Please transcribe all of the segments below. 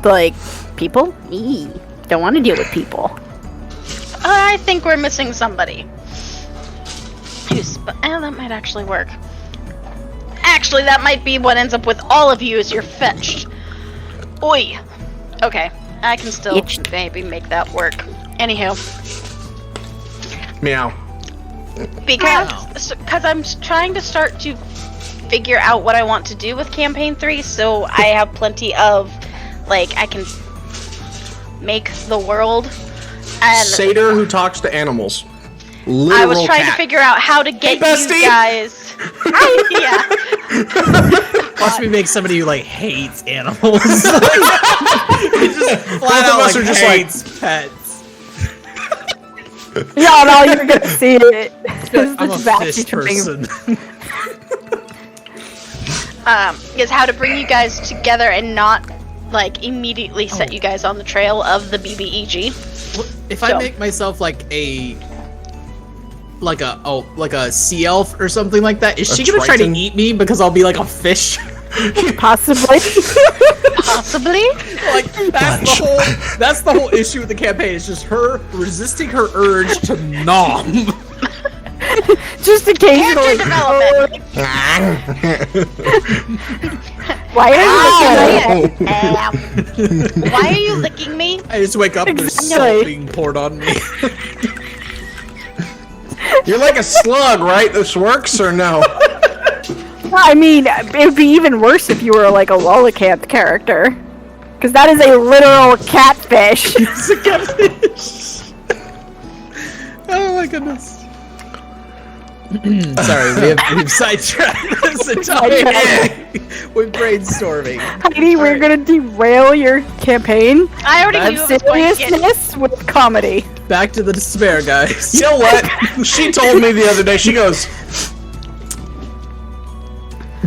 like, people? Don't want to deal with people. I think we're missing somebody. That might actually work. Actually, that might be what ends up with all of you as you're fetched. Oi. Okay, I can still maybe make that work. Anywho. Meow. Because I'm trying to start to figure out what I want to do with Campaign 3, so I have plenty of, like, I can make the world. And Satyr who talks to animals. Literal I was trying cat. to figure out how to get you guys. Yeah. Watch me make somebody who like hates animals. Just flat out us are just hates pets. Yeah, no, you're gonna see it. I'm a fish person. Is how to bring you guys together and not like immediately set you guys on the trail of the BBEG. If I make myself like a sea elf or something like that, is she gonna try to eat me because I'll be like a fish? Possibly. Possibly. Like that's the whole issue with the campaign. It's just her resisting her urge to nom. Just occasionally. Why are you licking me? I just wake up and there's salt being poured on me. You're like a slug, right? This works or no? I mean, it would be even worse if you were like a lollacanth character. Because that is a literal catfish. It's a catfish. Oh my goodness. Sorry, we've sidetracked this entire We're brainstorming. Heidi, we're gonna derail your campaign. I already knew it was seriousness with comedy. Back to the despair, guys. You know what? She told me the other day, she goes,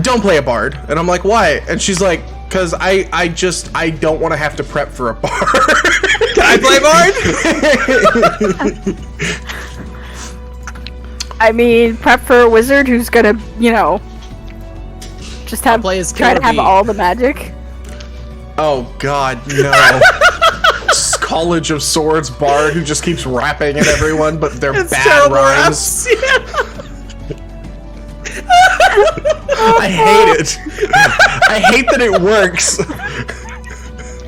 don't play a bard. And I'm like, why? And she's like, because I don't want to have to prep for a bard. Can I play bard? I mean, prep for a wizard who's gonna, just try to have all the magic. Oh god, no. College of Swords bard who just keeps rapping at everyone, but they're bad rhymes. I hate it. I hate that it works.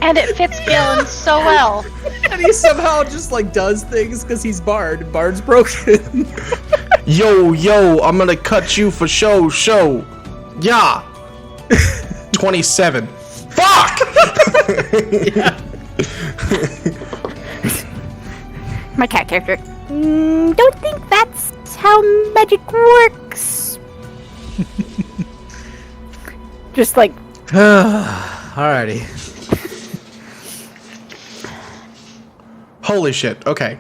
And it fits Galen so well. And he somehow just like does things because he's bard. Bard's broken. Yo, I'm gonna cut you for show. Yeah. 27. Fuck! Yeah. My cat character. Don't think that's how magic works. Just like. Alrighty. Holy shit. Okay.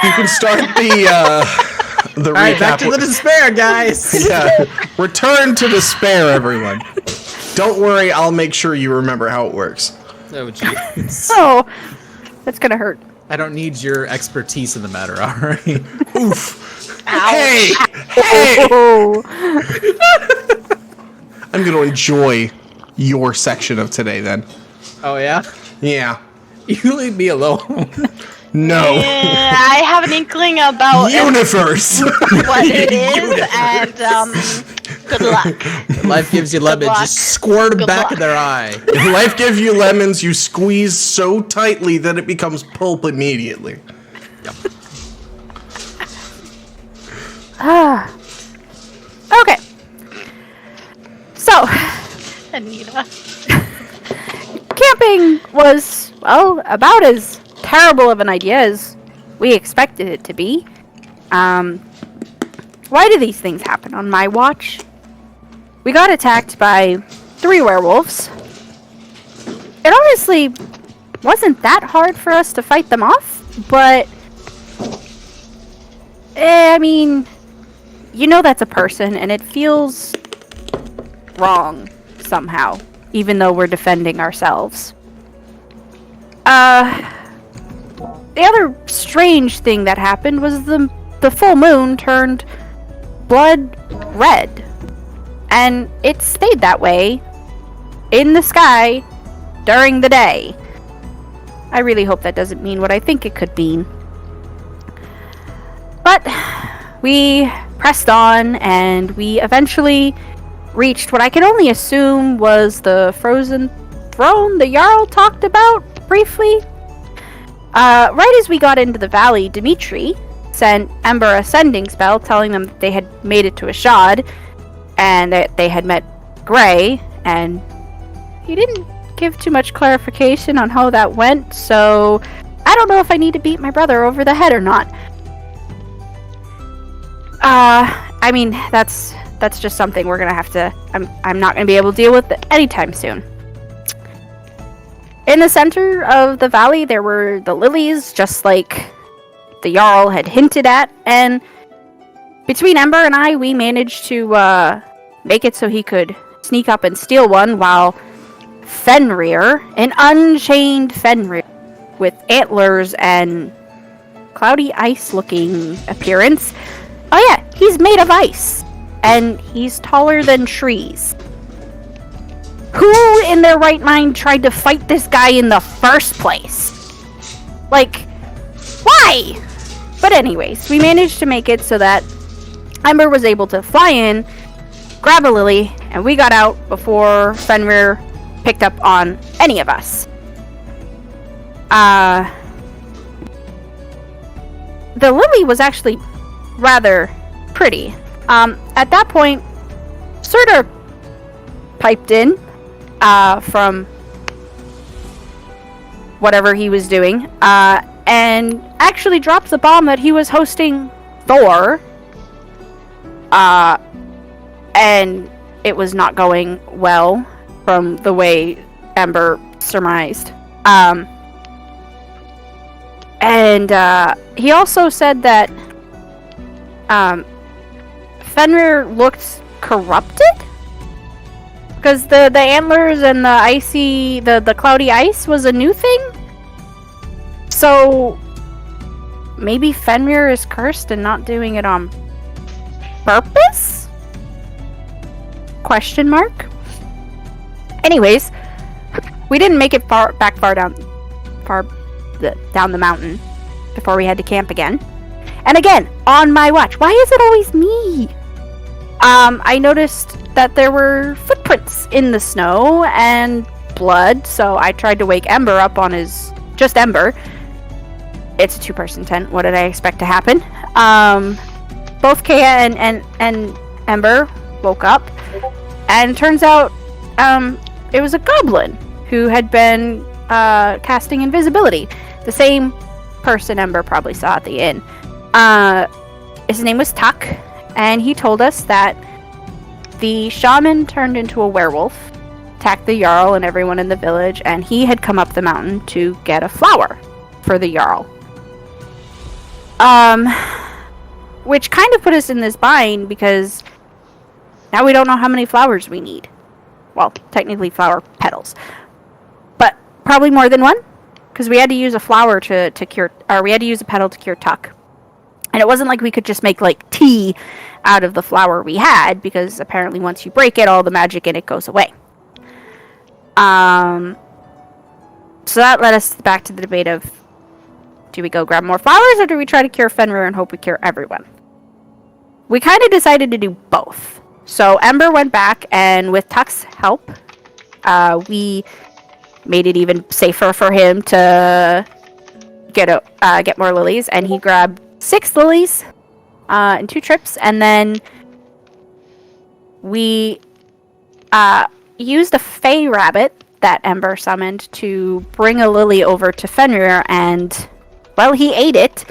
You can start the recap. Alright, back to the despair, guys. Yeah. Return to despair, everyone. Don't worry, I'll make sure you remember how it works. Oh, jeez. Oh, that's gonna hurt. I don't need your expertise in the matter, alright? Oof. Ow. Hey! Oh. I'm gonna enjoy your section of today, then. Oh, yeah? Yeah. You leave me alone. No. I have an inkling about Universe! what it is, and good luck. Life gives you lemons, luck. just squirt them Good back luck. in their eye. If life gives you lemons, you squeeze so tightly that it becomes pulp immediately. Okay. So, Anita. camping was, well, about as terrible of an idea as we expected it to be. Why do these things happen on my watch? We got attacked by 3 werewolves. It honestly wasn't that hard for us to fight them off, but I mean, that's a person, and it feels wrong somehow, even though we're defending ourselves. The other strange thing that happened was the full moon turned blood red. And it stayed that way in the sky during the day. I really hope that doesn't mean what I think it could mean. But we pressed on, and we eventually reached what I can only assume was the frozen throne the Jarl talked about briefly. Right as we got into the valley, Dimitri sent Ember a sending spell telling them that they had made it to Ashad and that they had met Gray, and he didn't give too much clarification on how that went, so I don't know if I need to beat my brother over the head or not. I mean, that's just something we're gonna have to... I'm not gonna be able to deal with anytime soon. In the center of the valley, there were the lilies, just like the Jarl had hinted at, and between Ember and I, we managed to make it so he could sneak up and steal one, while Fenrir, an unchained Fenrir with antlers and cloudy ice-looking appearance. Oh yeah, he's made of ice, and he's taller than trees. Who in their right mind tried to fight this guy in the first place? Like, why? But anyways, we managed to make it so that Ember was able to fly in, grab a lily, and we got out before Fenrir picked up on any of us. The lily was actually rather pretty. At that point, Surtur piped in from whatever he was doing, and actually dropped the bomb that he was hosting Thor, and it was not going well from the way Ember surmised. And he also said that Fenrir looked corrupted? Because the antlers and the cloudy ice was a new thing? So maybe Fenrir is cursed and not doing it on purpose? Question mark? Anyways, we didn't make it far down the mountain before we had to camp again. And again, on my watch. Why is it always me? I noticed that there were footprints in the snow and blood, so I tried to wake Ember up on his... Just Ember. It's a two-person tent. What did I expect to happen? Both Kea and Ember woke up, and turns out it was a goblin who had been casting invisibility. The same person Ember probably saw at the inn. His name was Tuck, and he told us that the shaman turned into a werewolf, attacked the Jarl and everyone in the village, and he had come up the mountain to get a flower for the Jarl. Which kind of put us in this bind, because now we don't know how many flowers we need. Well, technically flower petals. But probably more than one, because we had to use a flower to cure, or we had to use a petal to cure Tuck. And it wasn't like we could just make, like, tea out of the flower we had, because apparently once you break it, all the magic in it goes away. So that led us back to the debate of, do we go grab more flowers, or do we try to cure Fenrir and hope we cure everyone? We kind of decided to do both. So Ember went back, and with Tuck's help, we made it even safer for him to get more lilies, and he grabbed 6 lilies in 2 trips, and then we used a fey rabbit that Ember summoned to bring a lily over to Fenrir, and, well, he ate it.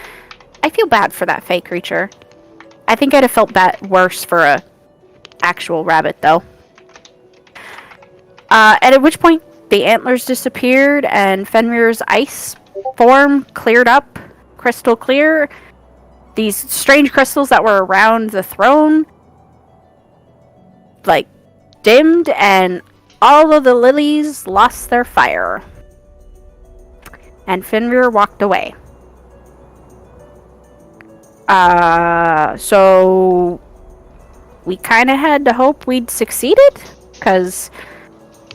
I feel bad for that fey creature. I think I'd have felt worse for a actual rabbit, though. And at which point, the antlers disappeared, and Fenrir's ice form cleared up, crystal clear. These strange crystals that were around the throne, like, dimmed, and all of the lilies lost their fire. And Fenrir walked away. So we kind of had to hope we'd succeeded, because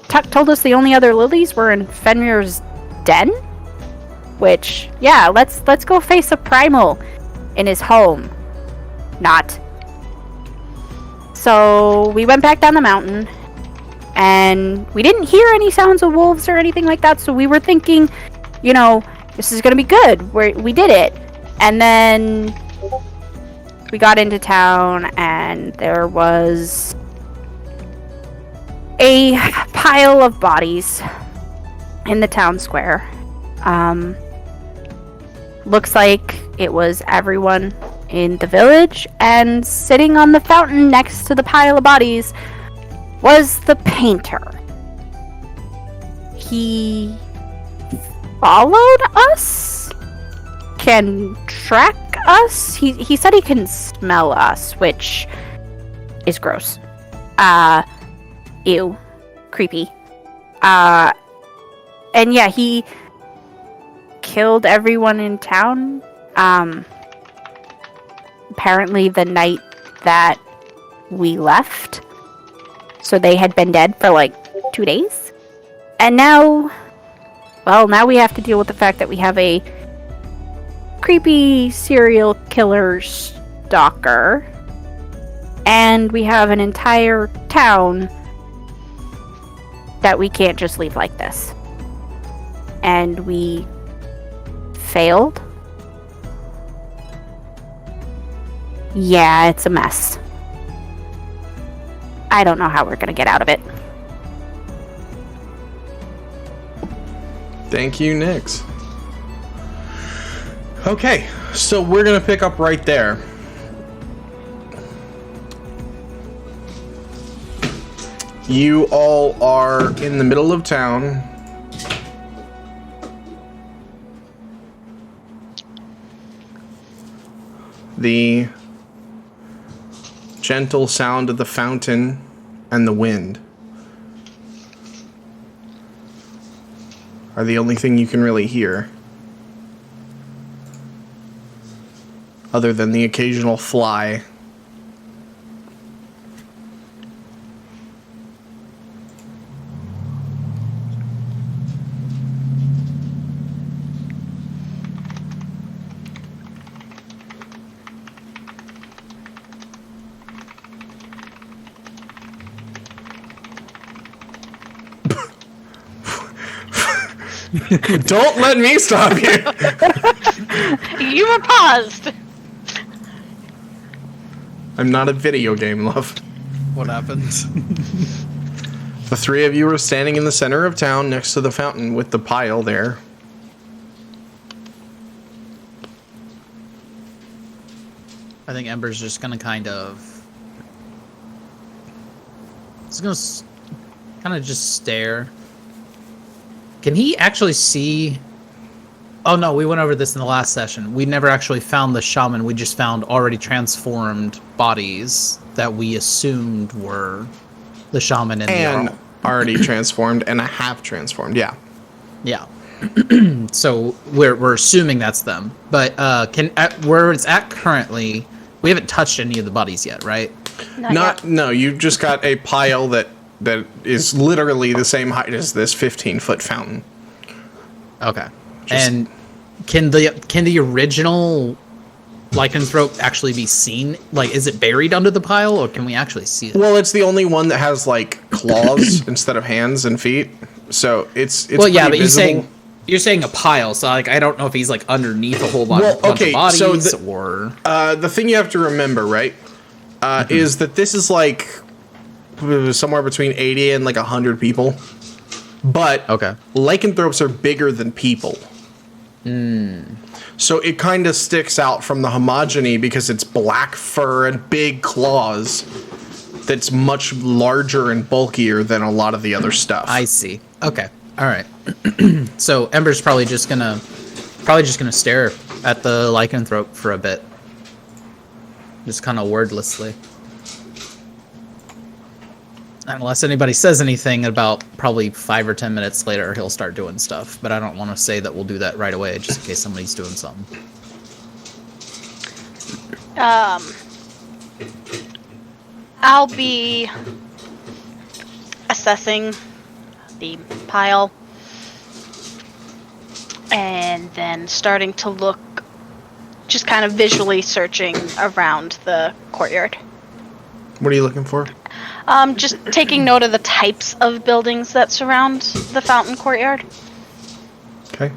Tuck told us the only other lilies were in Fenrir's den. Which, yeah, let's go face a primal in his home. Not. So we went back down the mountain, and we didn't hear any sounds of wolves or anything like that. So we were thinking, this is gonna be good. We did it, and then we got into town, and there was a pile of bodies in the town square. Looks like it was everyone in the village, and sitting on the fountain next to the pile of bodies was the painter. He followed us? Can track us? He said he can smell us, which is gross. Ew. Creepy. And yeah, he killed everyone in town. Apparently the night that we left. So they had been dead for like 2 days. And now we have to deal with the fact that we have a creepy serial killer stalker. And we have an entire town that we can't just leave like this. And we failed. Yeah, it's a mess. I don't know how we're gonna get out of it. Thank you, Nyx. Okay, so we're gonna pick up right there. You all are in the middle of town. The gentle sound of the fountain and the wind are the only thing you can really hear, other than the occasional fly. Don't let me stop you. You were paused. I'm not a video game, love. What happens? The three of you are standing in the center of town next to the fountain with the pile there. I think Ember's just gonna kind of just stare. Can he actually see? Oh no, we went over this in the last session. We never actually found the shaman. We just found already transformed bodies that we assumed were the shaman and the already transformed and a half transformed. Yeah. Yeah. So we're assuming that's them. But where it's at currently, we haven't touched any of the bodies yet, right? Not yet. No, you just got a pile that is literally the same height as this 15-foot fountain. Okay. And can the original lycanthrope actually be seen? Like, is it buried under the pile, or can we actually see it? Well, it's the only one that has like claws instead of hands and feet. So it's well, yeah, but visible. you're saying a pile, so like I don't know if he's like underneath a whole bunch of bodies, so the thing you have to remember, right, is that this is like somewhere between 80 and like 100 people. But lycanthropes are bigger than people. So it kind of sticks out from the homogeny because it's black fur and big claws that's much larger and bulkier than a lot of the other stuff. I see. Okay. All right. So Ember's probably just gonna stare at the lycanthrope for a bit. Just kind of wordlessly. Unless anybody says anything, about probably 5 or 10 minutes later, he'll start doing stuff. But I don't want to say that we'll do that right away, just in case somebody's doing something. I'll be assessing the pile. And then starting to look, just kind of visually searching around the courtyard. What are you looking for? Just taking note of the types of buildings that surround the fountain courtyard. Okay.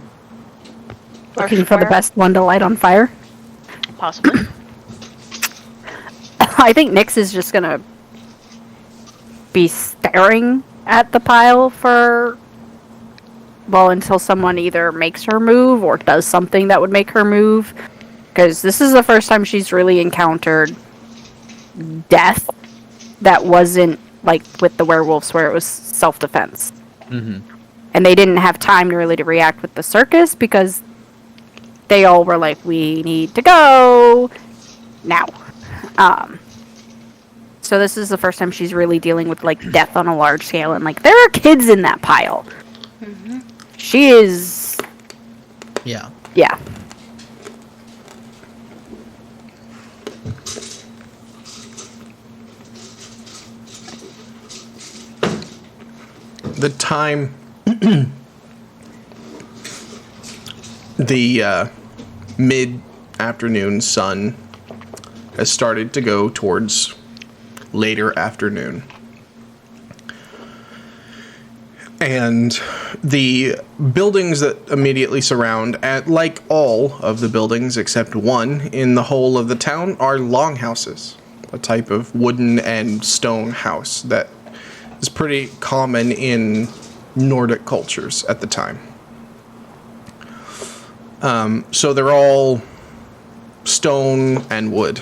Looking for the best one to light on fire. Possibly. I think Nyx is just gonna be staring at the pile for, well, until someone either makes her move or does something that would make her move. Because this is the first time she's really encountered death that wasn't like with the werewolves where it was self-defense. Mm-hmm. And they didn't have time to react with the circus because they all were like, we need to go now. So this is the first time she's really dealing with like death on a large scale, and like there are kids in that pile. Mm-hmm. She is. Yeah. Yeah. The time. The mid-afternoon sun has started to go towards later afternoon. And the buildings that immediately surround, like all of the buildings except one in the whole of the town, are longhouses, a type of wooden and stone house that is pretty common in Nordic cultures at the time. So they're all stone and wood.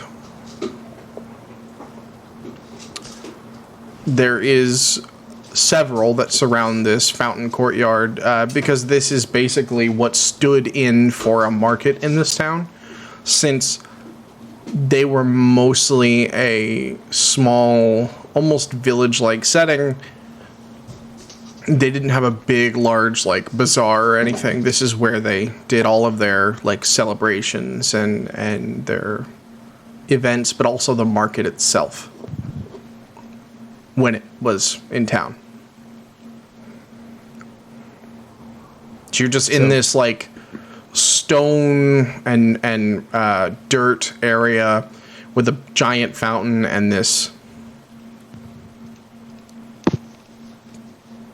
There is several that surround this fountain courtyard because this is basically what stood in for a market in this town, since they were mostly a small, almost village-like setting. They didn't have a big, large, like, bazaar or anything. This is where they did all of their, like, celebrations and their events, but also the market itself when it was in town. So you're just in this, like, stone and dirt area with a giant fountain and this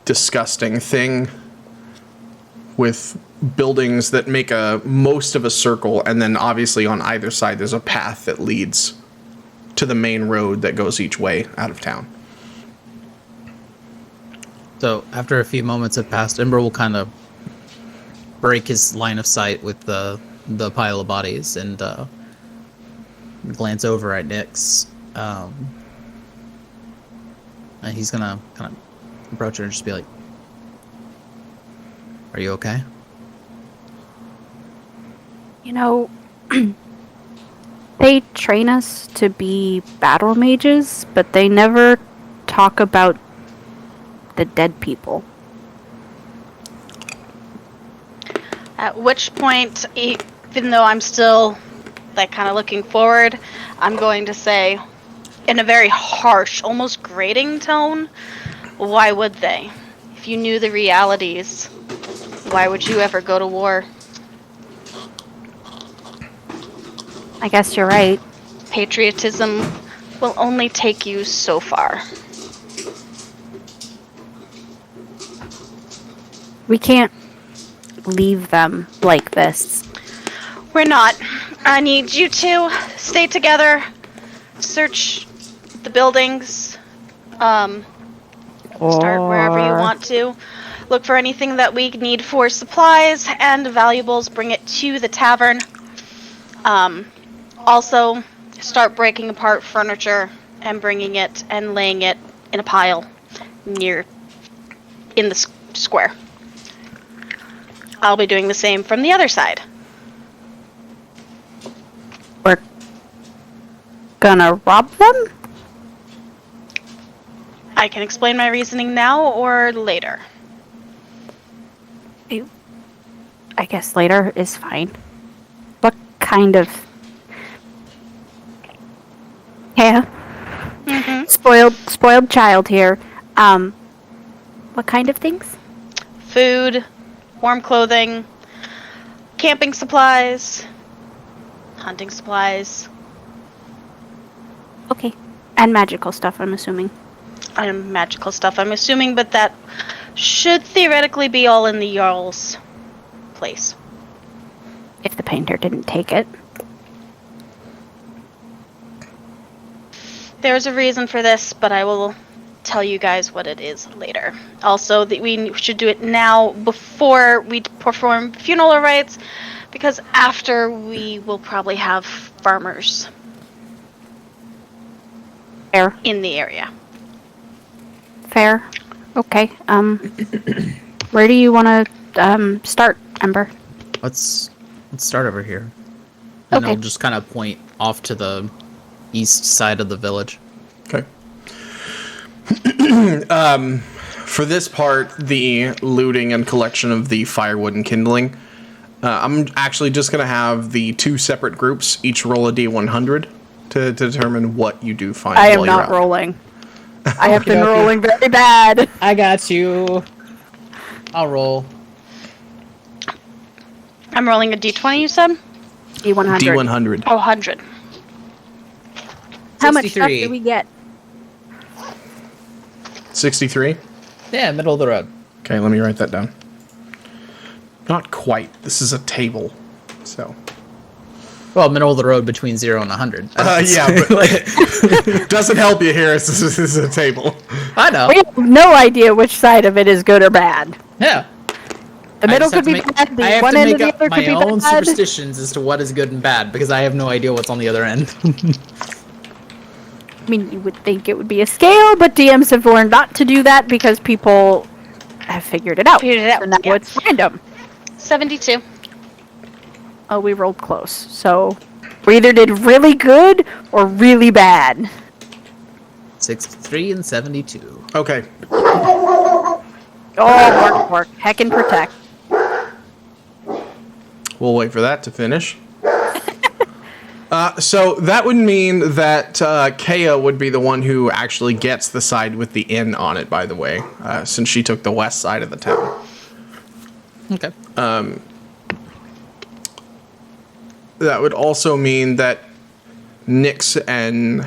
disgusting thing with buildings that make most of a circle, and then obviously on either side there's a path that leads to the main road that goes each way out of town. So after a few moments have passed, Ember will kind of break his line of sight with the pile of bodies and glance over at Nyx. And he's gonna kind of approach her and just be like, "Are you okay?" You know, they train us to be battle mages, but they never talk about the dead people. At which point, even though I'm still like kind of looking forward, I'm going to say in a very harsh, almost grating tone, why would they? If you knew the realities, why would you ever go to war? I guess you're right. Patriotism will only take you so far. We can't leave them like this. We're not. I need you to stay together, search the buildings, start wherever you want to. Look for anything that we need for supplies and valuables, bring it to the tavern. Also, start breaking apart furniture and bringing it and laying it in a pile in the square. I'll be doing the same from the other side. We're gonna rob them? I can explain my reasoning now or later. I guess later is fine. What kind of... Yeah. Mm-hmm. Spoiled child here. What kind of things? food, warm clothing, camping supplies, hunting supplies. Okay. And magical stuff, I'm assuming. And magical stuff, I'm assuming, but that should theoretically be all in the Jarl's place. If the painter didn't take it. There's a reason for this, but I will tell you guys what it is later. Also, that we should do it now before we perform funeral rites, because after we will probably have farmers Fair. in the area. Fair. Okay. Where do you want to start, Ember? Let's start over here. And Okay. I'll just kind of point off to the east side of the village. Okay. For this part, the looting and collection of the firewood and kindling, I'm actually just going to have the two separate groups each roll a D100 to determine what you do find. I am while you're not out. rolling. I have been Okey-dokey. rolling very bad. I got you. I'll roll. I'm rolling a d20, you said? D100. D100. Oh, 100. How much stuff 63. do we get? 63? Yeah, middle of the road. Okay, let me write that down. Not quite. This is a table. So. Well, middle of the road between 0 and 100. Yeah, but doesn't help you here. This is a table. I know. We have no idea which side of it is good or bad. Yeah. The I middle just have could to be make- bad, I the have one to end make of the up other my could be own bad. superstitions as to what is good and bad because I have no idea what's on the other end. I mean, you would think it would be a scale, but DMs have learned not to do that because people have figured it out. Figured it out, So now yeah. it's random. 72. Oh, we rolled close. So we either did really good or really bad. 63 and 72. Okay. Oh, work. Heck and protect. We'll wait for that to finish. So that would mean that Kaya would be the one who actually gets the side with the inn on it, by the way, since she took the west side of the town. Okay. That would also mean that Nyx and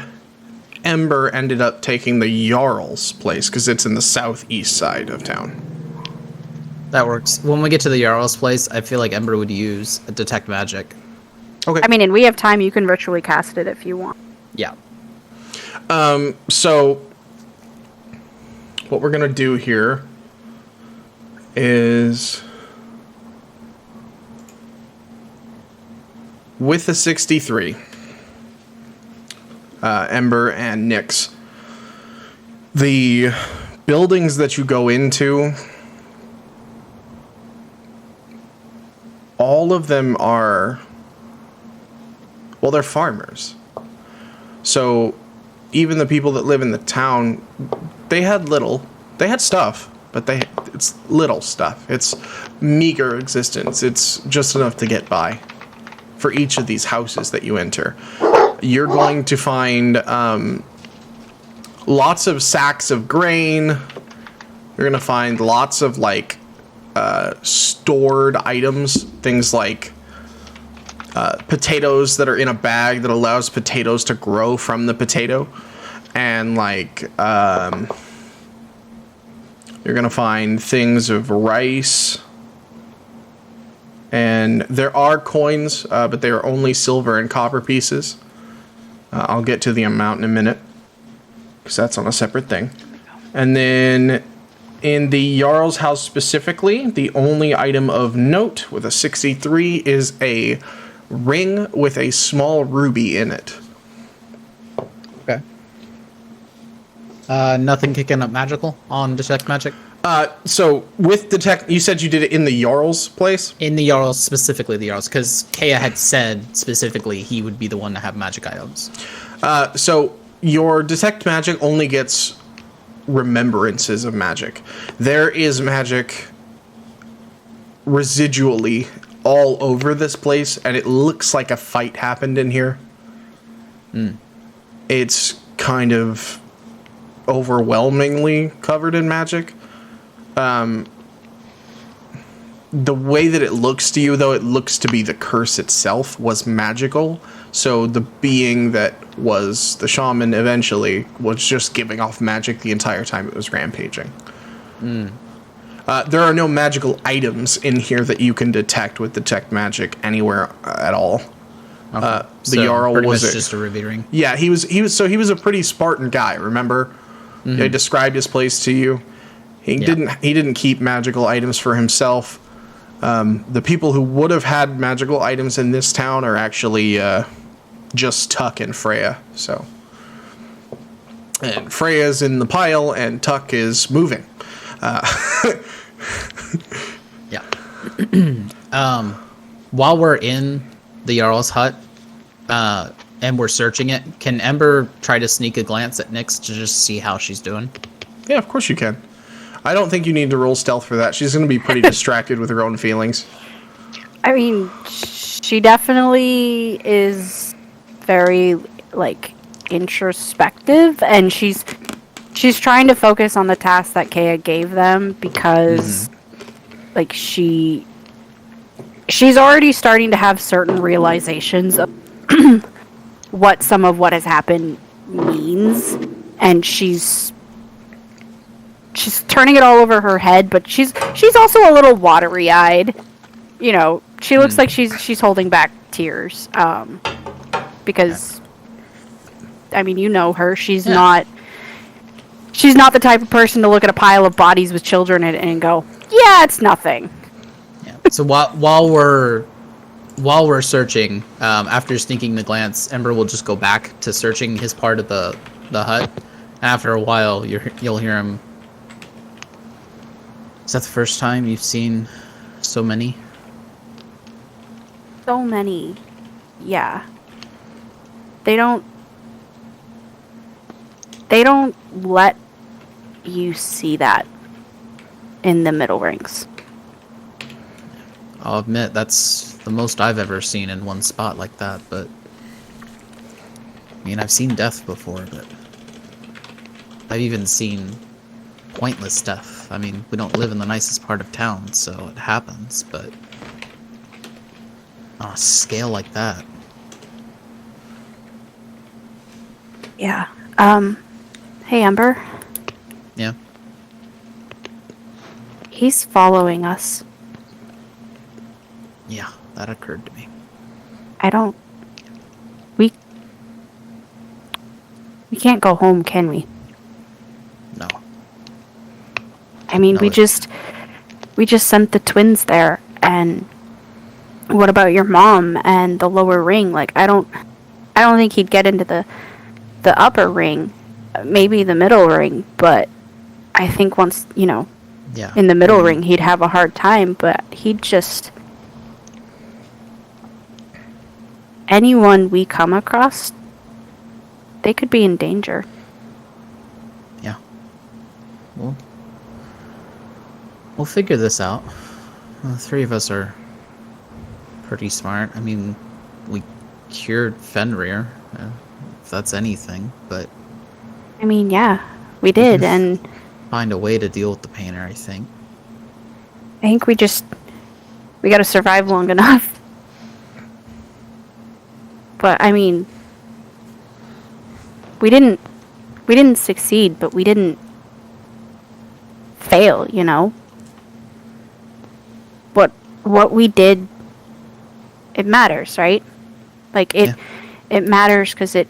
Ember ended up taking the Jarl's place, because it's in the southeast side of town. That works. When we get to the Jarl's place, I feel like Ember would use a detect magic. Okay. I mean, and we have time. You can virtually cast it if you want. Yeah. So, what we're going to do here is, with the 63, Ember and Nyx, the buildings that you go into, all of them are, well, they're farmers. So even the people that live in the town, they had stuff, but it's little stuff. It's meager existence. It's just enough to get by for each of these houses that you enter. You're going to find lots of sacks of grain. You're going to find lots of stored items, things like potatoes that are in a bag that allows potatoes to grow from the potato, and you're gonna find things of rice, and there are coins, but they are only silver and copper pieces. I'll get to the amount in a minute, because that's on a separate thing. And then in the Jarl's house specifically, the only item of note with a 63 is a ring with a small ruby in it. Okay. Nothing kicking up magical on detect magic? So with detect, you said you did it in the Jarl's place? In the Jarl's, specifically the Jarl's, because Kaya had said specifically he would be the one to have magic items. So your detect magic only gets remembrances of magic. There is magic residually all over this place, and it looks like a fight happened in here. It's kind of overwhelmingly covered in magic. the way that it looks to you, though, it looks to be the curse itself was magical. So the being that was the shaman eventually was just giving off magic the entire time it was rampaging. There are no magical items in here that you can detect with detect magic anywhere at all. Okay. The Jarl was just a revering. Yeah, he was a pretty Spartan guy. Remember, I described his place to you. He didn't keep magical items for himself. The people who would have had magical items in this town are actually just Tuck and Freya. So, and Freya's in the pile, and Tuck is moving. Yeah. While we're in the Jarl's hut, and we're searching it, can Ember try to sneak a glance at Nyx to just see how she's doing? Yeah, of course you can. I don't think you need to roll stealth for that. She's going to be pretty distracted with her own feelings. I mean, she definitely is very, like, introspective, and she's trying to focus on the task that Kea gave them because, like, she's already starting to have certain realizations of what some of what has happened means, and she's turning it all over her head, but she's also a little watery-eyed. You know, she looks like she's holding back tears, because, I mean, you know her. She's not the type of person to look at a pile of bodies with children and go, yeah, it's nothing. Yeah. So while we're searching, after sneaking the glance, Ember will just go back to searching his part of the hut. After a while, you'll hear him. Is that the first time you've seen so many? So many. Yeah. They don't let you see that in the middle rings. I'll admit, that's the most I've ever seen in one spot like that, but... I mean, I've seen death before, but... I've even seen pointless death. I mean, we don't live in the nicest part of town, so it happens, but... on a scale like that... Yeah. Hey, Ember. Yeah? He's following us. Yeah, that occurred to me. We can't go home, can we? No. I mean, No, we just sent the twins there, and what about your mom and the lower ring? Like, I don't think he'd get into the upper ring, maybe the middle ring, but I think once, you know, in the middle ring, he'd have a hard time, but he'd just... Anyone we come across, they could be in danger. Yeah. We'll figure this out. The three of us are pretty smart. I mean, we cured Fenrir, if that's anything, but... I mean, yeah, we did, and... find a way to deal with the painter, I think. I think we gotta survive long enough. But, I mean... We didn't succeed, but we didn't fail, you know? What we did, it matters, right? Like, it matters because it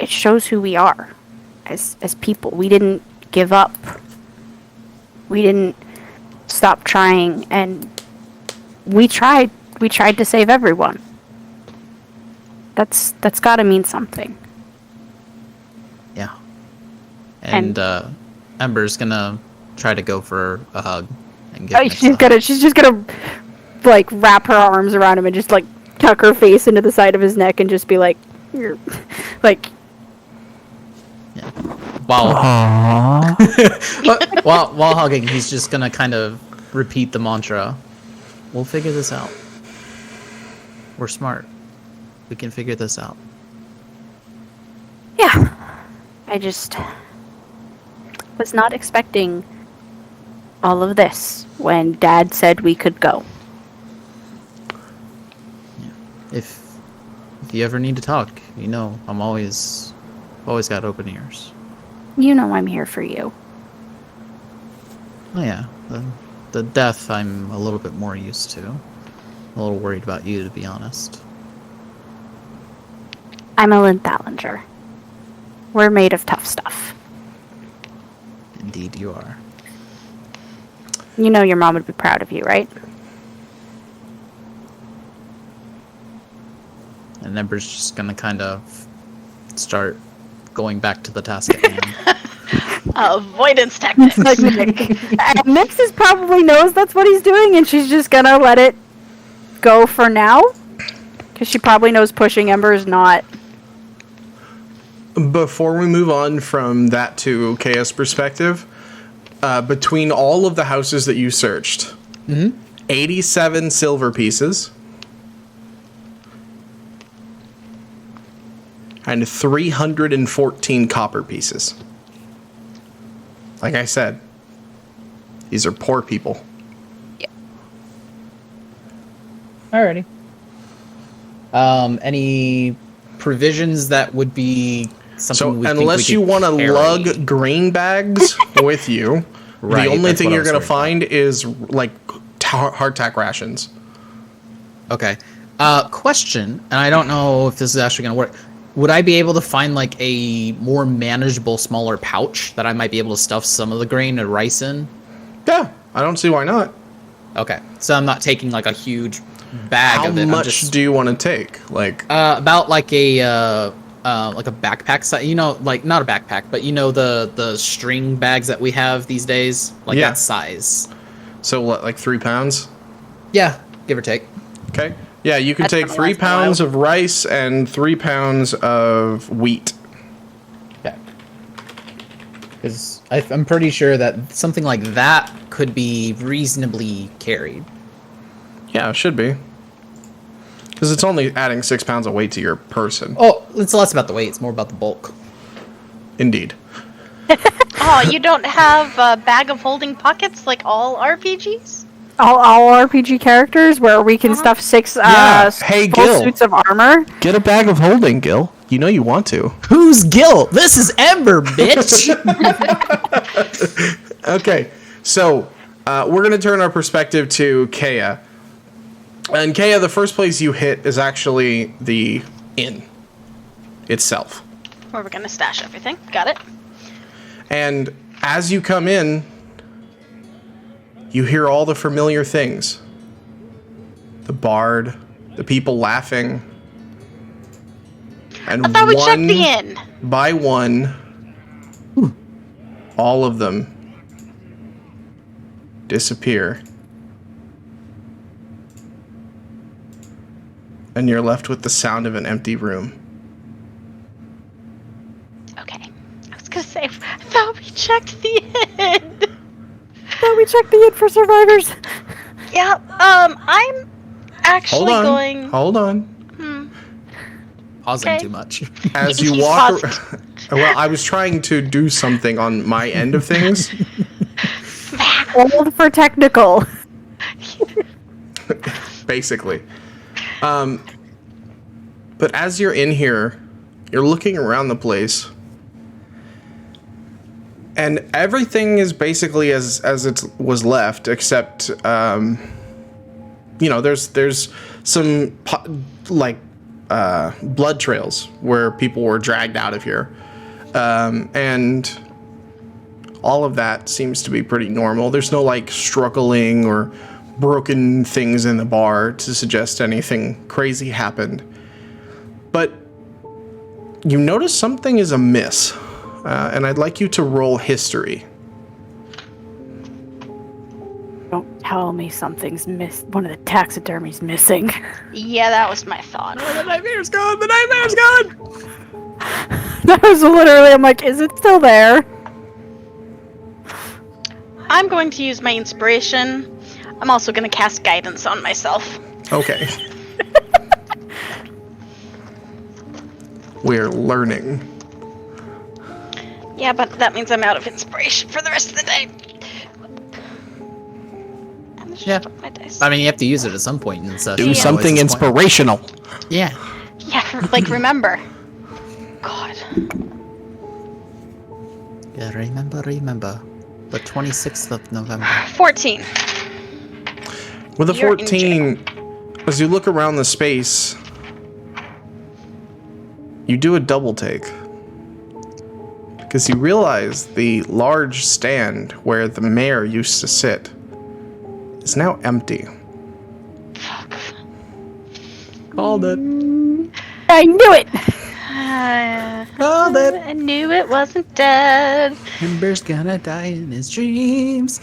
shows who we are as people. We didn't give up. We didn't stop trying, and we tried to save everyone. That's gotta mean something. Yeah. And Ember's gonna try to go for a hug and give she's just gonna like wrap her arms around him and just like tuck her face into the side of his neck and just be like, you're like... Yeah. While hugging, he's just gonna kind of repeat the mantra. We'll figure this out. We're smart. We can figure this out. Yeah. I just was not expecting all of this when Dad said we could go. If you ever need to talk, you know, I'm always got open ears. You know I'm here for you. Oh yeah, the death I'm a little bit more used to. A little worried about you, to be honest. I'm a Linthallinger. We're made of tough stuff. Indeed you are. You know your mom would be proud of you, right? And Ember's just gonna kind of start going back to the task at hand. Avoidance tactics. And Mixes probably knows that's what he's doing, and she's just gonna let it go for now. Because she probably knows pushing Ember is not. Before we move on from that to Kaya's perspective, between all of the houses that you searched, 87 silver pieces and 314 copper pieces. Like I said, these are poor people. Alrighty. Any provisions that would be something So we unless think we you want to carry? lug grain bags with you, Right, the only that's thing what I you're was going to worried find is like hardtack rations. Okay. Question, and I don't know if this is actually going to work. Would I be able to find like a more manageable, smaller pouch that I might be able to stuff some of the grain and rice in? Yeah, I don't see why not. Okay, so I'm not taking like a huge bag How of it. much do you want to take? Like, About like a backpack size. You know, like not a backpack, but you know the string bags that we have these days, like Yeah. that size. so what, like 3 pounds? Yeah, give or take. Okay. Yeah, you can That's take gonna 3 last a pounds while. of rice and 3 pounds of wheat. Yeah. Because I'm pretty sure that something like that could be reasonably carried. Yeah, it should be. Because it's only adding 6 pounds of weight to your person. Oh, it's less about the weight; it's more about the bulk. Indeed. Oh, you don't have a bag of holding pockets like all RPGs? All RPG characters where we can stuff 6 Yeah. Hey, full Gil. suits of armor. Get a bag of holding, Gil. You know you want to. Who's Gil? This is Ember, bitch. Okay, so we're going to turn our perspective to Kaya. And Kaya, the first place you hit is actually the inn itself. Where we're gonna stash everything. Got it. And as you come in, you hear all the familiar things. The bard, the people laughing. And I thought we checked the inn. by one, all of them disappear. And you're left with the sound of an empty room. Okay. I was gonna say, I thought we checked the inn. Oh, we checked the inn for survivors. Yeah, I'm actually Hold on. Pausing Okay. too much. As you He's walk, paused. well, I was trying to do something on my end of things. Old for technical. Basically. But as you're in here, you're looking around the place, and everything is basically as it was left, except there's some blood trails where people were dragged out of here, and all of that seems to be pretty normal. There's no like struggling or broken things in the bar to suggest anything crazy happened. But you notice something is amiss, and I'd like you to roll history. Don't tell me something's missed. One of the taxidermies missing. Yeah, that was my thought. The nightmare's gone. The nightmare's gone. That was literally, I'm like, is it still there? I'm going to use my inspiration. I'm also going to cast guidance on myself. Okay. We're learning. Yeah, but that means I'm out of inspiration for the rest of the day. Yeah. My dice. I mean, you have to use it at some point in the session. Do something inspirational. Yeah. Yeah, like remember. God. Yeah, remember. The 26th of November. 14. With a You're in 14, as you look around the space, you do a double take. Because you realize the large stand where the mayor used to sit is now empty. Called it. I knew it! Called it. I knew it wasn't dead. Ember's gonna die in his dreams.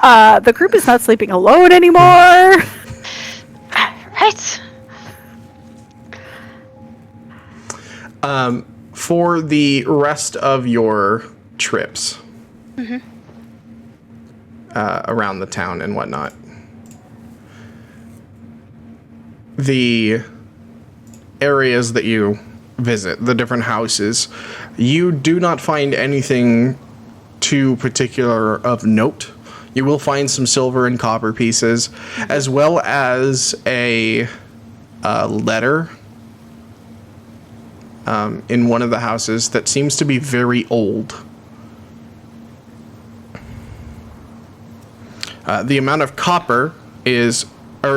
The group is not sleeping alone anymore. Right. For the rest of your trips around the town and whatnot, the areas that you visit, the different houses, you do not find anything too particular of note. You will find some silver and copper pieces, as well as a letter in one of the houses that seems to be very old. The amount of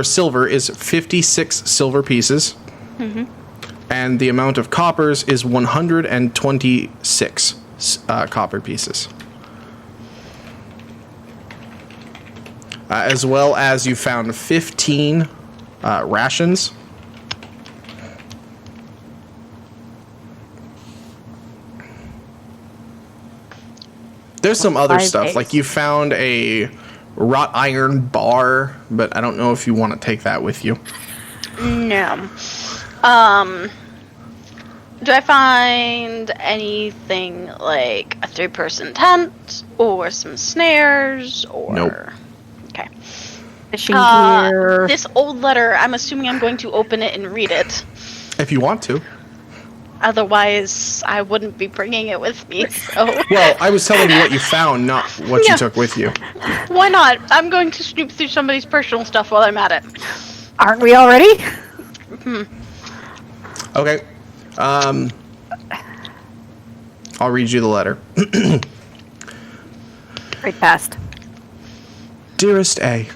silver is 56 silver pieces. And the amount of coppers is 126 copper pieces. As well as you found 15 rations. There's some other stuff, like you found a wrought iron bar, but I don't know if you want to take that with you. No. Do I find anything like a 3-person tent or some snares or? Nope. Okay. Fishing gear. This old letter, I'm assuming I'm going to open it and read it. If you want to. Otherwise, I wouldn't be bringing it with me. So. Well, I was telling you what you found, not what you took with you. Why not? I'm going to snoop through somebody's personal stuff while I'm at it. Aren't we already? Okay. I'll read you the letter. Right past. Dearest A,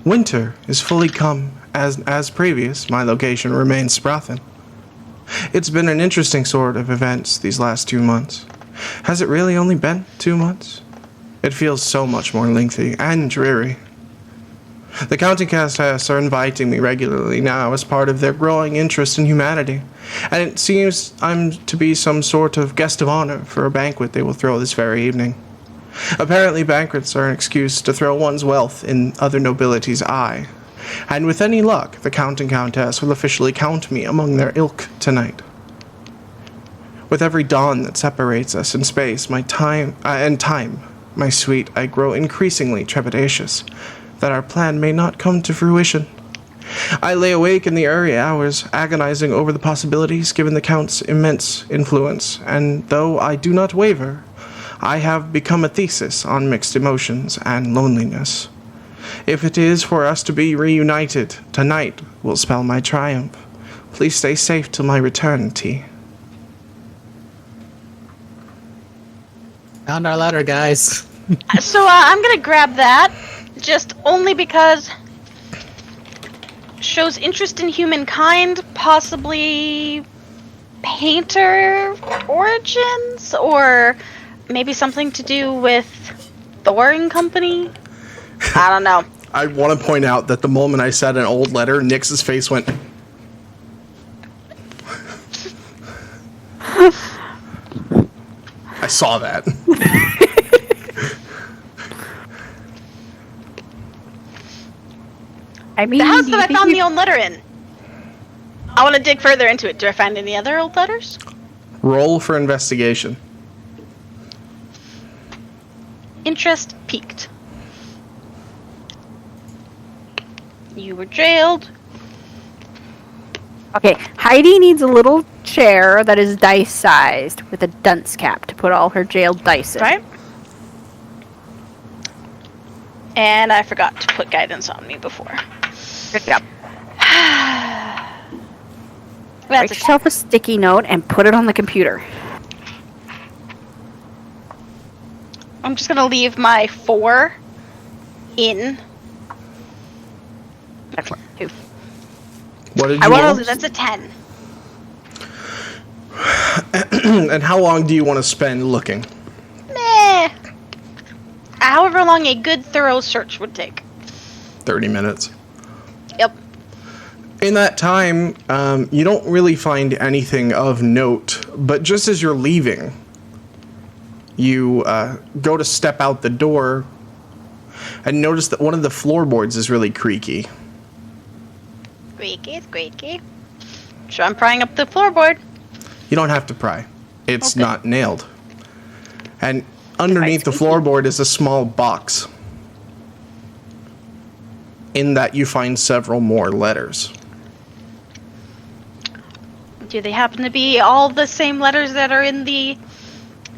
winter is fully come. As previous, my location remains Sprothen. It's been an interesting sort of events these last 2 months. Has it really only been 2 months? It feels so much more lengthy and dreary. The counting cast are inviting me regularly now as part of their growing interest in humanity, and it seems I'm to be some sort of guest of honor for a banquet they will throw this very evening. Apparently banquets are an excuse to throw one's wealth in other nobility's eye, and with any luck, the counting countess will officially count me among their ilk tonight. With every dawn that separates us in space, my sweet, I grow increasingly trepidatious that our plan may not come to fruition. I lay awake in the early hours, agonizing over the possibilities given the Count's immense influence, and though I do not waver, I have become a thesis on mixed emotions and loneliness. If it is for us to be reunited, tonight will spell my triumph. Please stay safe till my return, T. Found our letter, guys. So I'm gonna grab that, just only because shows interest in humankind, possibly painter origins, or maybe something to do with Thor and Company. I don't know. I want to point out that the moment I said an old letter, Nix's face went... I saw that. I mean, The house that I found the old letter in. I want to dig further into it. Do I find any other old letters? Roll for investigation. Interest peaked. You were jailed. Okay, Heidi needs a little chair that is dice-sized with a dunce cap to put all her jailed dice in. Right? And I forgot to put guidance on me before. Good job. That's Write yourself a sticky note and put it on the computer. I'm just gonna leave my 4 in. Excellent. 2. What did you roll? That's a 10. And how long do you want to spend looking? Meh. However long a good, thorough search would take. 30 minutes. Yep. In that time, you don't really find anything of note, but just as you're leaving, you go to step out the door and notice that one of the floorboards is really creaky. Squeaky. So I'm prying up the floorboard. You don't have to pry. It's Okay. not nailed. And underneath the floorboard is a small box. In that you find several more letters. Do they happen to be all the same letters that are in the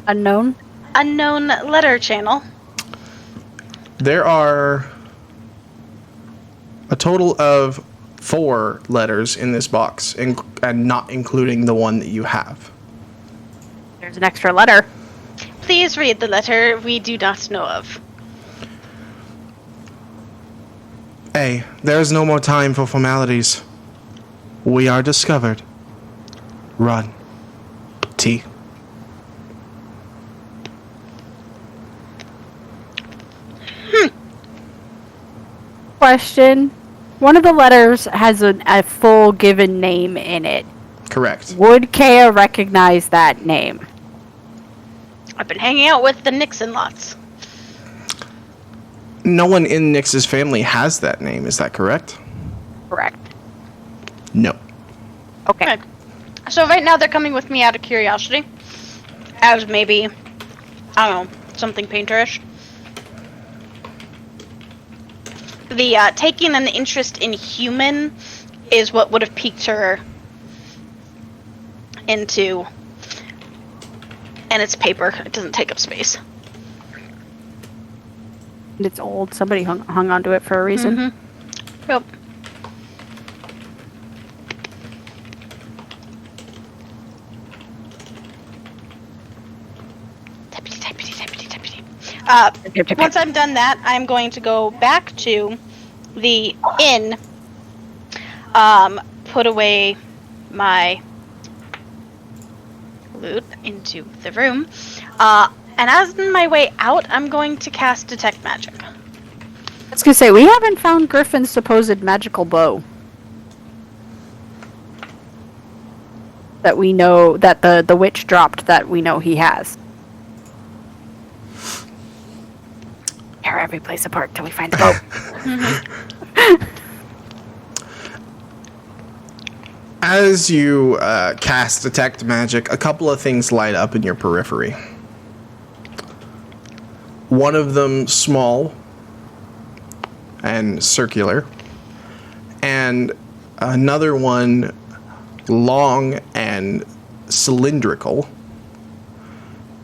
Unknown? unknown letter channel? There are a total of 4 letters in this box, and not including the one that you have. There's an extra letter. Please read the letter we do not know of. A. There's no more time for formalities. We are discovered. Run. T. Question. One of the letters has a full given name in it. Correct. Would Kea recognize that name? I've been hanging out with the Nixon lots. No one in Nyx's family has that name, is that correct? Correct. No. Okay. Okay. So right now they're coming with me out of curiosity. As maybe, I don't know, something painterish. The taking an interest in human is what would have piqued her into. And it's paper. It doesn't take up space. It's old. Somebody hung onto it for a reason. Mm-hmm. Yep. Typity. Once I'm done that, I'm going to go back to the inn, put away my loot into the room, and as on my way out, I'm going to cast Detect Magic. I was gonna say, we haven't found Griffin's supposed magical bow. That we know, that the witch dropped, that we know he has. Tear every place apart till we find the bow. As you cast Detect Magic, a couple of things light up in your periphery. One of them small and circular, and another one long and cylindrical,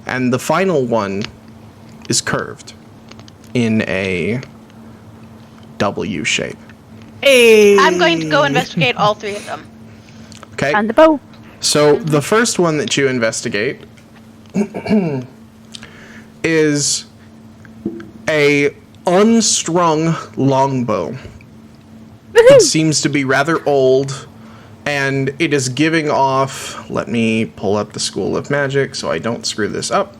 and the final one is curved in a W shape. Hey! I'm going to go investigate all 3 of them. Okay. Find the bow. So the first one that you investigate is a unstrung longbow. It seems to be rather old, and it is giving off... Let me pull up the School of Magic so I don't screw this up.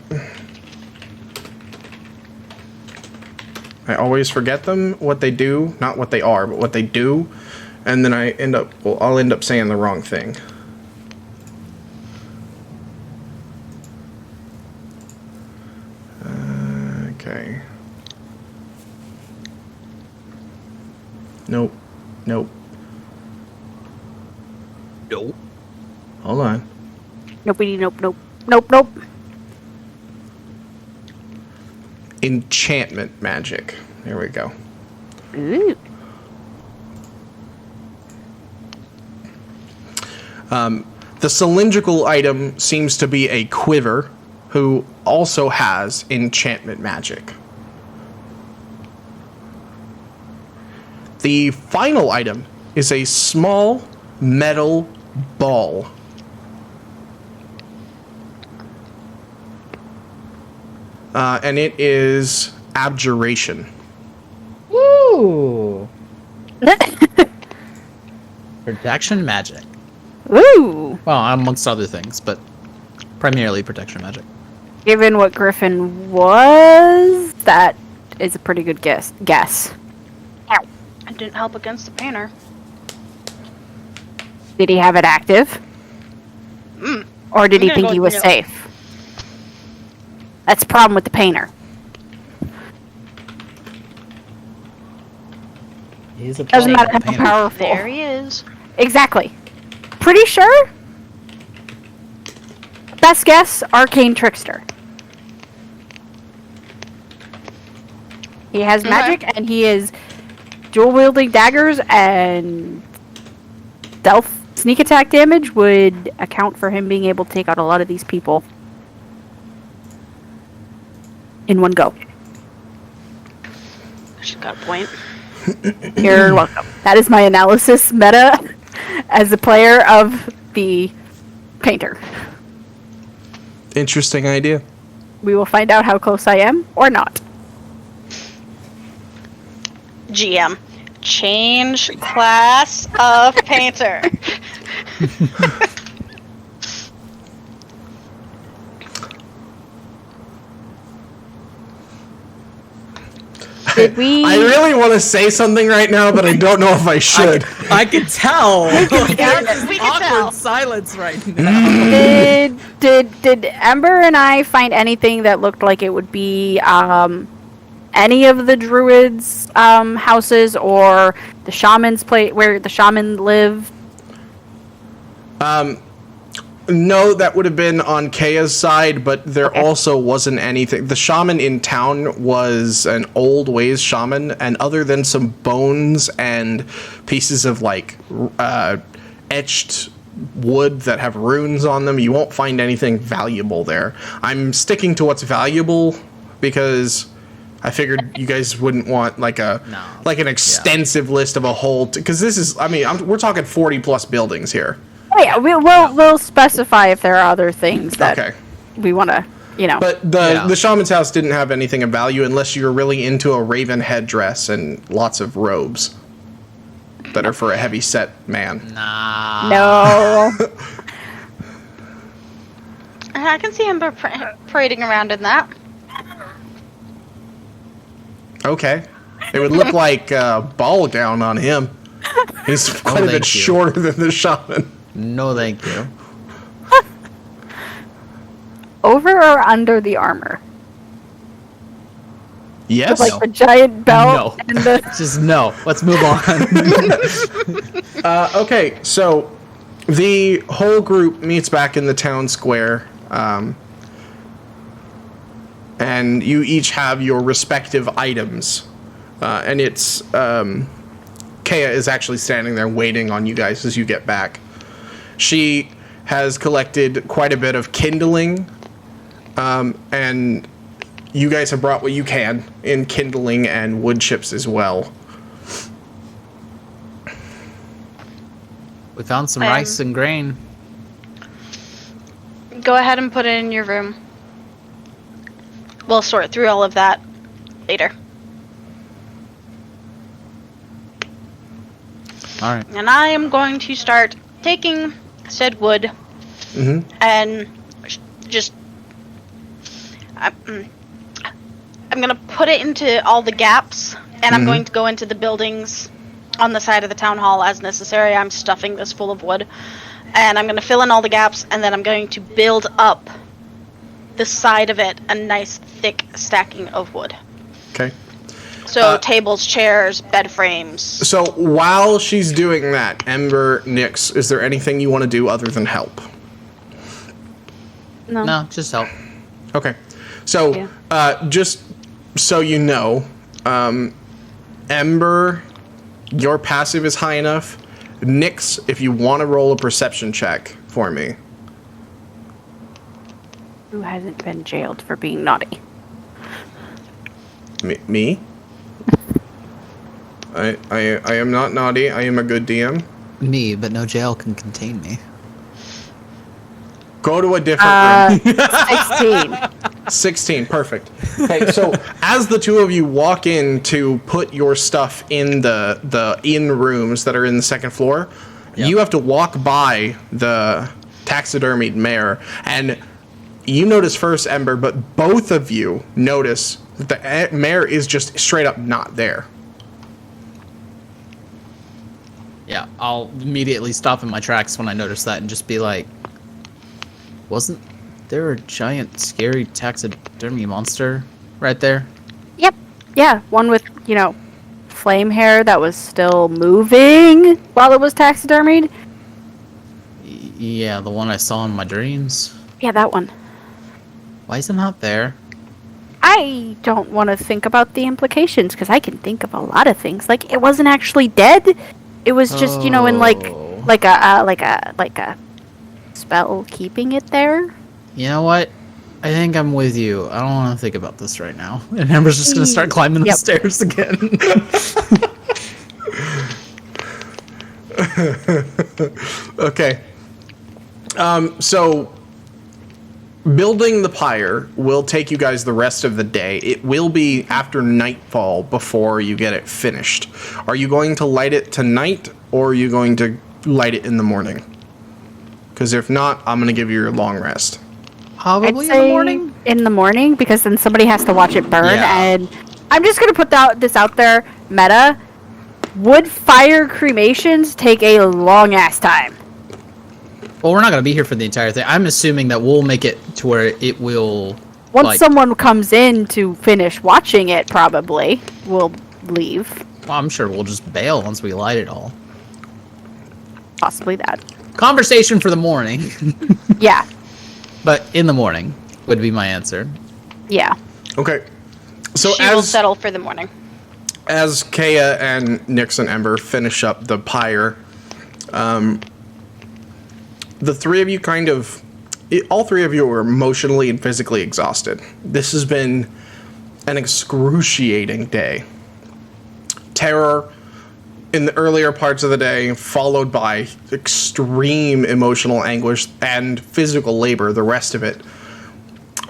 I always forget them, what they do. Not what they are, but what they do. And then I'll end up saying the wrong thing. Okay. Nope. Nope. Hold on. Nope. Enchantment magic. There we go. Ooh. The cylindrical item seems to be a quiver, who also has enchantment magic. The final item is a small metal ball. And it is abjuration. Woo! Protection magic. Ooh. Well, amongst other things, but primarily protection magic. Given what Griffin was, that is a pretty good guess. Ow. It didn't help against the painter. Did he have it active? Or did he think he was safe? That's the problem with the painter. He's a Doesn't matter how painter. powerful. There he is. Exactly. Pretty sure? Best guess, Arcane Trickster. He has magic and he is dual-wielding daggers, and stealth sneak attack damage would account for him being able to take out a lot of these people in one go. She's got a point. You're welcome. That is my analysis meta as a player of the painter. Interesting idea. We will find out how close I am or not. GM. Change class of painter. Did we? I really want to say something right now, but I don't know if I should. I can tell. We can tell. Silence right now. Did Ember and I find anything that looked like it would be any of the druids' houses or the shaman's place where the shaman lived? No, that would have been on Kaya's side, but there also wasn't anything. The shaman in town was an old ways shaman, and other than some bones and pieces of like etched wood that have runes on them, you won't find anything valuable there. I'm sticking to what's valuable because I figured you guys wouldn't want like an extensive list of a whole, because this is, we're talking 40 plus buildings here. Oh yeah, we'll specify if there are other things that we want to, But the shaman's house didn't have anything of value unless you're really into a raven headdress and lots of robes that are for a heavy set man. Nah. No. I can see him parading around in that. Okay. It would look like a ball gown on him. He's quite a bit shorter than the shaman. No, thank you. Over or under the armor? Yes. With, like the giant belt No. and the Just no. Let's move on. Okay, so the whole group meets back in the town square, and you each have your respective items, and it's Kaya is actually standing there waiting on you guys as you get back. She has collected quite a bit of kindling, and you guys have brought what you can in kindling and wood chips as well. We found some rice and grain. Go ahead and put it in your room. We'll sort through all of that later. All right. And I am going to start taking said wood and just I'm gonna put it into all the gaps, and I'm going to go into the buildings on the side of the town hall as necessary. I'm stuffing this full of wood, and I'm gonna fill in all the gaps, and then I'm going to build up the side of it a nice thick stacking of wood. Okay. So tables, chairs, bed frames. So while she's doing that, Ember, Nyx, is there anything you want to do other than help? No, just help. Okay. So, just so you know, Ember, your passive is high enough. Nyx, if you want to roll a perception check for me. who hasn't been jailed for being naughty. Me? I am not naughty. I am a good DM. Me, but no jail can contain me. Go to a different room. 16. 16, perfect. Okay, so as the two of you walk in to put your stuff in the inn rooms that are in the second floor, you have to walk by the taxidermied mare, and you notice first, Ember, but both of you notice that the mare is just straight up not there. Yeah, I'll immediately stop in my tracks when I notice that and just be like, wasn't there a giant, scary taxidermy monster right there? Yep. Yeah, one with, flame hair that was still moving while it was taxidermied. Yeah, the one I saw in my dreams. Yeah, that one. Why is it not there? I don't want to think about the implications, because I can think of a lot of things. Like, it wasn't actually dead. It was just, in like a spell keeping it there. You know what? I think I'm with you. I don't want to think about this right now. And Amber's just going to start climbing the stairs again. Okay. So building the pyre will take you guys the rest of the day. It will be after nightfall before you get it finished. Are you going to light it tonight, or are you going to light it in the morning? Because if not, I'm going to give you your long rest. Probably in the morning? In the morning, because then somebody has to watch it burn. Yeah. And I'm just going to put this out there. Meta. Wood fire cremations take a long ass time. Well, we're not going to be here for the entire thing. I'm assuming that we'll make it to where it will... Once someone comes in to finish watching it, probably, we'll leave. Well, I'm sure we'll just bail once we light it all. Possibly that. Conversation for the morning. Yeah. But in the morning would be my answer. Yeah. Okay. So She will settle for the morning. As Kaya and Nyx and Ember finish up the pyre, the three of you all three of you are emotionally and physically exhausted. This has been an excruciating day. Terror in the earlier parts of the day, followed by extreme emotional anguish and physical labor the rest of it.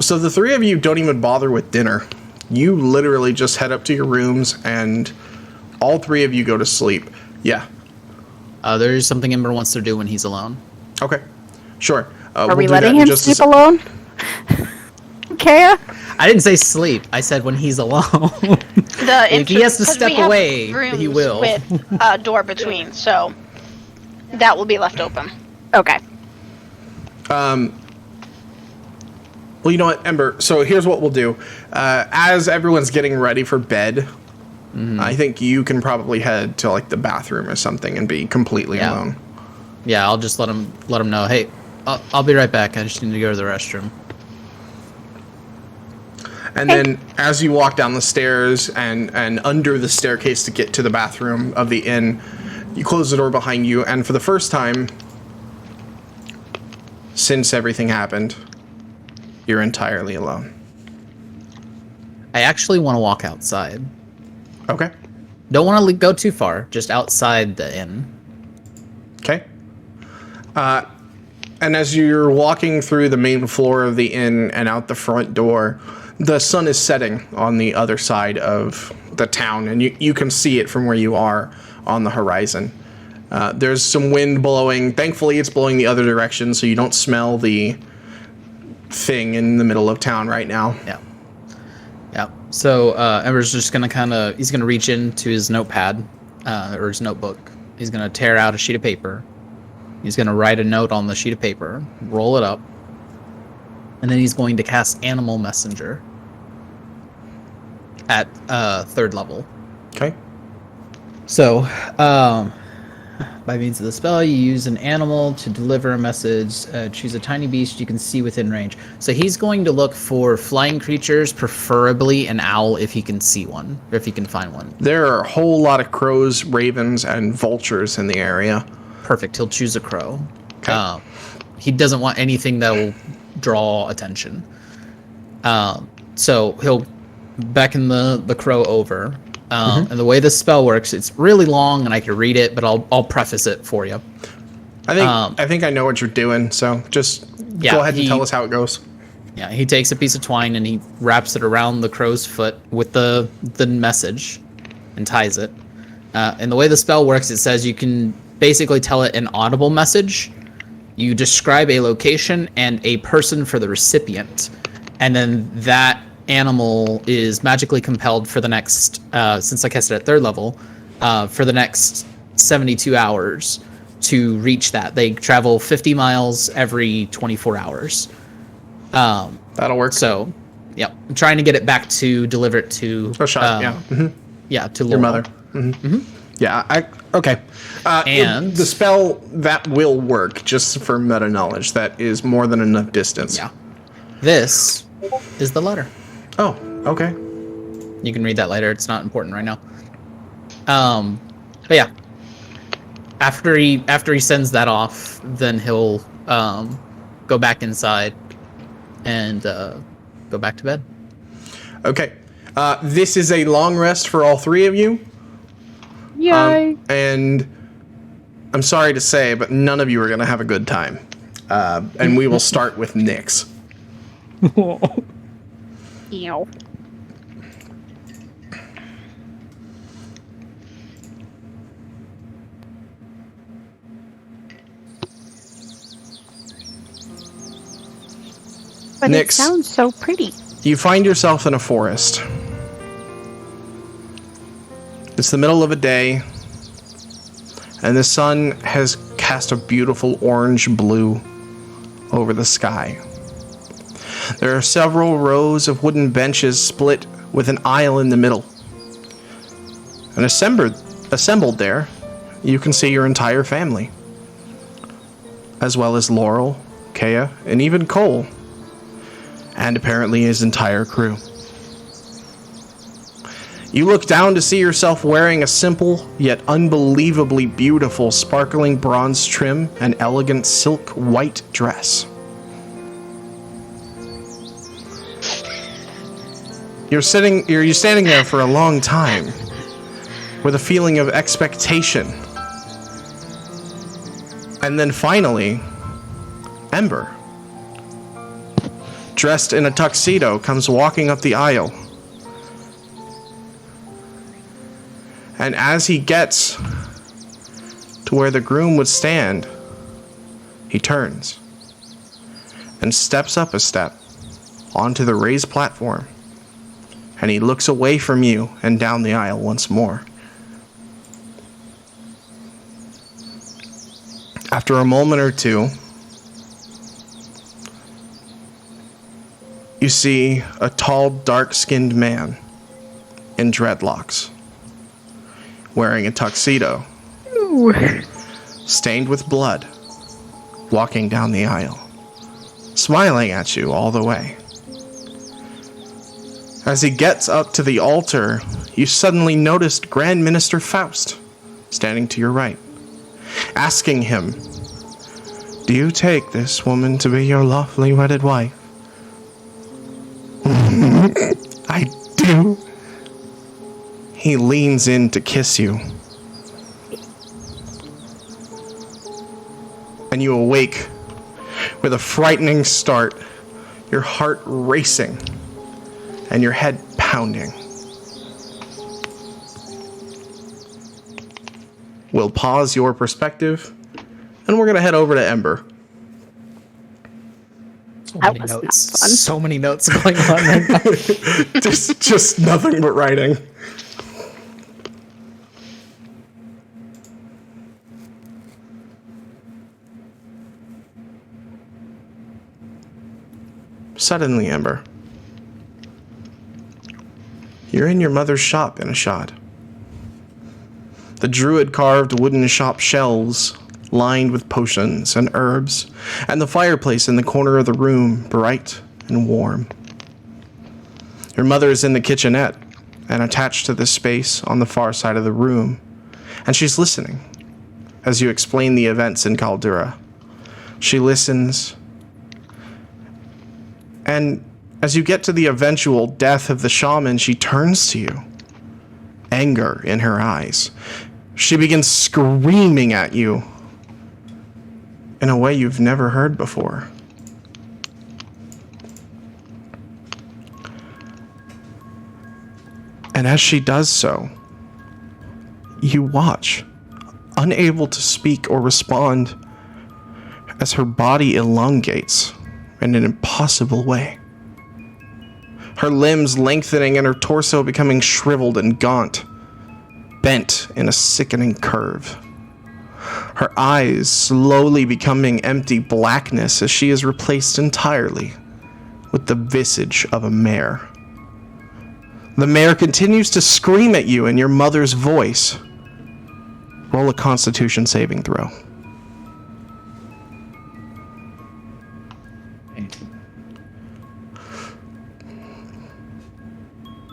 So the three of you don't even bother with dinner. You literally just head up to your rooms, and all three of you go to sleep. Yeah. There's something Ember wants to do when he's alone. Okay. Sure. Are we letting him sleep alone? Kaya? I didn't say sleep. I said when he's alone. If he has to step away, he will. With a door between, so that will be left open. Okay. Well, you know what, Ember? So here's what we'll do. As everyone's getting ready for bed, I think you can probably head to like the bathroom or something and be completely alone. Yeah, I'll just let him know. Hey, I'll be right back. I just need to go to the restroom. And then as you walk down the stairs and under the staircase to get to the bathroom of the inn, you close the door behind you, and for the first time since everything happened, you're entirely alone. I actually want to walk outside. Okay. Don't want to go too far, just outside the inn. Okay. And as you're walking through the main floor of the inn and out the front door, the sun is setting on the other side of the town, and you can see it from where you are on the horizon. There's some wind blowing. Thankfully, it's blowing the other direction, so you don't smell the thing in the middle of town right now. Yeah. Yeah. So Ember's just gonna he's gonna reach into his notepad or his notebook. He's gonna tear out a sheet of paper. He's gonna write a note on the sheet of paper, roll it up, and then he's going to cast Animal Messenger at 3rd level. Okay. So, by means of the spell, you use an animal to deliver a message. Choose a tiny beast you can see within range. So he's going to look for flying creatures, preferably an owl if he can see one, or if he can find one. There are a whole lot of crows, ravens, and vultures in the area. Perfect. He'll choose a crow. Okay. He doesn't want anything that will draw attention. So he'll beckon the crow over, And the way this spell works, it's really long, and I can read it, but I'll preface it for you. I think I know what you're doing, so just go ahead and tell us how it goes. Yeah, he takes a piece of twine and he wraps it around the crow's foot with the message and ties it. And the way the spell works, it says you can basically tell it an audible message. You describe a location and a person for the recipient, and then that animal is magically compelled for the next, since I cast it at 3rd level, for the next 72 hours to reach that. They travel 50 miles every 24 hours. That'll work. So, yeah, I'm trying to get it back to deliver it to yeah, to your Laurel. mother. Yeah, okay. And the spell that will work, just for meta knowledge, that is more than enough distance. Yeah, this is the letter. Oh, okay. You can read that later. It's not important right now. But yeah, after he sends that off, then he'll go back inside and go back to bed. Okay. This is a long rest for all 3 of you. Yay! And I'm sorry to say, but none of you are going to have a good time. And we will start with Nyx. Ew. But it Nyx, sounds so pretty. you find yourself in a forest. It's the middle of a day, and the sun has cast a beautiful orange blue over the sky. There are several rows of wooden benches split with an aisle in the middle. And assembled there, you can see your entire family, as well as Laurel, Kea, and even Cole, and apparently his entire crew. You look down to see yourself wearing a simple yet unbelievably beautiful sparkling bronze trim and elegant silk white dress. You're standing there for a long time with a feeling of expectation. And then finally, Ember, dressed in a tuxedo, comes walking up the aisle. And as he gets to where the groom would stand, he turns and steps up a step onto the raised platform. And he looks away from you and down the aisle once more. After a moment or two, you see a tall, dark-skinned man in dreadlocks, wearing a tuxedo, stained with blood, walking down the aisle, smiling at you all the way. As he gets up to the altar, you suddenly noticed Grand Minister Faust standing to your right, asking him, "Do you take this woman to be your lawfully wedded wife?" "I do." He leans in to kiss you. And you awake with a frightening start, your heart racing, and your head pounding. We'll pause your perspective, and we're going to head over to Ember. That was not fun. So many notes going on right now. just nothing but writing. Suddenly, Ember, you're in your mother's shop in a shot. The druid-carved wooden shop shelves lined with potions and herbs, and the fireplace in the corner of the room bright and warm. Your mother is in the kitchenette and attached to this space on the far side of the room, and she's listening as you explain the events in Caldura. She listens, and as you get to the eventual death of the shaman, she turns to you anger in her eyes. She begins screaming at you in a way you've never heard before. And as she does so, you watch, unable to speak or respond, as her body elongates in an impossible way. Her limbs lengthening and her torso becoming shriveled and gaunt, bent in a sickening curve. Her eyes slowly becoming empty blackness as she is replaced entirely with the visage of a mare. The mare continues to scream at you in your mother's voice. Roll a Constitution saving throw.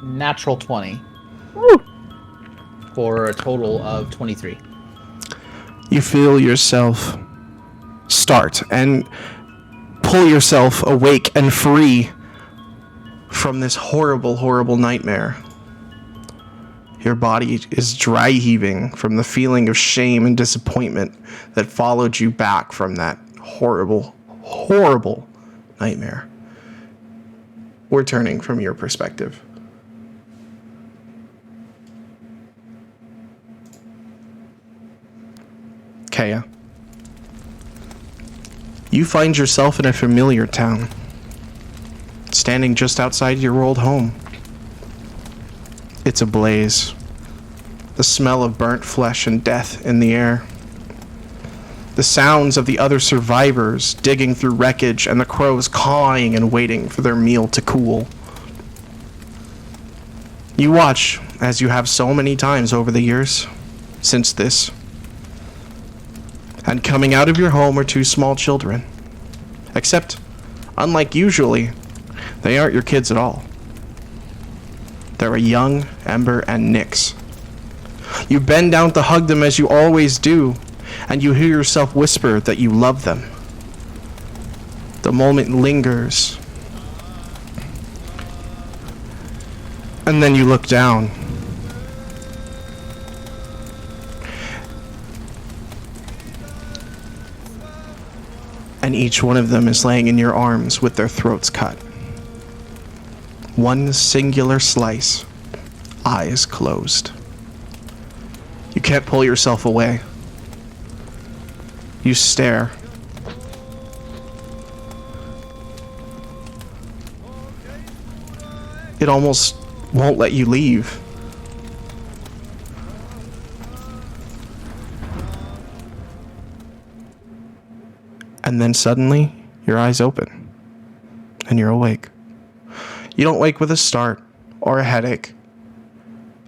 Natural 20. Woo. For a total of 23. You feel yourself start and pull yourself awake and free from this horrible, horrible nightmare. Your body is dry heaving from the feeling of shame and disappointment that followed you back from that horrible, horrible nightmare. We're turning from your perspective. Kaya. You find yourself in a familiar town, standing just outside your old home. It's ablaze. The smell of burnt flesh and death in the air. The sounds of the other survivors digging through wreckage and the crows cawing and waiting for their meal to cool. You watch, as you have so many times over the years, since this. And coming out of your home are two small children. Except, unlike usually, they aren't your kids at all. They're a young Ember and Nyx. You bend down to hug them as you always do, and you hear yourself whisper that you love them. The moment lingers. And then you look down. And each one of them is laying in your arms with their throats cut. One singular slice, eyes closed. You can't pull yourself away. You stare. It almost won't let you leave. And then suddenly, your eyes open, and you're awake. You don't wake with a start or a headache.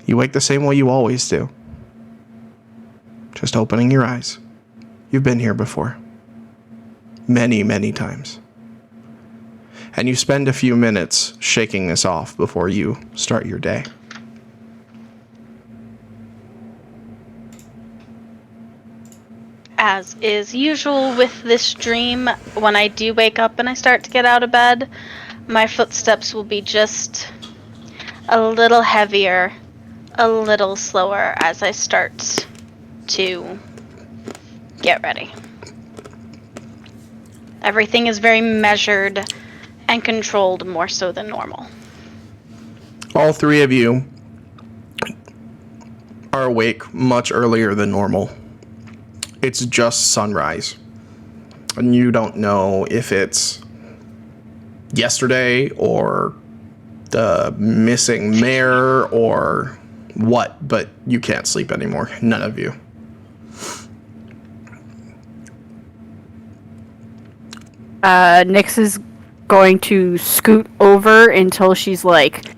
You wake the same way you always do. Just opening your eyes. You've been here before. Many, many times. And you spend a few minutes shaking this off before you start your day. As is usual with this dream, when I do wake up and I start to get out of bed, my footsteps will be just a little heavier, a little slower as I start to get ready. Everything is very measured and controlled more so than normal. All three of you are awake much earlier than normal. It's just sunrise. And you don't know if it's yesterday or the missing mare or what, but you can't sleep anymore. None of you. Nyx is going to scoot over until she's like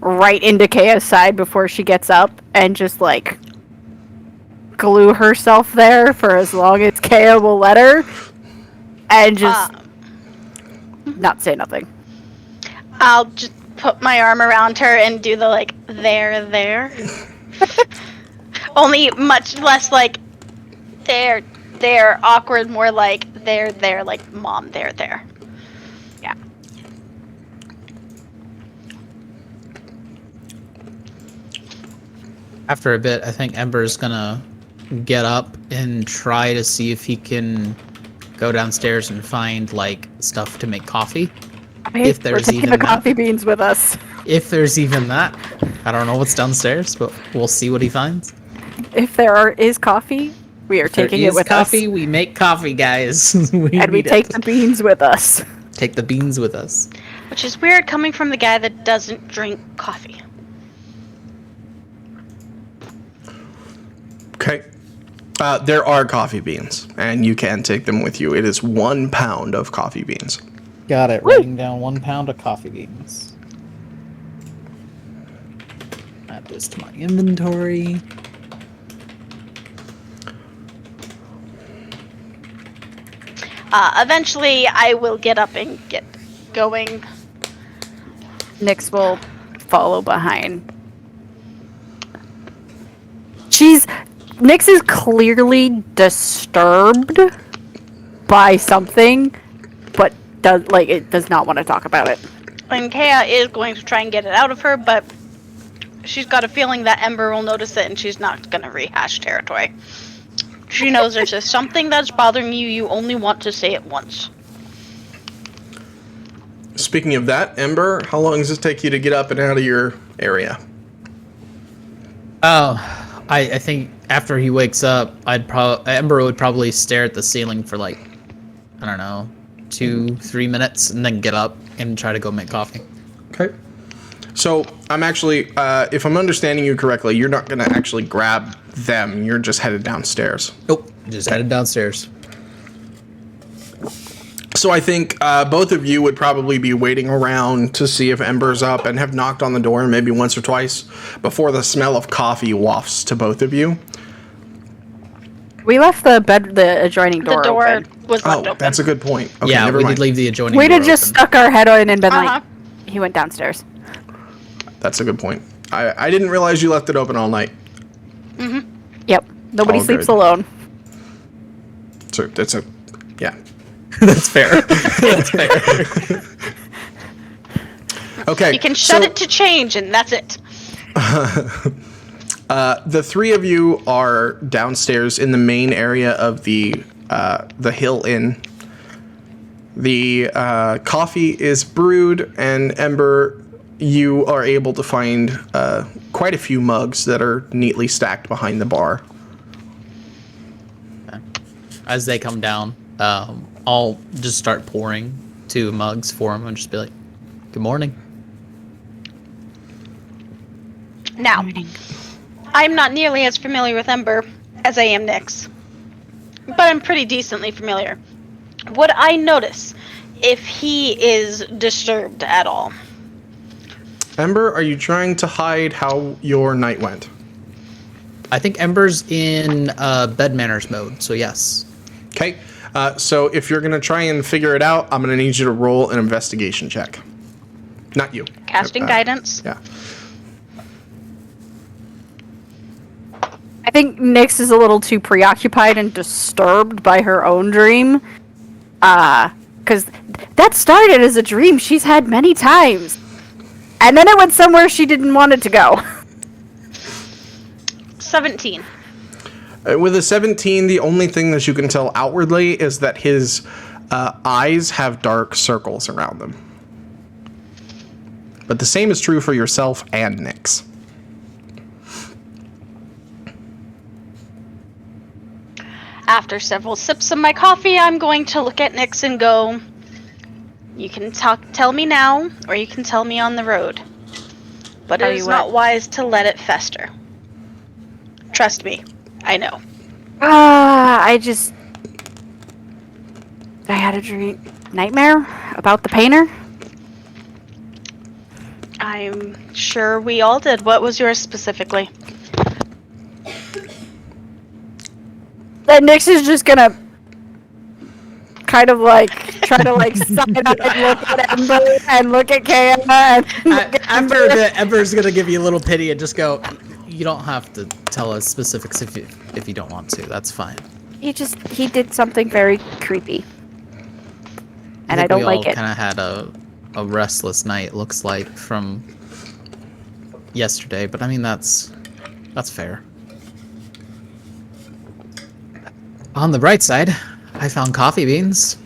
right into Kaya's side before she gets up and just like glue herself there for as long as Kaya will let her and just not say nothing. I'll just put my arm around her and do the like there. Only much less like there awkward, more like there like mom there. Yeah. After a bit, I think Ember's gonna get up and try to see if he can go downstairs and find like stuff to make coffee. If We're there's taking even the that. coffee beans with us. If there's even that. I don't know what's downstairs, but we'll see what he finds. If there is coffee, we are taking it with coffee, us. we make coffee, guys. We take the beans with us. Take the beans with us. Which is weird coming from the guy that doesn't drink coffee. Okay. There are coffee beans, and you can take them with you. It is 1 pound of coffee beans. Got it. Writing down 1 pound of coffee beans. Add this to my inventory. Eventually, I will get up and get going. Nyx will follow behind. Nyx is clearly disturbed by something, but does not want to talk about it. And Kea is going to try and get it out of her, but she's got a feeling that Ember will notice it and she's not going to rehash territory. She knows there's just something that's bothering you, you only want to say it once. Speaking of that, Ember, how long does it take you to get up and out of your area? Oh, I think after he wakes up, Ember would probably stare at the ceiling for like, I don't know, 2-3 minutes, and then get up and try to go make coffee. Okay. So I'm actually, if I'm understanding you correctly, you're not going to actually grab them. You're just headed downstairs. Nope, just headed downstairs. So I think both of you would probably be waiting around to see if Ember's up and have knocked on the door maybe once or twice before the smell of coffee wafts to both of you. We left the adjoining door The door open. was left open. That's a good point. Okay, Yeah, never we mind. did leave the adjoining We'd door have just open. stuck our head in and been Uh-huh. like, he went downstairs. That's a good point. I didn't realize you left it open all night. Yep. Nobody All sleeps good. alone. So that's a, yeah. That's fair. That's fair. Okay. You can shut it to change, and that's it. The three of you are downstairs in the main area of the Hill Inn. The coffee is brewed, and Ember, you are able to find quite a few mugs that are neatly stacked behind the bar. As they come down, I'll just start pouring 2 mugs for them and just be like, "Good morning." Now, I'm not nearly as familiar with Ember as I am Nyx, but I'm pretty decently familiar. Would I notice if he is disturbed at all? Ember, are you trying to hide how your night went? I think Ember's in bed manners mode, so yes. Okay. So if you're going to try and figure it out, I'm going to need you to roll an investigation check. Not you. Casting guidance? Yeah. I think Nyx is a little too preoccupied and disturbed by her own dream. Because that started as a dream she's had many times. And then it went somewhere she didn't want it to go. 17. With a 17, the only thing that you can tell outwardly is that his eyes have dark circles around them. But the same is true for yourself and Nyx. After several sips of my coffee, I'm going to look at Nyx and go, you can tell me now, or you can tell me on the road. But it is not wise to let it fester. Trust me, I know. I had a nightmare about the painter. I'm sure we all did. What was yours specifically? That Nyx is just gonna kind of like try to like side eye look at Ember and look at Kaya and look at Ember's gonna give you a little pity and just go, "You don't have to tell us specifics if you don't want to. That's fine." He did something very creepy, and I don't like it. Kind of had a restless night. Looks like from yesterday, but I mean that's That's fair. On the bright side, I found coffee beans.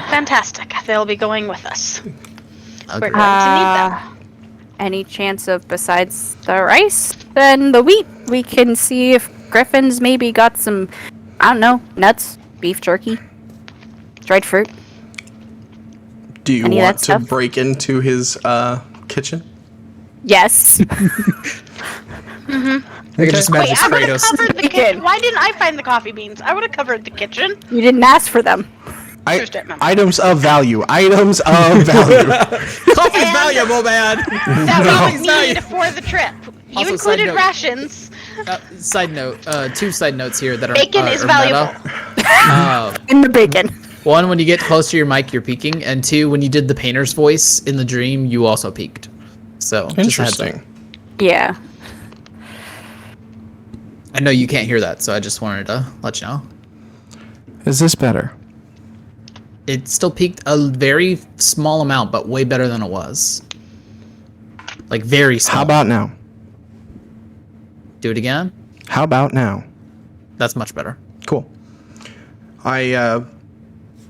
Fantastic. They'll be going with us. Okay. We're going to need them. Any chance of, besides the rice, then the wheat? We can see if Griffin's maybe got some, I don't know, nuts, beef jerky, dried fruit. Do you Any of want that to stuff? break into his kitchen? Yes. I can just Wait, imagine I would have Kratos. covered the kitchen. Why didn't I find the coffee beans? I would have covered the kitchen. You didn't ask for them. Seriously, remember. Items of value. Items of value. Coffee's And- valuable, man. That we would need for the trip. You Also, side included note- rations. Side note, two side notes here that are Bacon is are valuable. meta. In the bacon. One, when you get close to your mic, you're peeking, and two, when you did the painter's voice in the dream, you also peaked. So just a heads up. Interesting. Yeah. I know you can't hear that, so I just wanted to let you know. Is this better? It still peaked a very small amount, but way better than it was. Like very small. How about now? Do it again? How about now? That's much better. Cool. I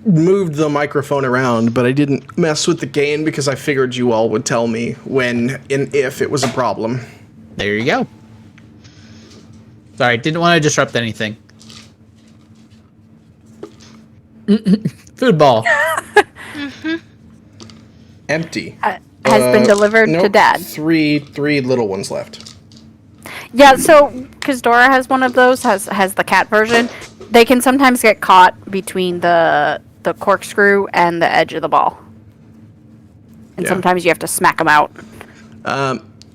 moved the microphone around, but I didn't mess with the gain because I figured you all would tell me when and if it was a problem. There you go. Sorry, didn't want to disrupt anything. Food ball. Empty. Has been delivered to nope, Dad. Three little ones left. Yeah, so, because Dora has one of those, has the cat version, they can sometimes get caught between the corkscrew and the edge of the ball. And Yeah. sometimes you have to smack them out.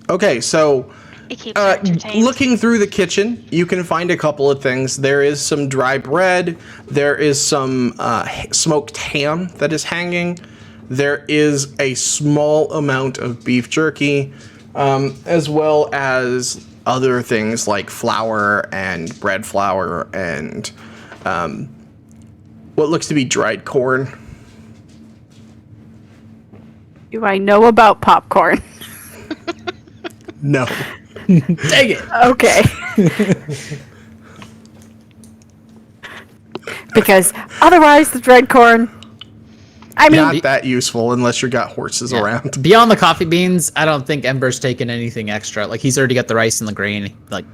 Okay, so It keeps her entertained. looking through the kitchen, you can find a couple of things. There is some dry bread. There is some smoked ham that is hanging. There is a small amount of beef jerky, as well as other things like flour and bread flour and what looks to be dried corn. Do I know about popcorn? No. Dang it. Okay. Because otherwise, the dried corn. I mean, Not that useful unless you got horses around. Beyond the coffee beans, I don't think Ember's taken anything extra. Like, he's already got the rice and the grain. Like,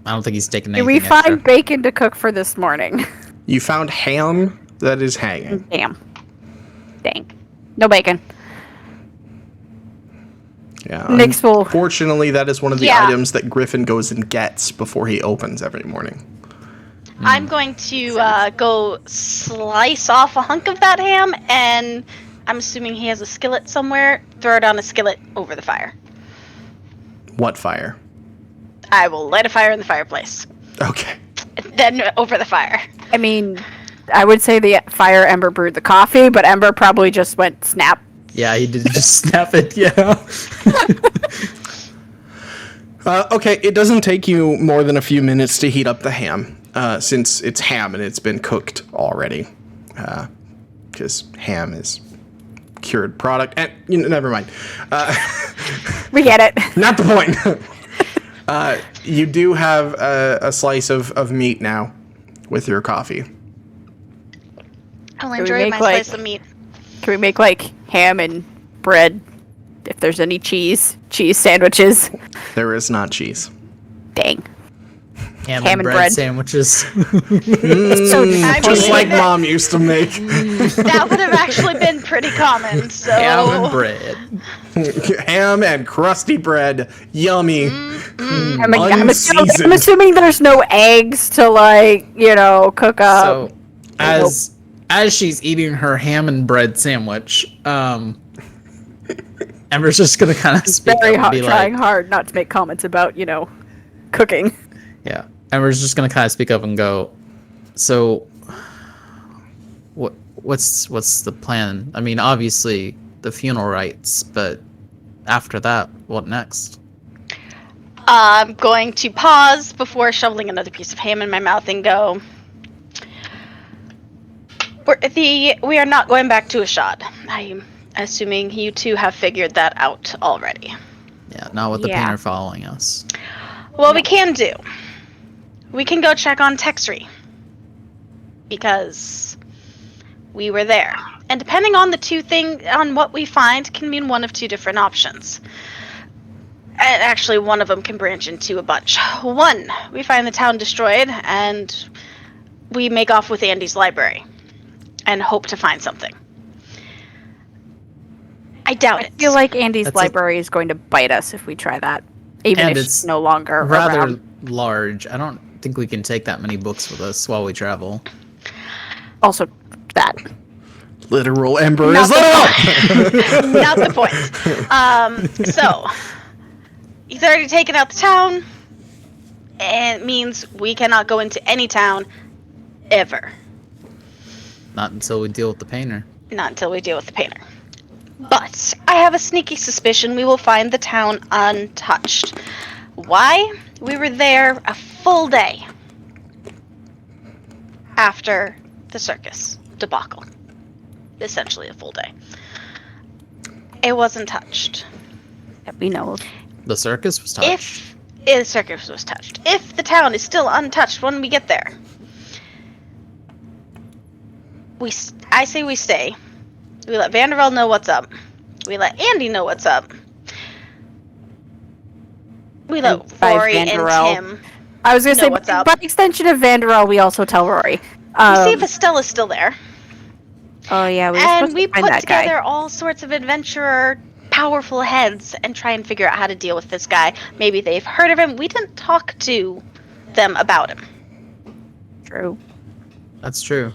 I don't think he's taken did anything we find extra. bacon to cook for this morning? You found ham that is hanging. Damn. Dang. No bacon. Yeah. Nix will- Fortunately, that is one of the Yeah. items that Griffin goes and gets before he opens every morning. I'm going to go slice off a hunk of that ham, and I'm assuming he has a skillet somewhere. Throw it on a skillet over the fire. What fire? I will light a fire in the fireplace. Okay. Then over the fire. I mean, I would say the fire Ember brewed the coffee, but Ember probably just went snap. Yeah, he did just snap it, yeah. Okay, it doesn't take you more than a few minutes to heat up the ham, since it's ham and it's been cooked already. Because ham is cured product. And never mind. We get it. Not the point. You do have a slice of meat now with your coffee. I'll we enjoy make, my like- slice of meat. Can we make like ham and bread? If there's any cheese sandwiches. There is not cheese. Dang. Ham and and bread bread. sandwiches. So I Just mean, like Mom used to make. that would have actually been pretty common. So Ham and bread. Ham and crusty bread. Yummy. I'm Unseasoned. assuming there's no eggs to cook up. So, as she's eating her ham and bread sandwich, Ember's just gonna kind of speak Very up and hard, be trying like, hard not to make comments about cooking. yeah. Ember's just gonna kind of speak up and go, so, what's the plan? I mean, obviously the funeral rites, but after that, what next? I'm going to pause before shoveling another piece of ham in my mouth and go. We are not going back to Ashad. I'm assuming you two have figured that out already. Yeah, not with the Yeah. painter following us. Well, we can do. We can go check on Texry. Because we were there. And depending on on what we find, can mean one of two different options. And actually, one of them can branch into a bunch. One, we find the town destroyed, and we make off with Andy's library. And hope to find something. I doubt it. I feel like Andy's That's library is going to bite us if we try that. Even And if it's she's no longer rather around. large. I don't think we can take that many books with us while we travel. Also, that. Literal emperor Not is the literal! Not the point. So, he's already taken out the town, and it means we cannot go into any town ever. Not until we deal with the painter. Not until we deal with the painter. But I have a sneaky suspicion we will find the town untouched. Why? We were there a full day after the circus debacle. Essentially a full day. It wasn't touched. That we know of. The circus was touched. If the circus was touched. If the town is still untouched when we get there. I say we stay. We let Vanderbilt know what's up. We let Andy know what's up. We let And by Rory and Vanderbilt, Tim. I was going to know say, what's up. by extension of Vanderbilt, we also tell Rory. We see if Estella's still there. Oh, yeah, we were And supposed we to find put that together guy. all sorts of adventurer, powerful heads and try and figure out how to deal with this guy. Maybe they've heard of him. We didn't talk to them about him. True. That's true.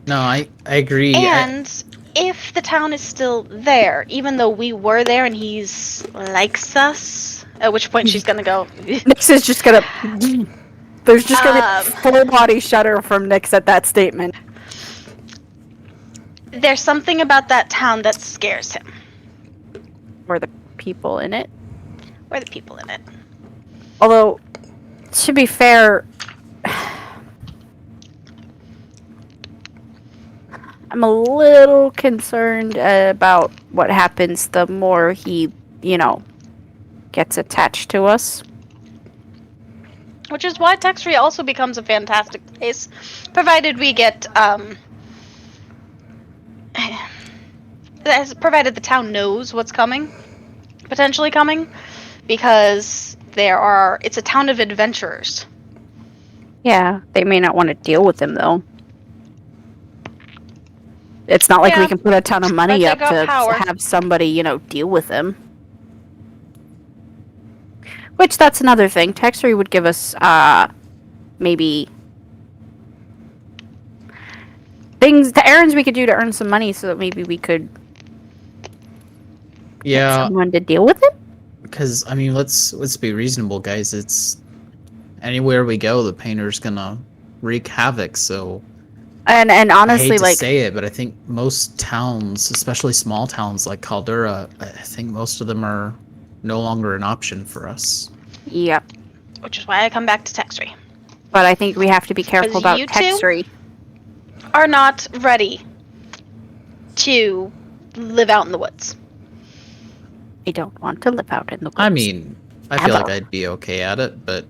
No, I agree. And if the town is still there, even though we were there and he's likes us, at which point she's gonna go. Nyx is just going to... There's just going to be a full body shudder from Nyx at that statement. There's something about that town that scares him. Or the people in it. Or the people in it. Although, to be fair... I'm a little concerned about what happens the more he, gets attached to us. Which is why Texry also becomes a fantastic place, provided we get, provided the town knows what's coming, potentially coming, because it's a town of adventurers. Yeah, they may not want to deal with him, though. It's not like we can put a ton of money But up they got to power. have somebody, deal with him. Which, that's another thing. Texry would give us, maybe... errands we could do to earn some money so that maybe we could get someone to deal with him? Because, let's be reasonable, guys. It's... Anywhere we go, the painter's gonna wreak havoc, so... And honestly, I hate to say it, but I think most towns, especially small towns like Caldera, I think most of them are no longer an option for us. Yep. Which is why I come back to Texry. But I think we have to be careful about you two Texry. are not ready to live out in the woods. I don't want to live out in the woods. I feel like Ever. I'd be okay at it, but...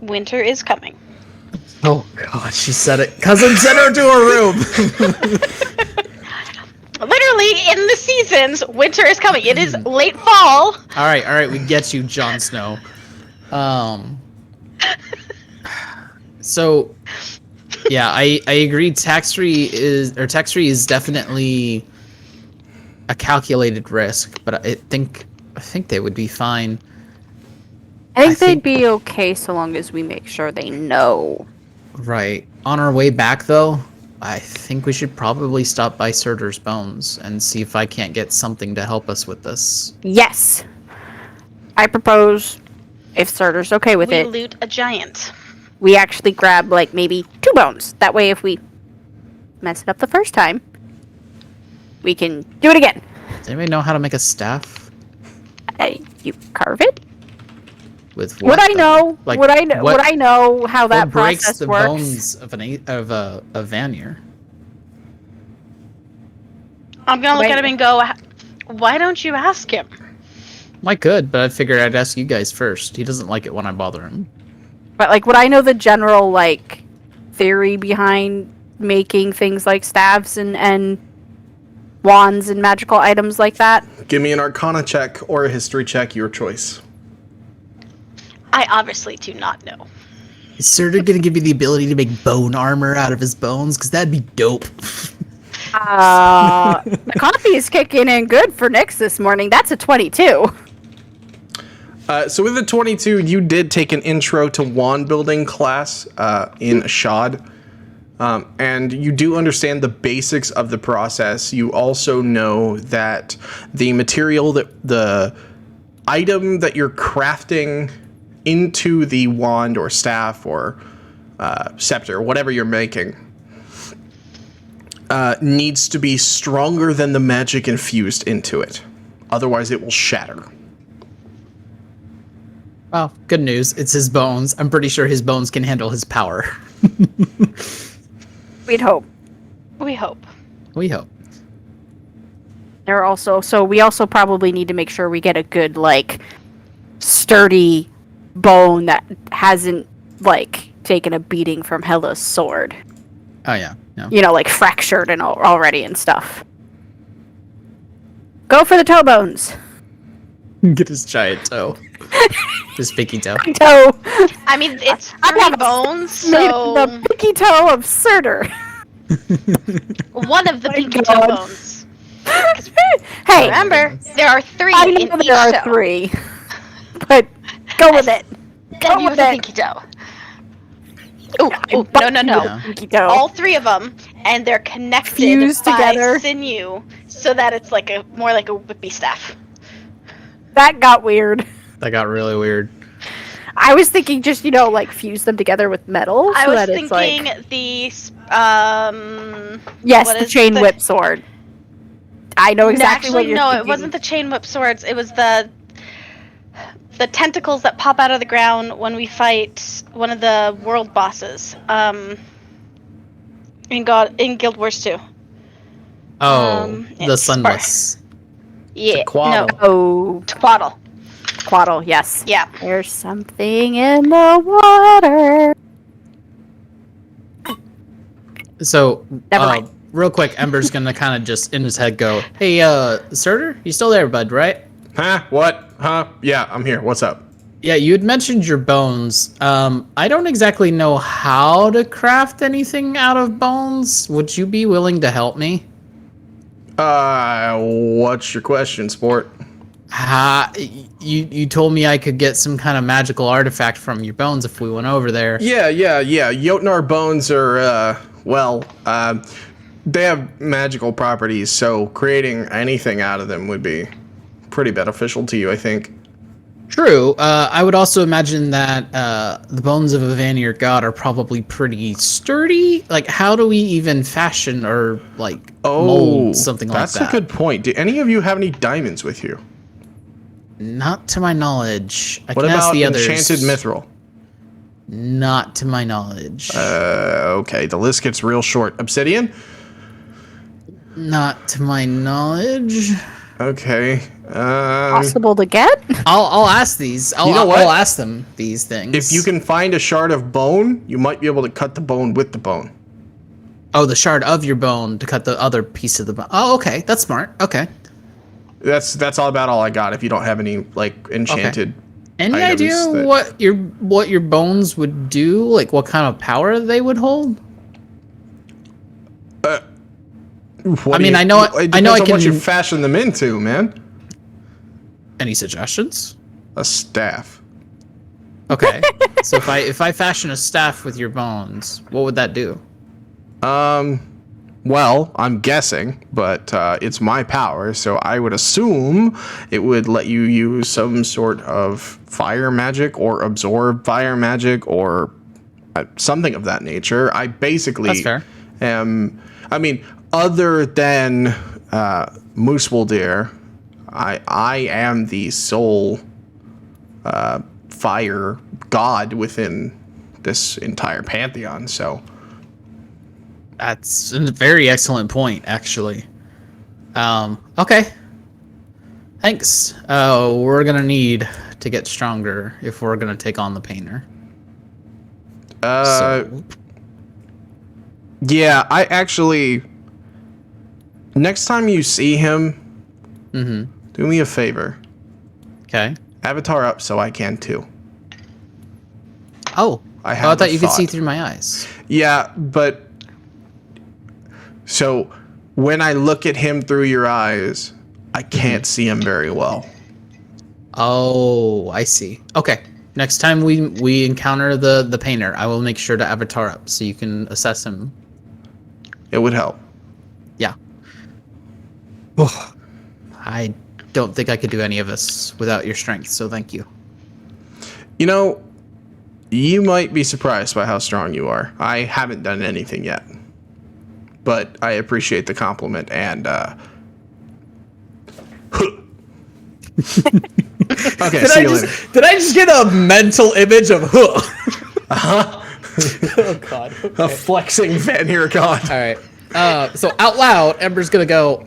Winter is coming. Oh god, she said it. Cousin, send her to her room! Literally, in the seasons, winter is coming. It is late fall. Alright, we get you, Jon Snow. So, yeah, I agree. Texry is definitely a calculated risk, but I think they would be fine. I think they'd be okay so long as we make sure they know. Right. On our way back, though, I think we should probably stop by Surtur's Bones and see if I can't get something to help us with this. Yes. I propose, if Surtur's okay with We it, loot a giant. we actually grab, maybe 2 bones. That way, if we mess it up the first time, we can do it again. Does anybody know how to make a staff? You carve it? With Would I though? know? Like, Would I know how that what breaks process the works? bones of a Vanir? I'm gonna look at him and go, why don't you ask him? Mike could, but I figured I'd ask you guys first. He doesn't like it when I bother him. But like, would I know the general like theory behind making things like staves and wands and magical items like that? Give me an Arcana check or a History check, your choice. I obviously do not know. Is Surtur gonna give you the ability to make bone armor out of his bones? Because that'd be dope. The coffee is kicking in good for Nyx this morning. That's a 22. So with the 22, you did take an intro to wand building class in Ashad. And you do understand the basics of the process. You also know that the material the item that you're crafting into the wand or staff or scepter, whatever you're making, needs to be stronger than the magic infused into it. Otherwise, it will shatter. Well, good news. It's his bones. I'm pretty sure his bones can handle his power. We'd hope. We hope. We hope. We also probably need to make sure we get a good, like, sturdy bone that hasn't, like, taken a beating from Hela's sword. Oh, yeah. Yeah. You know, like, fractured and already and stuff. Go for the toe bones. Get his giant toe. His pinky toe. Toe. I mean, it's I three have bones, Made so the pinky toe of Surtur. one of the My pinky God. toe bones. Hey, Remember, there are three I in know each there are toe. 3. But go with it. Go And you with have a it. pinky toe. Ooh, ooh, no. Yeah. Pinky toe. All 3 of them, and they're connected Fused by together. sinew, so that it's like more like a whippy staff. That got weird. That got really weird. I was thinking just, like, fuse them together with metal. I so was that it's thinking like... the Yes, what the is chain whip sword. I know exactly what actually, you're no, thinking. it wasn't the chain whip swords. It was the tentacles that pop out of the ground when we fight one of the world bosses. In Guild Wars 2. Oh, the it's sunless. Yeah. Tequaddle. No. Oh, Twaddle. Quaddle, yes. Yeah. There's something in the water. So, Never mind. real quick, Ember's gonna kind of just in his head go, "Hey, Surtur, you still there, bud? Right? Huh? What? Huh? Yeah, I'm here. What's up? Yeah, you had mentioned your bones. I don't exactly know how to craft anything out of bones. Would you be willing to help me? What's your question, sport? You told me I could get some kind of magical artifact from your bones if we went over there. Yeah. Jotnar bones are, they have magical properties, so creating anything out of them would be pretty beneficial to you, I think. True. I would also imagine that the bones of a Vanir god are probably pretty sturdy. Like, how do we even fashion or, like, mold something like that? That's a good point. Do any of you have any diamonds with you? Not to my knowledge. What about enchanted mithril? Not to my knowledge. Okay, the list gets real short. Obsidian? Not to my knowledge. Okay. Possible to get? I'll ask these. I'll ask them these things. If you can find a shard of bone, you might be able to cut the bone with the bone. Oh, the shard of your bone to cut the other piece of the bone. Oh, okay. That's smart. Okay. That's all about all I got. If you don't have any like enchanted, Any idea what your bones would do? Like what kind of power they would hold? I know I can. What you fashion them into, man. Any suggestions? A staff. Okay. So if I fashion a staff with your bones, what would that do? Well, I'm guessing, but it's my power, so I would assume it would let you use some sort of fire magic or absorb fire magic or something of that nature. I basically That's fair. am. I mean, other than Moosewoldir, I am the sole fire god within this entire pantheon. So. That's a very excellent point, actually. Okay. Thanks. We're gonna need to get stronger if we're gonna take on the painter. Yeah, I actually... Next time you see him, do me a favor. Okay. Avatar up so I can too. Oh. I thought you could see through my eyes. Yeah, but... So, when I look at him through your eyes, I can't see him very well. Oh, I see. Okay. Next time we encounter the painter, I will make sure to avatar up so you can assess him. It would help. Yeah. I don't think I could do any of this without your strength, so thank you. You know, you might be surprised by how strong you are. I haven't done anything yet. But I appreciate the compliment and okay, see you later. Did I just get a mental image of oh god. Okay. A flexing Van Hiragon. All right. So out loud, Ember's gonna go,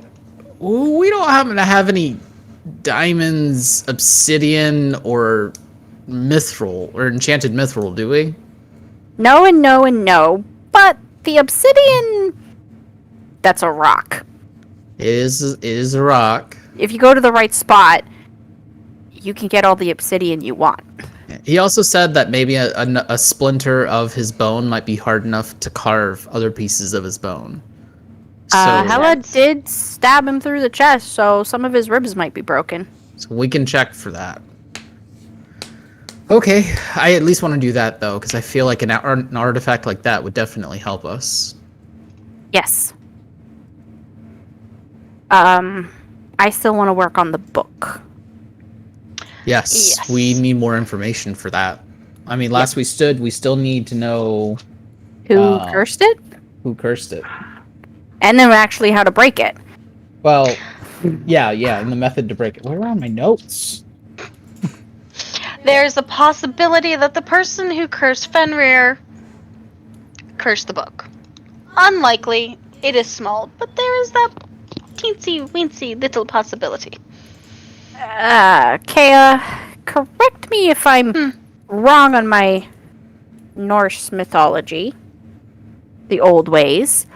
we don't happen to have any diamonds, obsidian, or mithril, or enchanted mithril, do we? No and no and no. But the obsidian, that's a rock. It is a rock. If you go to the right spot, you can get all the obsidian you want. He also said that maybe a splinter of his bone might be hard enough to carve other pieces of his bone. So, Hela did stab him through the chest, so some of his ribs might be broken. So we can check for that. Okay, I at least want to do that, though, because I feel like an artifact like that would definitely help us. Yes. I still want to work on the book. Yes, we need more information for that. I mean, last we stood, we still need to know... Who cursed it? Who cursed it. And then actually how to break it. Well, yeah, and the method to break it. Where are my notes? There's a possibility that the person who cursed Fenrir cursed the book. Unlikely. It is small, but there is that teensy-weensy little possibility. Kea, correct me if I'm wrong on my Norse mythology. The old ways.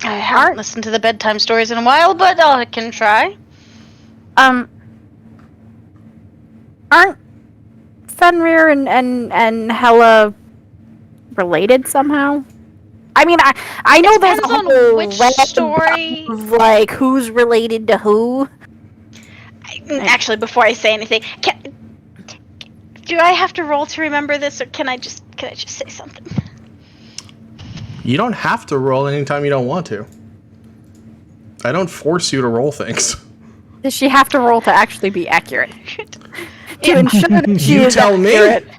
I haven't listened to the bedtime stories in a while, but I can try. Aren't Fenrir and Hela related somehow? I mean, I know there's a whole which story of, like, who's related to who. Actually, before I say anything, do I have to roll to remember this, or can I just say something? You don't have to roll anytime you don't want to. I don't force you to roll things. Does she have to roll to actually be accurate? To ensure that she is tell accurate. Me.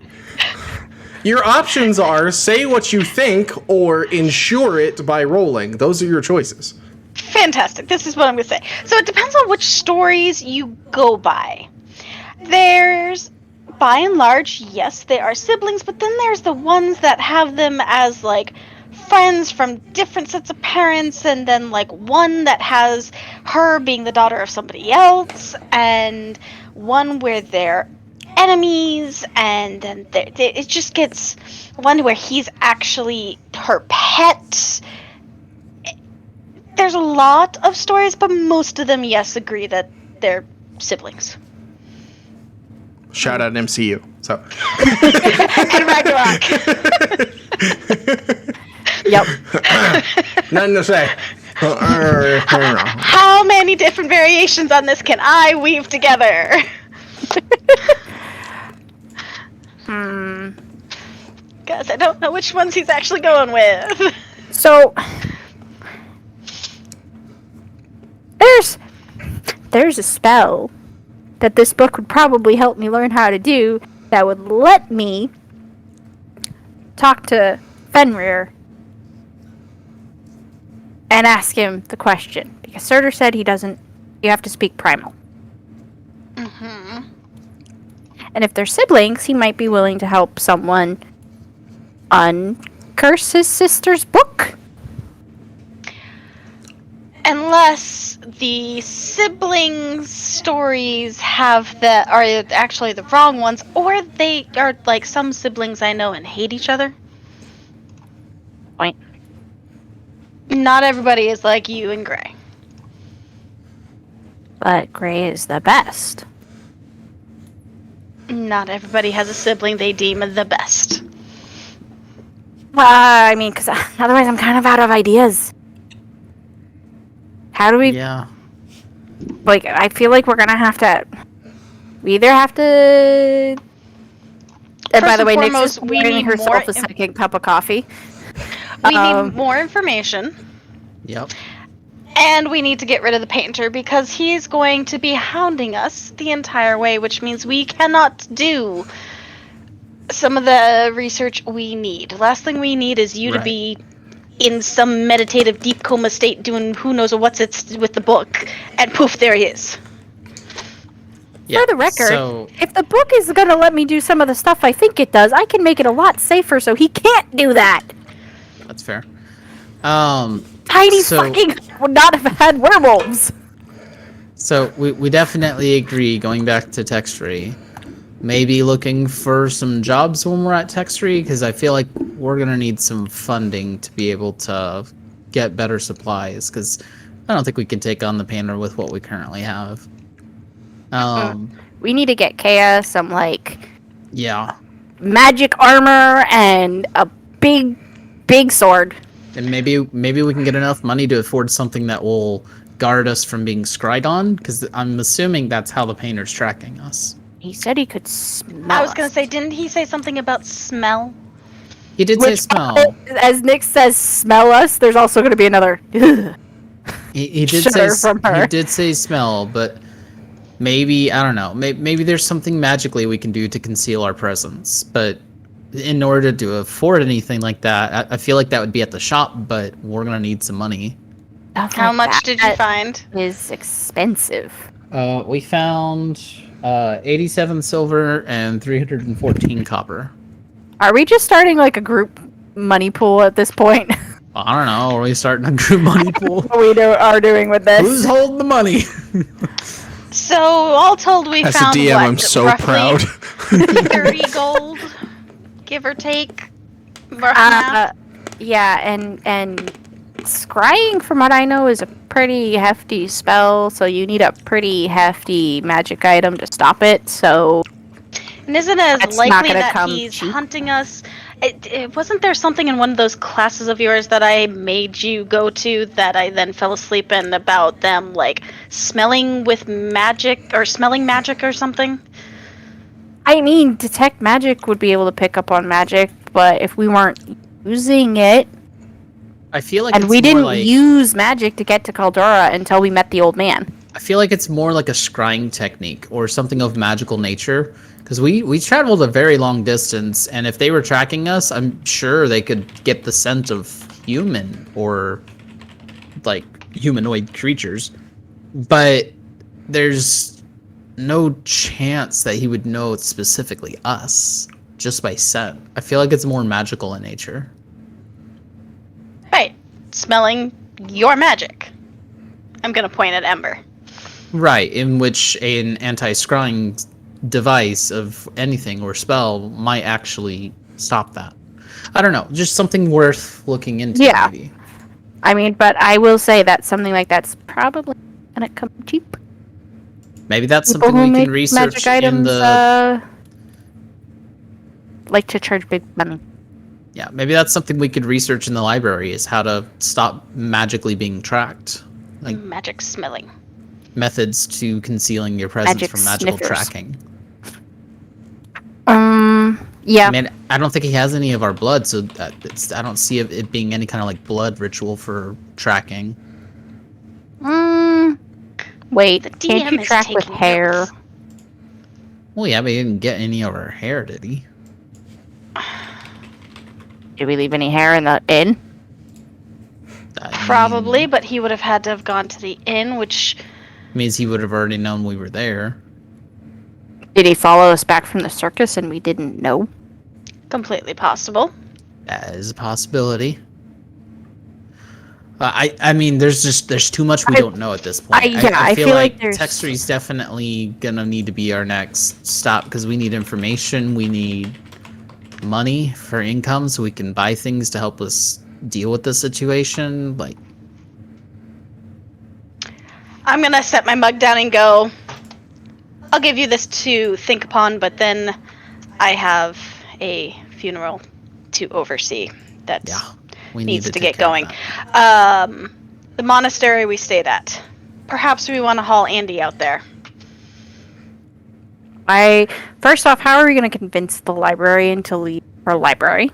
Your options are say what you think or ensure it by rolling. Those are your choices. Fantastic. This is what I'm going to say. So it depends on which stories you go by. There's, by and large, yes, they are siblings, but then there's the ones that have them as, like, friends from different sets of parents, and then, like, one that has her being the daughter of somebody else, and one where they're enemies, and then it just gets one where he's actually her pet. There's a lot of stories, but most of them, yes, agree that they're siblings. Shout out MCU. So. And Ragnarok. Yep. Nothing to say. How many different variations on this can I weave together? Guys, I don't know which ones he's actually going with. So there's a spell that this book would probably help me learn how to do that would let me talk to Fenrir and ask him the question. Because Surtur said he doesn't... You have to speak primal. Mm-hmm. And if they're siblings, he might be willing to help someone uncurse his sister's book. Unless the siblings stories are actually the wrong ones, or they are like some siblings I know and hate each other. Point. Not everybody is like you and Gray. But Gray is the best. Not everybody has a sibling they deem the best. I mean, because otherwise I'm kind of out of ideas. How do we... Yeah. Like, I feel like we're gonna have to... We either have to... And by the way, Nick's just pouring herself a second cup of coffee. We need more information. Yep. And we need to get rid of the painter because he's going to be hounding us the entire way, which means we cannot do some of the research we need. Last thing we need is you to be in some meditative deep coma state doing who knows what's it's with the book, and poof, there he is. Yeah, for the record, if the book is going to let me do some of the stuff I think it does, I can make it a lot safer so he can't do that. That's fair. Tiny fucking would not have had werewolves. So we definitely agree, going back to Textury, maybe looking for some jobs when we're at Textury, because I feel like we're going to need some funding to be able to get better supplies, because I don't think we can take on the painter with what we currently have. We need to get Kea some, magic armor and a big sword. And maybe we can get enough money to afford something that will guard us from being scryed on, because I'm assuming that's how the painter's tracking us. He said he could smell I was going to say, didn't he say something about smell? He did say smell. As Nick says, smell us, there's also going to be another... He did say smell, but maybe, I don't know, maybe there's something magically we can do to conceal our presence, but in order to afford anything like that, I feel like that would be at the shop, but we're going to need some money. How much did you find? Is expensive. We found 87 silver and 314 copper. Are we just starting a group money pool at this point? I don't know. Are we starting a group money pool? What are doing with this? Who's holding the money? So, all told, we found, as a DM, I'm so proud. 30 gold, give or take. Yeah, and scrying, from what I know, is a pretty hefty spell, so you need a pretty hefty magic item to stop it, so... And isn't it as likely that he's hunting us? Wasn't there something in one of those classes of yours that I made you go to that I then fell asleep in about them, smelling magic or something? I mean, detect magic would be able to pick up on magic, but if we weren't using it... I feel like we didn't use magic to get to Caldora until we met the old man. I feel like it's more like a scrying technique or something of magical nature. Because we traveled a very long distance, and if they were tracking us, I'm sure they could get the scent of human or, humanoid creatures. But there's no chance that he would know it's specifically us just by scent. I feel like it's more magical in nature. Right. Smelling your magic. I'm going to point at Ember. Right, in which an anti-scrying device of anything or spell might actually stop that. I don't know, just something worth looking into. Yeah. Maybe. I mean, but I will say that something like that's probably gonna come cheap. Maybe that's something we can research magic items, in the... like to charge big money. Yeah, maybe that's something we could research in the library, is how to stop magically being tracked. Magic smelling. Methods to concealing your presence from magical tracking. Yeah. I mean, I don't think he has any of our blood, so I don't see it being any kind of blood ritual for tracking. Wait, can't you track with hair? Well, yeah, but he didn't get any of our hair, did he? Did we leave any hair in the inn? Probably, but he would have had to have gone to the inn, which means he would have already known we were there. Did he follow us back from the circus and we didn't know? Completely possible. That is a possibility. I mean, there's too much we don't know at this point. I feel like Textury's definitely gonna need to be our next stop because we need information. We need money for income so we can buy things to help us deal with the situation. Like, I'm gonna set my mug down and go. I'll give you this to think upon, but then I have a funeral to oversee that needs to get going. The monastery we stayed at. Perhaps we want to haul Andy out there. First off, how are we going to convince the librarian to leave her library?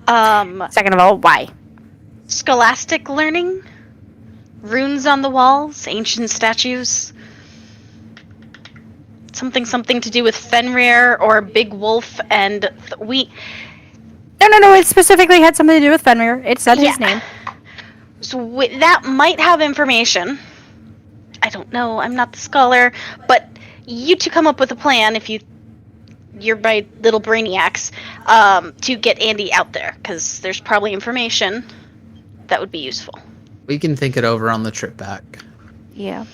Second of all, why? Scholastic learning? Runes on the walls? Ancient statues? Something to do with Fenrir or Big Wolf and we... No, it specifically had something to do with Fenrir. It said his name. So that might have information. I don't know, I'm not the scholar, but you two come up with a plan if you're my little brainiacs, to get Andy out there, because there's probably information that would be useful. We can think it over on the trip back. Yeah.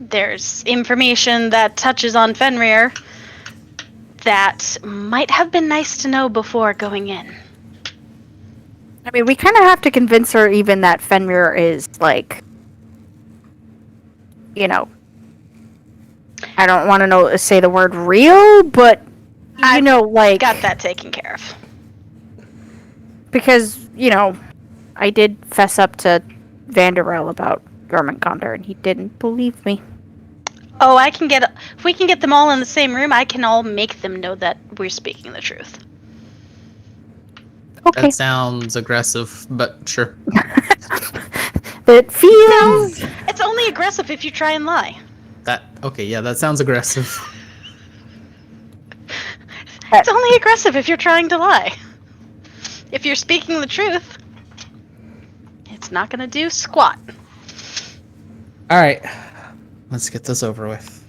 There's information that touches on Fenrir that might have been nice to know before going in. I mean, we kind of have to convince her even that Fenrir is, like, you know, I don't want to say the word real, but, you know, like... got that taken care of. Because, you know, I did fess up to Vanderell about Gormanconder, and he didn't believe me. Oh, if we can get them all in the same room, I can all make them know that we're speaking the truth. Okay. That sounds aggressive, but sure. It feels... It's only aggressive if you try and lie. That sounds aggressive. It's only aggressive if you're trying to lie. If you're speaking the truth, it's not gonna do squat. Alright, let's get this over with.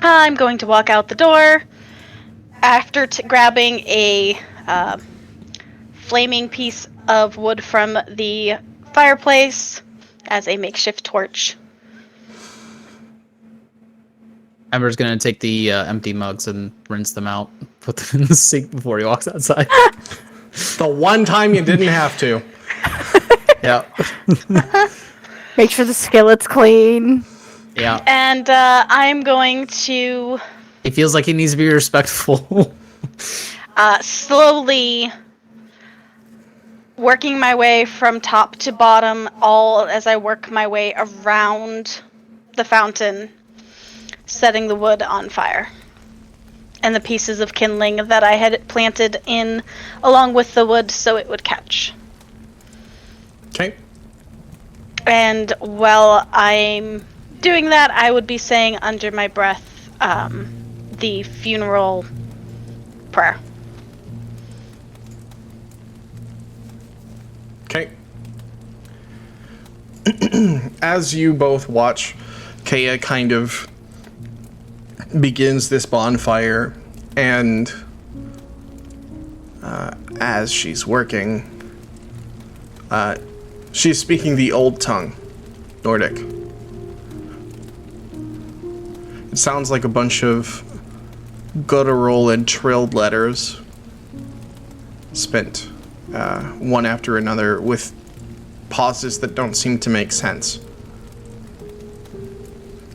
I'm going to walk out the door after grabbing a flaming piece of wood from the fireplace as a makeshift torch. Ember's gonna take the empty mugs and rinse them out, put them in the sink before he walks outside. The one time you didn't have to. Yeah. Make sure the skillet's clean. Yeah. And I'm going to... He feels like he needs to be respectful. Slowly working my way from top to bottom, all as I work my way around the fountain, setting the wood on fire. And the pieces of kindling that I had planted in along with the wood so it would catch. Okay. And while I'm doing that, I would be saying under my breath the funeral prayer. Okay. As you both watch, Kaya kind of begins this bonfire, and as she's working, she's speaking the old tongue, Nordic. It sounds like a bunch of guttural and trilled letters spent one after another with pauses that don't seem to make sense.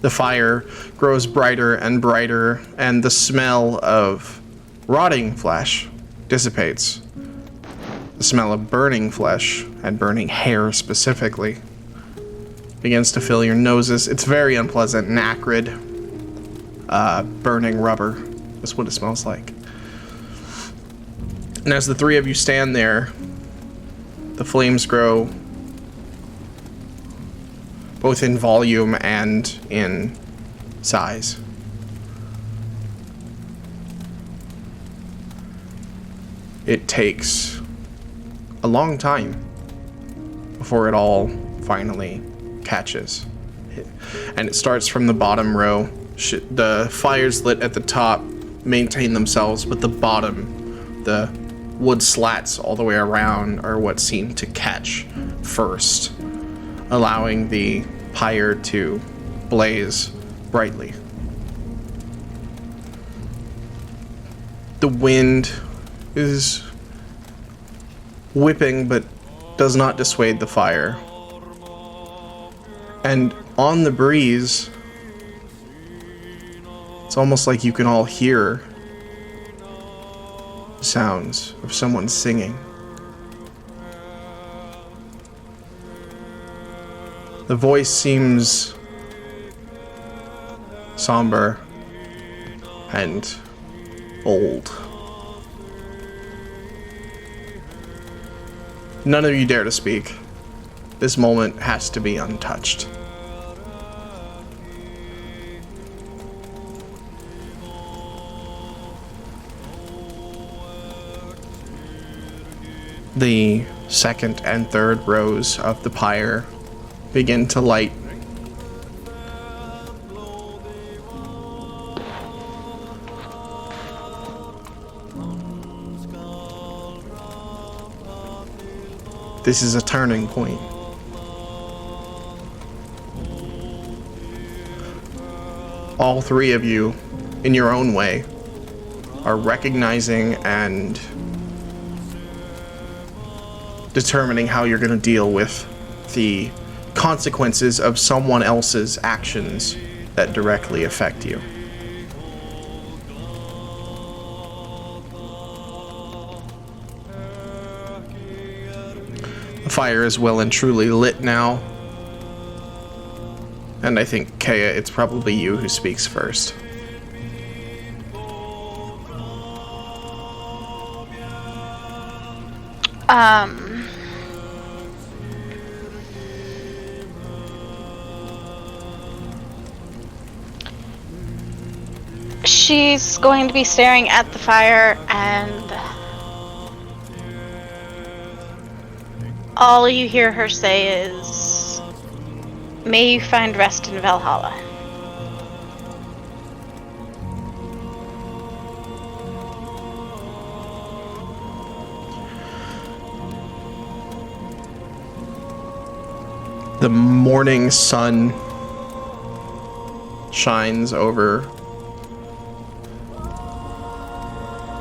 The fire grows brighter and brighter, and the smell of rotting flesh dissipates. The smell of burning flesh, and burning hair specifically, begins to fill your noses. It's very unpleasant and acrid. Burning rubber is what it smells like. And as the three of you stand there, the flames grow both in volume and in size. It takes a long time before it all finally catches. And it starts from the bottom row. The fires lit at the top maintain themselves, but the bottom, the wood slats all the way around are what seem to catch first, allowing the pyre to blaze brightly. The wind is whipping but does not dissuade the fire. And on the breeze, it's almost like you can all hear the sounds of someone singing. The voice seems somber and old. None of you dare to speak. This moment has to be untouched. The second and third rows of the pyre begin to light. This is a turning point. All three of you, in your own way, are recognizing and determining how you're going to deal with the consequences of someone else's actions that directly affect you. The fire is well and truly lit now, and I think, Kea, it's probably you who speaks first. She's going to be staring at the fire, and all you hear her say is, "May you find rest in Valhalla." The morning sun shines over,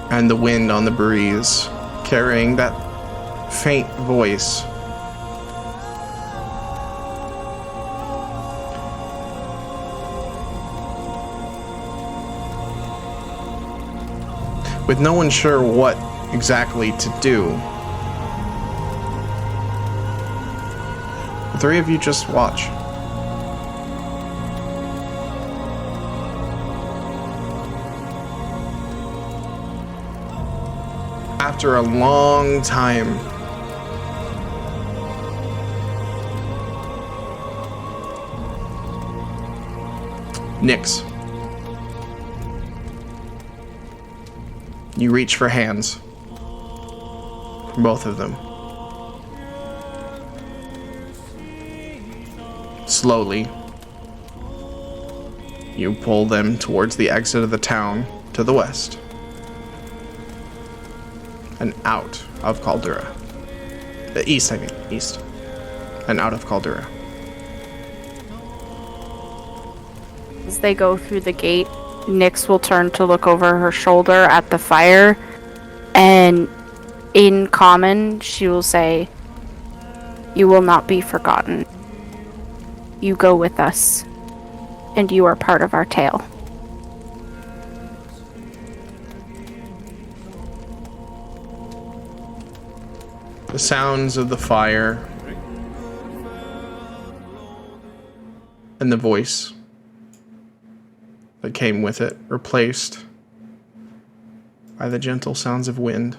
and the wind on the breeze, carrying that faint voice. With no one sure what exactly to do, the three of you just watch. After a long time, Nyx, you reach for hands from both of them. Slowly, you pull them towards the exit of the town to the west and out of Caldera. East, east. And out of Caldera. As they go through the gate, Nyx will turn to look over her shoulder at the fire, and in common, she will say, "You will not be forgotten. You go with us, and you are part of our tale." The sounds of the fire and the voice that came with it, replaced by the gentle sounds of wind.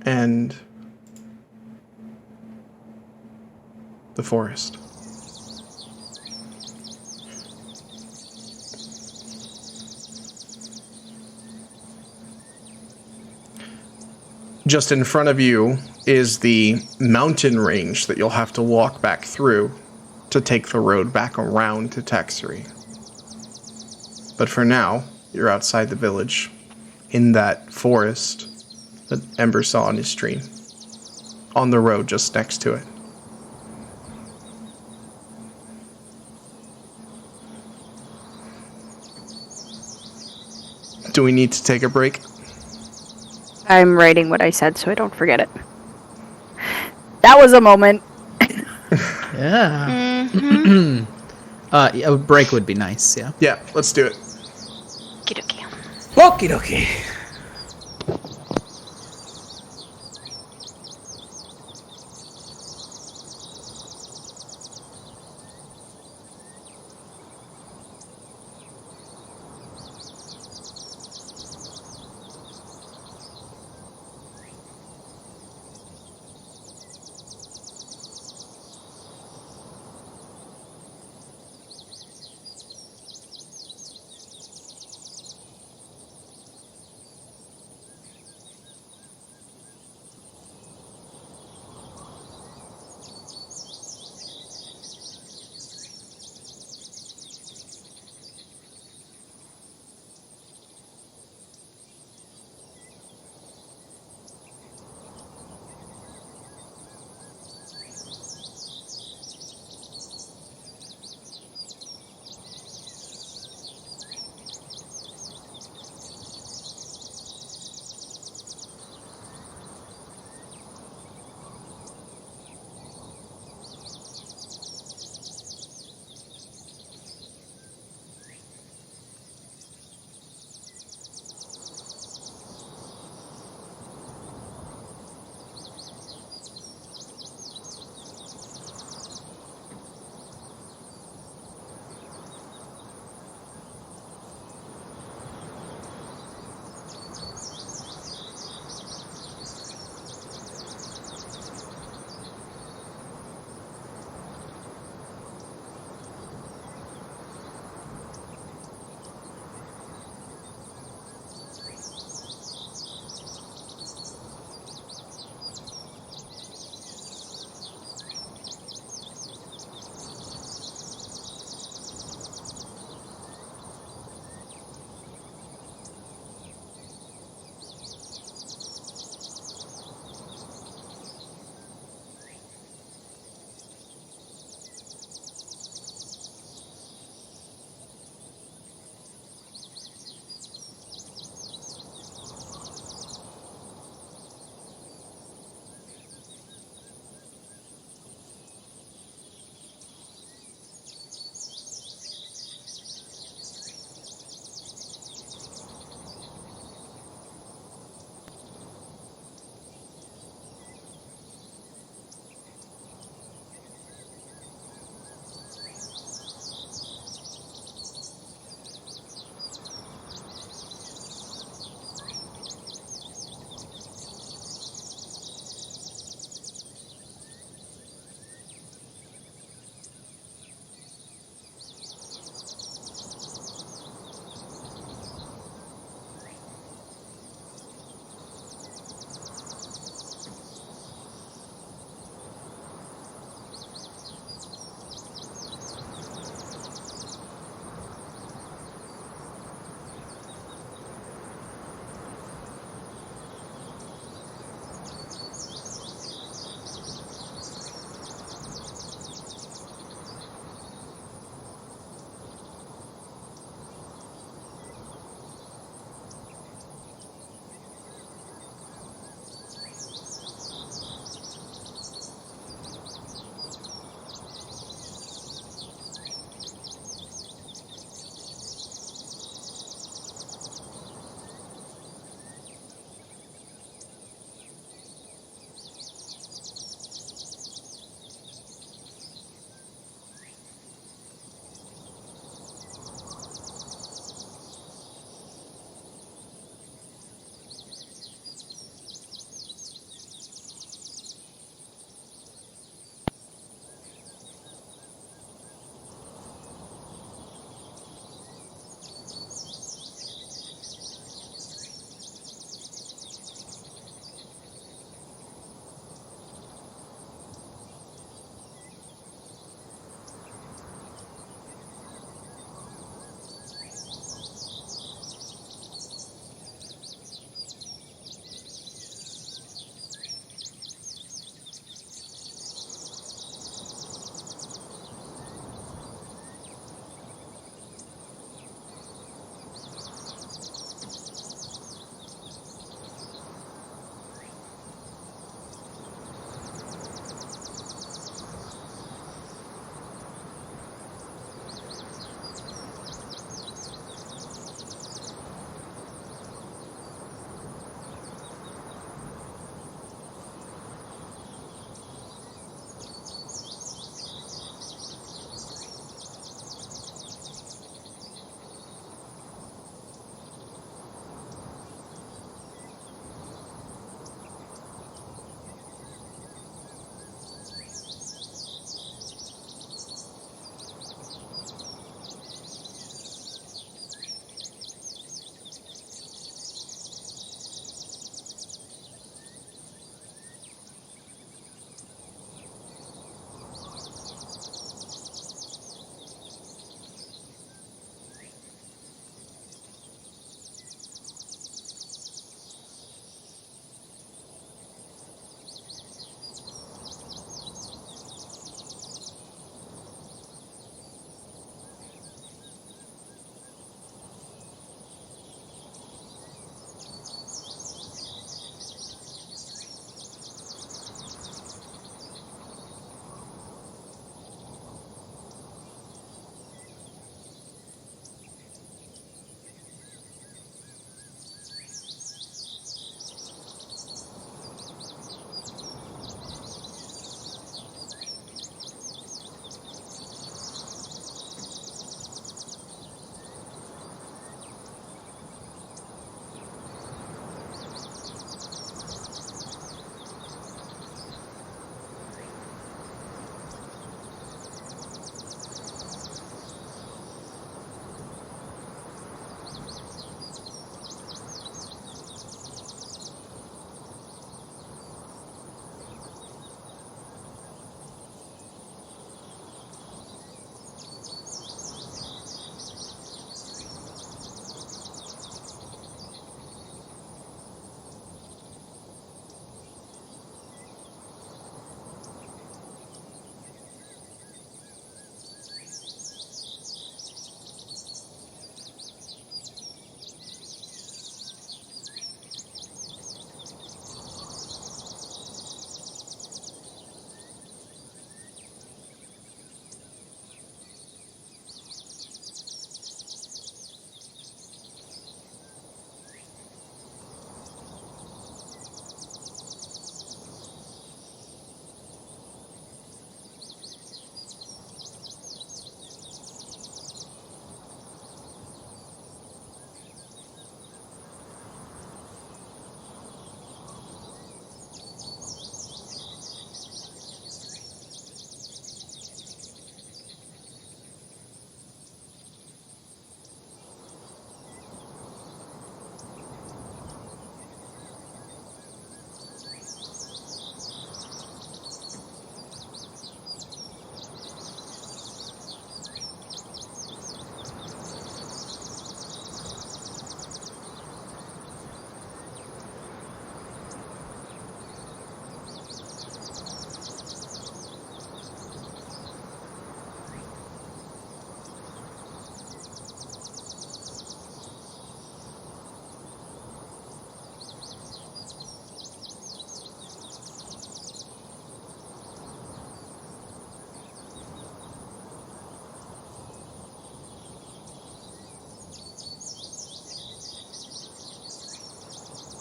And the forest. Just in front of you is the mountain range that you'll have to walk back through to take the road back around to Texery. But for now, you're outside the village, in that forest that Ember saw in his stream, on the road just next to it. Do we need to take a break? I'm writing what I said so I don't forget it. That was a moment. Yeah. A break would be nice, yeah. Yeah, let's do it. Okie dokie. Okie dokie.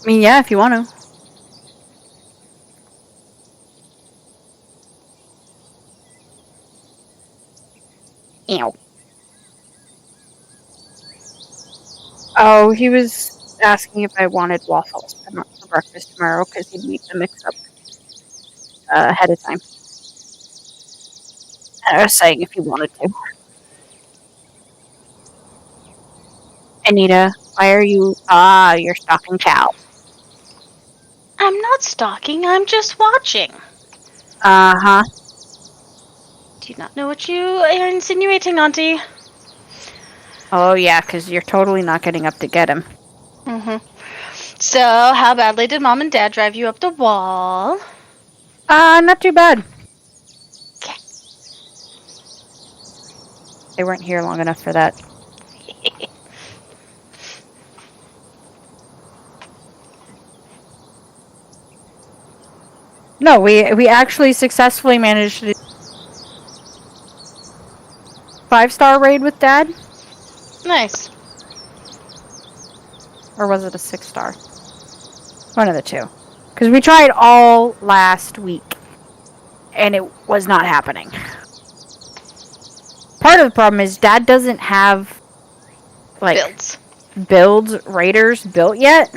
I mean, yeah, if you want to. Ew. Oh, he was asking if I wanted waffles for breakfast tomorrow because he'd need to mix up ahead of time. And I was saying if he wanted to. Anita, why are you... you're stalking Chow. I'm not stalking, I'm just watching. Uh-huh. Do you not know what you are insinuating, Auntie? Oh, yeah, because you're totally not getting up to get him. Mm-hmm. So, how badly did Mom and Dad drive you up the wall? Not too bad. Okay. They weren't here long enough for that. No, we actually successfully managed to do 5-star raid with Dad. Nice. Or was it a 6-star? One of the two. Because we tried all last week. And it was not happening. Part of the problem is Dad doesn't have like builds raiders built yet.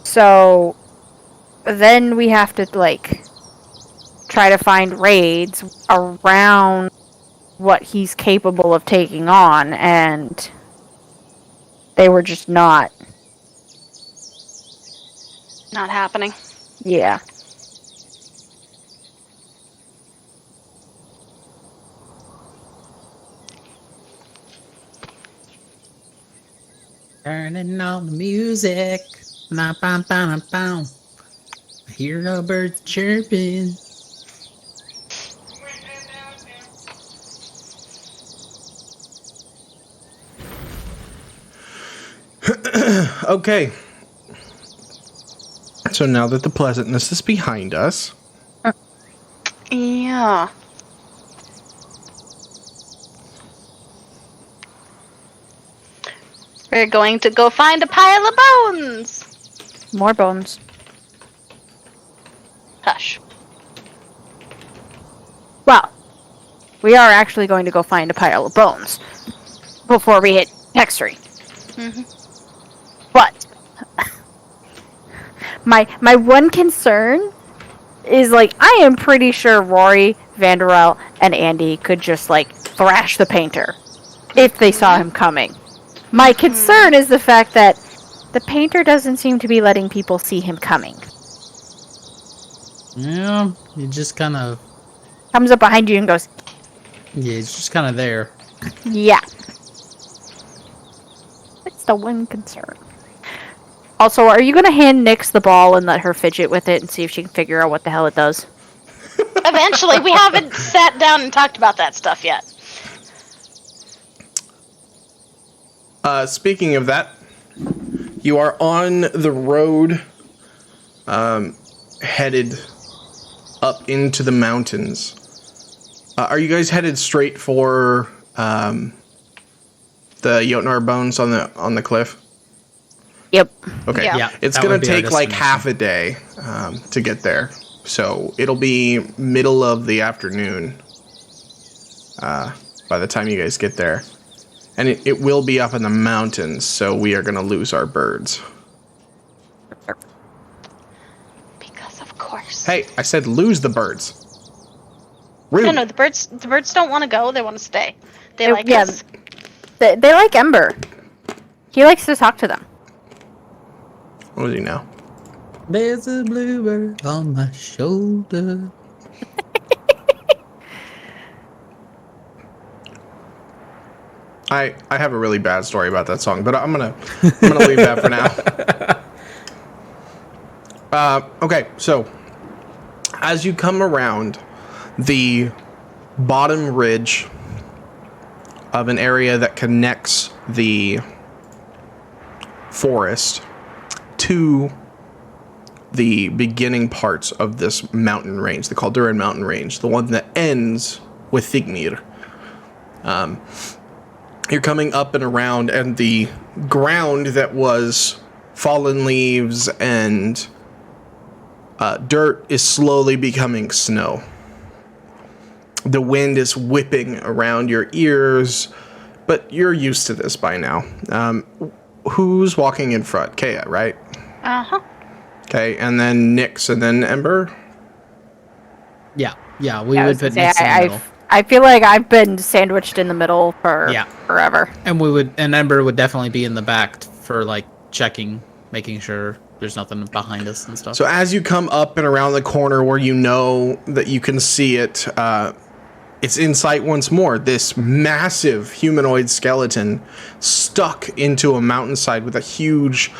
So then we have to like try to find raids around what he's capable of taking on, and they were just not happening. Yeah. Turning on the music. I hear the birds chirping. Okay. So now that the pleasantness is behind us. Yeah. We're going to go find a pile of bones. More bones. Hush. Well, we are actually going to go find a pile of bones before we hit Textory. Mm-hmm. But my one concern is, like, I am pretty sure Rory, Vanderell, and Andy could just, like, thrash the painter if they saw him coming. My concern is the fact that the painter doesn't seem to be letting people see him coming. Yeah, he just kind of... Comes up behind you and goes... Yeah, he's just kind of there. Yeah. That's the one concern. Also, are you going to hand Nyx the ball and let her fidget with it and see if she can figure out what the hell it does? Eventually, we haven't sat down and talked about that stuff yet. Speaking of that, you are on the road, headed up into the mountains. Are you guys headed straight for the Jotnar bones on the cliff? Yep. Okay. Yeah. It's going to take like half a day to get there. So it'll be middle of the afternoon by the time you guys get there. And it will be up in the mountains, so we are going to lose our birds. Because of course. Hey, I said lose the birds. Rude. No, the birds don't want to go, they want to stay. They like yeah, us. They like Ember. He likes to talk to them. What does he know? There's a bluebird on my shoulder. I have a really bad story about that song, but I'm gonna leave that for now. Okay, so as you come around the bottom ridge of an area that connects the forest to the beginning parts of this mountain range, the Calduran mountain range, the one that ends with Thignir. You're coming up and around, and the ground that was fallen leaves and dirt is slowly becoming snow. The wind is whipping around your ears, but you're used to this by now. Who's walking in front? Kaya, right? Uh-huh. Okay, and then Nyx, and then Ember? Yeah, we would put Nyx in the middle. I feel like I've been sandwiched in the middle for forever. And Ember would definitely be in the back for like checking, making sure there's nothing behind us and stuff. So as you come up and around the corner where you know that you can see it, it's in sight once more. This massive humanoid skeleton stuck into a mountainside with a huge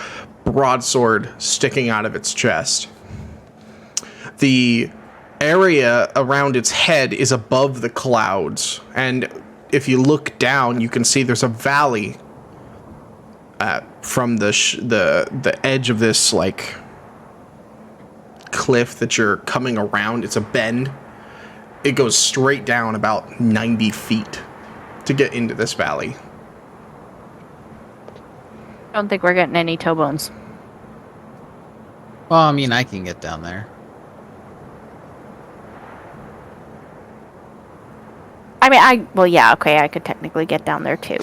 broadsword sticking out of its chest. The area around its head is above the clouds, and if you look down, you can see there's a valley from the edge of this like cliff that you're coming around. It's a bend. It goes straight down about 90 feet to get into this valley. I don't think we're getting any toe bones. Well, I mean, I can get down there. I mean, I could technically get down there too.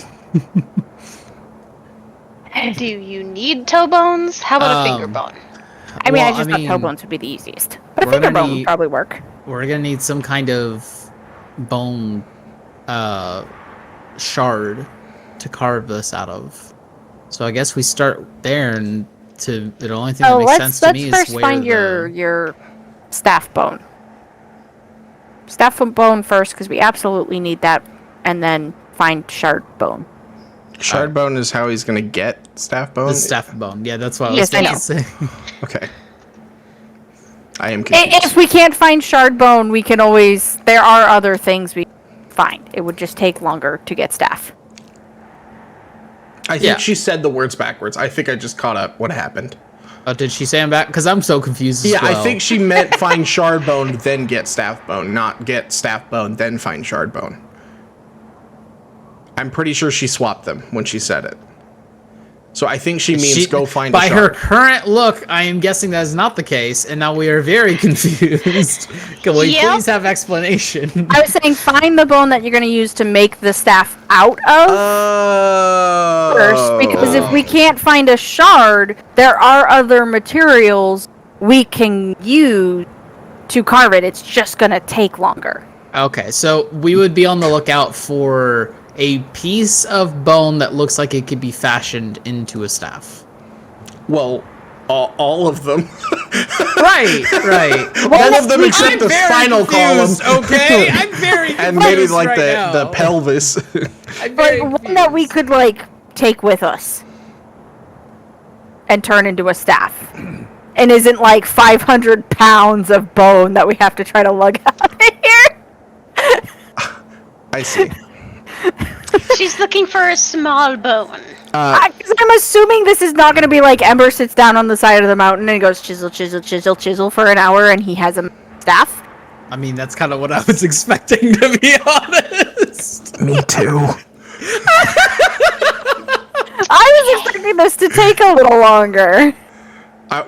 Do you need toe bones? How about a finger bone? I thought toe bones would be the easiest. But a finger bone would probably work. We're gonna need some kind of bone shard to carve this out of. So I guess we start there, and the only thing that makes sense to me is let's first find your staff bone. Staff bone first, because we absolutely need that, and then find shard bone. Shard bone is how he's going to get staff bone? The staff bone, yeah, that's what I was going to say. Okay. I am confused. If we can't find shard bone, we can always... There are other things we can find. It would just take longer to get staff. I think she said the words backwards. I think I just caught up what happened. Oh, did she say I'm back? Because I'm so confused as well. I think she meant find shard bone, then get staff bone, not get staff bone, then find shard bone. I'm pretty sure she swapped them when she said it. So I think she means go find a shard. By her current look, I am guessing that is not the case, and now we are very confused. Can we please have explanation? I was saying find the bone that you're going to use to make the staff out of first, because if we can't find a shard, there are other materials we can use to carve it. It's just going to take longer. Okay, so we would be on the lookout for a piece of bone that looks like it could be fashioned into a staff. Well, all of them. Right. All of them except the spinal column. Okay, I'm very confused and maybe like right the pelvis. But one that we could like take with us and turn into a staff, and isn't like 500 pounds of bone that we have to try to lug out of here. I see. She's looking for a small bone. I'm assuming this is not going to be like Ember sits down on the side of the mountain and goes chisel, chisel, chisel, chisel for an hour, and he has a staff. I mean, that's kind of what I was expecting, to be honest. Me too. I was expecting this to take a little longer.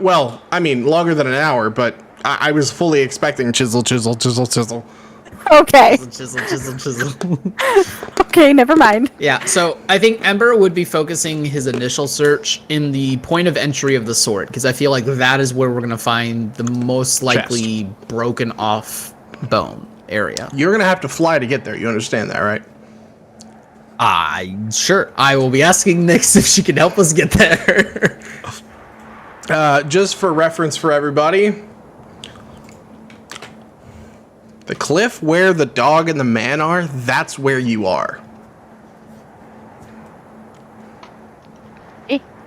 Well, I mean, longer than an hour, but I was fully expecting chisel, chisel, chisel, chisel. Okay. Chisel. Okay, never mind. Yeah, so I think Ember would be focusing his initial search in the point of entry of the sword, because I feel like that is where we're going to find the most likely broken off bone area. You're going to have to fly to get there. You understand that, right? Sure. I will be asking Nyx if she can help us get there. Just for reference for everybody, the cliff where the dog and the man are, that's where you are.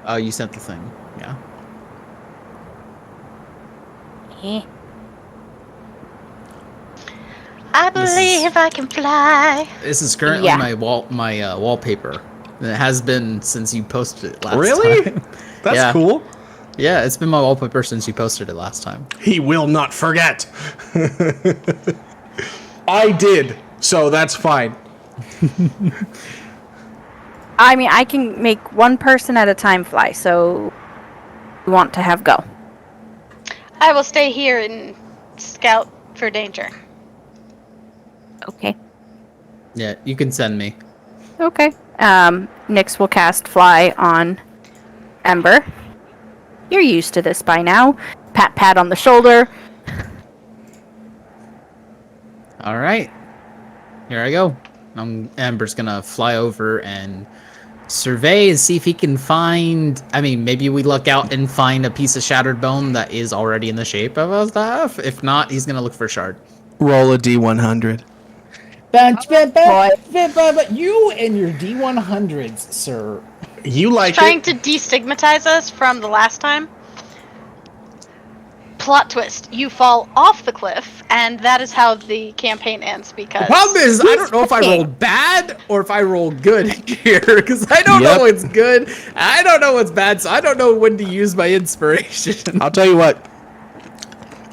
Oh, you sent the thing. Yeah. I believe I can fly. This is currently my wallpaper. And it has been since you posted it last time. Really? That's cool. Yeah, it's been my wallpaper since you posted it last time. He will not forget. I did, so that's fine. I mean, I can make one person at a time fly, so you want to have go? I will stay here and scout for danger. Okay. Yeah, you can send me. Okay. Nyx will cast Fly on Ember. You're used to this by now. Pat pat on the shoulder. All right. Here I go. Ember's gonna fly over and survey and see if he can find... I mean, maybe we look out and find a piece of shattered bone that is already in the shape of a staff. If not, he's gonna look for a shard. Roll a D100. But you and your D100s, sir. You like Trying it? to destigmatize us from the last time. Plot twist. You fall off the cliff, and that is how the campaign ends, because... The problem is, I don't know if I rolled bad or if I rolled good here, because I don't know what's good, I don't know what's bad, so I don't know when to use my inspiration. I'll tell you what.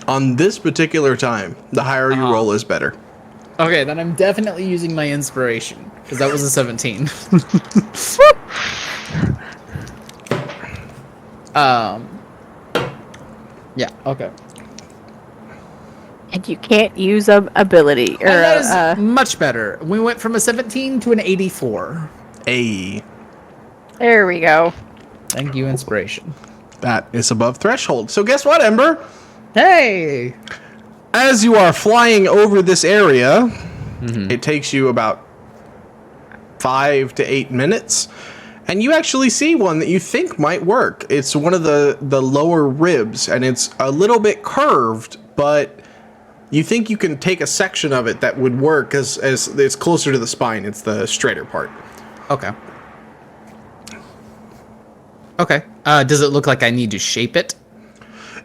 On this particular time, the higher you roll is better. Okay, then I'm definitely using my inspiration, because that was a 17. Yeah, okay. And you can't use a ability. Or that is much better. We went from a 17 to an 84. Hey. There we go. Thank you, inspiration. That is above threshold. So guess what, Ember? Hey! As you are flying over this area, it takes you about 5 to 8 minutes, and you actually see one that you think might work. It's one of the lower ribs, and it's a little bit curved, but you think you can take a section of it that would work as it's closer to the spine. It's the straighter part. Okay. Okay. Does it look like I need to shape it?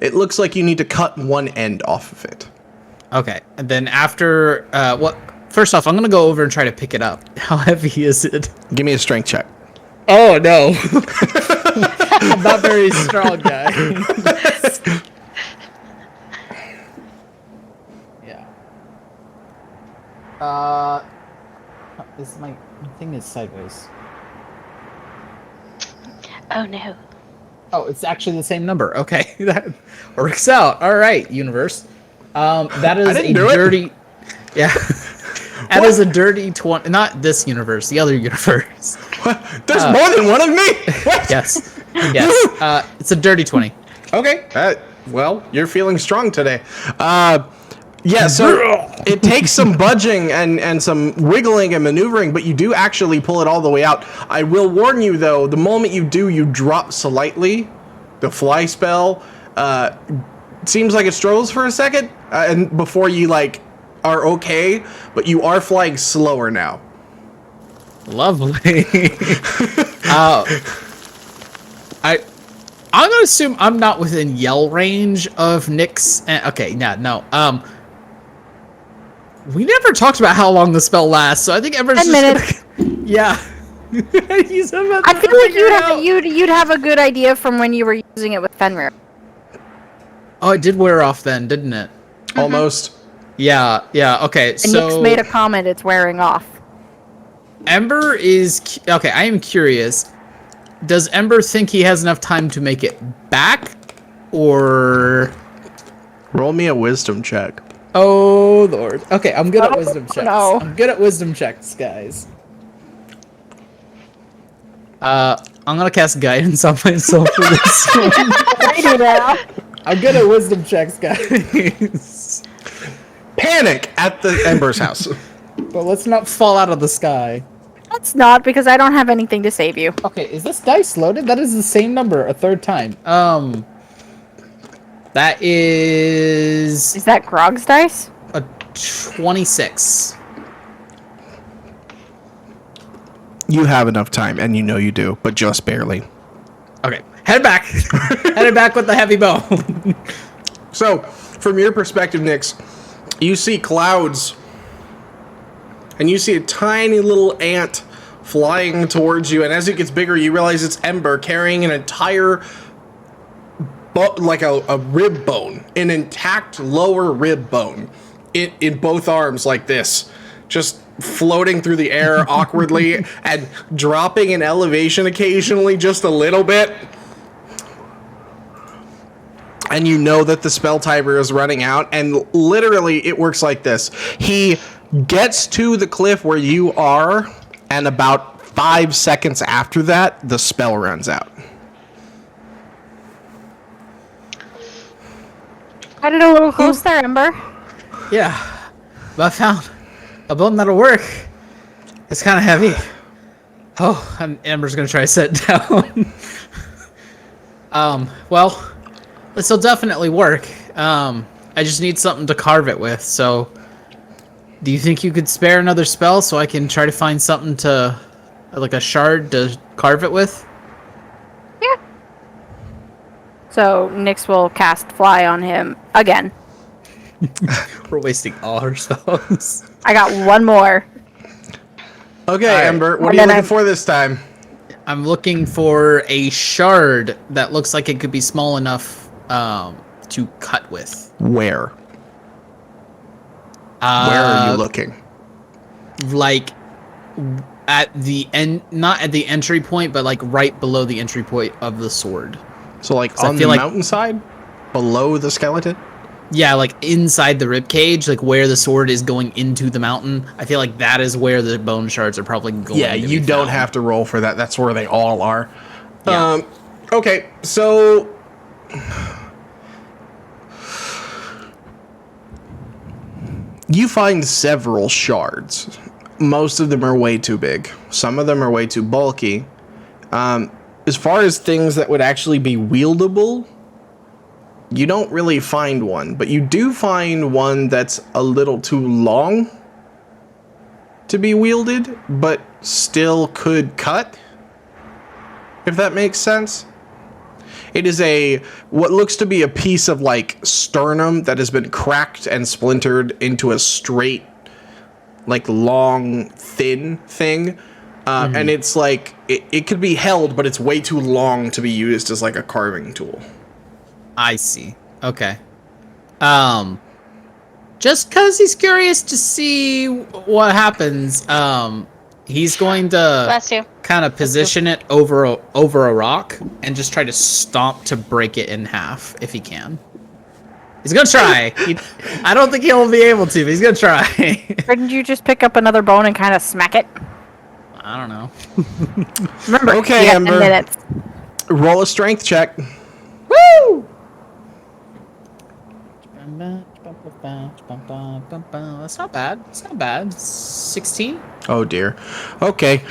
It looks like you need to cut one end off of it. Okay. And then after, first off, I'm going to go over and try to pick it up. How heavy is it? Give me a strength check. Oh, no. I'm not very strong, guy. Yeah. My thing is sideways. Oh, no. Oh, it's actually the same number. Okay, that works out. All right, universe. That is a dirty. Yeah, that is a dirty 20. Not this universe, the other universe. What? There's more than one of me. What? Yes, yes. It's a dirty 20. Okay. Well, you're feeling strong today. Yeah, so it takes some budging and some wiggling and maneuvering, but you do actually pull it all the way out. I will warn you, though, the moment you do, you drop slightly. The fly spell seems like it struggles for a second, and before you, are okay, but you are flying slower now. Lovely. I'm gonna assume I'm not within yell range of Nyx. Okay, no. We never talked about how long the spell lasts, so I think Ember's 10 minutes. Yeah. I feel like you'd have a good idea from when you were using it with Fenrir. Oh, it did wear off then, didn't it? Almost. Yeah. Okay, And so Nyx made a comment, it's wearing off. Ember is okay. I am curious. Does Ember think he has enough time to make it back, or Roll me a wisdom check. Oh Lord. Okay, I'm good at wisdom checks. No. I'm good at wisdom checks, guys. I'm gonna cast guidance on myself for this one. Ready now. I'm good at wisdom checks, guys. Panic at the Ember's house. But let's not fall out of the sky. Let's not, because I don't have anything to save you. Okay, is this dice loaded? That is the same number a third time. That is... Is that Grog's dice? a 26. You have enough time, and you know you do, but just barely. Okay, head back. Headed back with the heavy bone. So, from your perspective, Nyx, you see clouds, and you see a tiny little ant flying towards you, and as it gets bigger, you realize it's Ember carrying an entire, a rib bone, an intact lower rib bone, in both arms like this, just floating through the air awkwardly and dropping in elevation occasionally just a little bit. and you know that the spell timer is running out, and literally it works like this. He gets to the cliff where you are, and about 5 seconds after that, the spell runs out. I did a little close there, Ember. Yeah, but I found a bone that'll work. It's kind of heavy. Oh, and Amber's gonna try to set it down. Well, this'll definitely work. I just need something to carve it with, so do you think you could spare another spell so I can try to find something to, like a shard to carve it with? Yeah. So Nyx will cast Fly on him again. We're wasting all our spells. I got one more. Okay, right. Ember, what are you looking for this time? I'm looking for a shard that looks like it could be small enough to cut with. Where? Where are you looking? Like at the end, not at the entry point, but like right below the entry point of the sword. So like on the mountainside? Below the skeleton? Yeah, like inside the ribcage, like where the sword is going into the mountain. I feel like that is where the bone shards are probably going. Yeah, you don't have to roll for that. That's where they all are. Yeah. Okay, so you find several shards. Most of them are way too big. Some of them are way too bulky. As far as things that would actually be wieldable, you don't really find one, but you do find one that's a little too long to be wielded, but still could cut, if that makes sense. It is what looks to be a piece of like sternum that has been cracked and splintered into a straight, like long, thin thing. And it's like, it could be held, but it's way too long to be used as like a carving tool. I see. Okay. Just because he's curious to see what happens, he's going to kind of position it over a rock and just try to stomp to break it in half if he can. He's gonna try. I don't think he'll be able to, but he's gonna try. Couldn't you just pick up another bone and kind of smack it? I don't know. Remember, okay, you got Ember. 10 minutes. Roll a strength check. Woo! That's not bad. It's not bad. 16. Oh dear. Okay.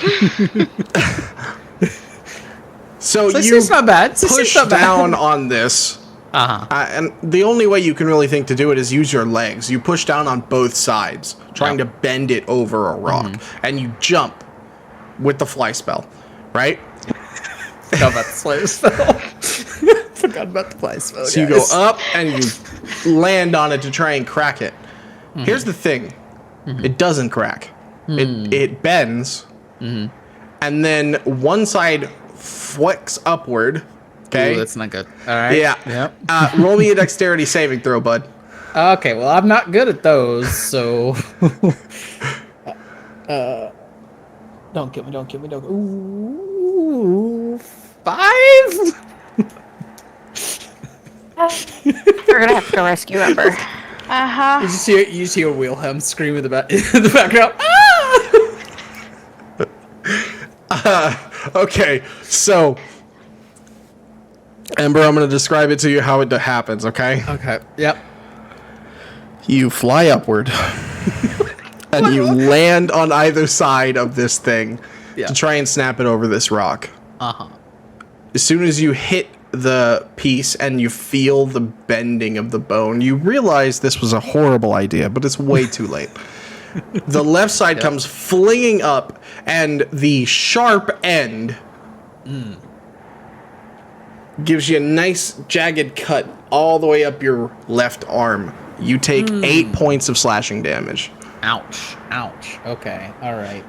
So you it's not bad. push down on this. And the only way you can really think to do it is use your legs. You push down on both sides, trying to bend it over a rock, and you jump with the fly spell, right? Forgot about the fly spell. Forgot about the fly spell. So you go up and you land on it to try and crack it. Here's the thing: it doesn't crack. It bends, and then one side flicks upward. Okay, ooh, that's not good. All right. Yeah. Yep. Roll me a dexterity saving throw, bud. Okay. Well, I'm not good at those, so. Don't kill me. Don't kill me. Don't. Ooh, 5. We're gonna have to go rescue Ember. Uh-huh. You just hear Wilhelm scream in the background. Ah! Okay, so Ember, I'm going to describe it to you how it happens, okay? Okay. Yep. You fly upward, and you land on either side of this thing to try and snap it over this rock. As soon as you hit the piece and you feel the bending of the bone, you realize this was a horrible idea, but it's way too late. The left side comes flinging up, and the sharp end gives you a nice jagged cut all the way up your left arm. You take 8 points of slashing damage. Ouch. Ouch. Okay. All right.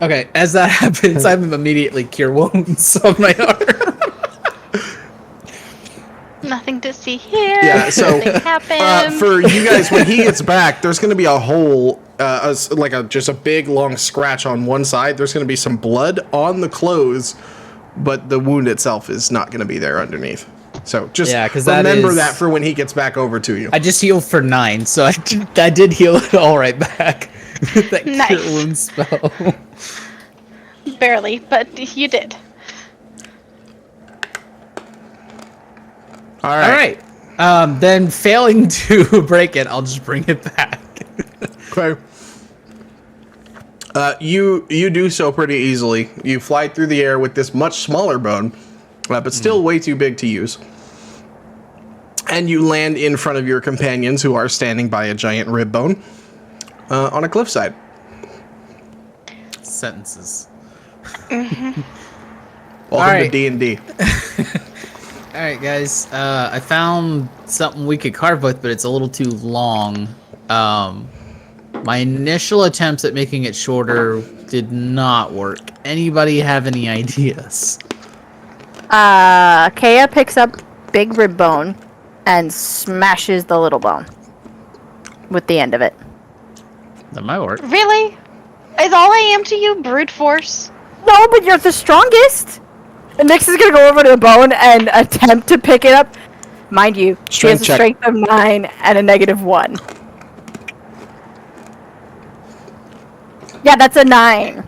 Okay, as that happens, I'm immediately cure wounds on my arm. Nothing to see here. Yeah, so Nothing happened. for you guys, when he gets back, there's going to be a hole, just a big long scratch on one side. There's going to be some blood on the clothes but the wound itself is not going to be there underneath. So just remember that for when he gets back over to you. I just healed for 9, so I did heal it all right back. That Nice. cure wound spell. Barely, but you did. All right. Then failing to break it, I'll just bring it back. Okay. You do so pretty easily. You fly through the air with this much smaller bone, but still way too big to use. And you land in front of your companions who are standing by a giant rib bone on a cliffside. Sentences. Welcome to D&D. All right, guys. I found something we could carve with, but it's a little too long. My initial attempts at making it shorter did not work. Anybody have any ideas? Kaya picks up big rib bone and smashes the little bone with the end of it. That might work. Really? Is all I am to you brute force? No, but you're the strongest! And Nyx is gonna go over to the bone and attempt to pick it up. Mind you, she has a strength of 9 and a -1. Yeah, that's a 9.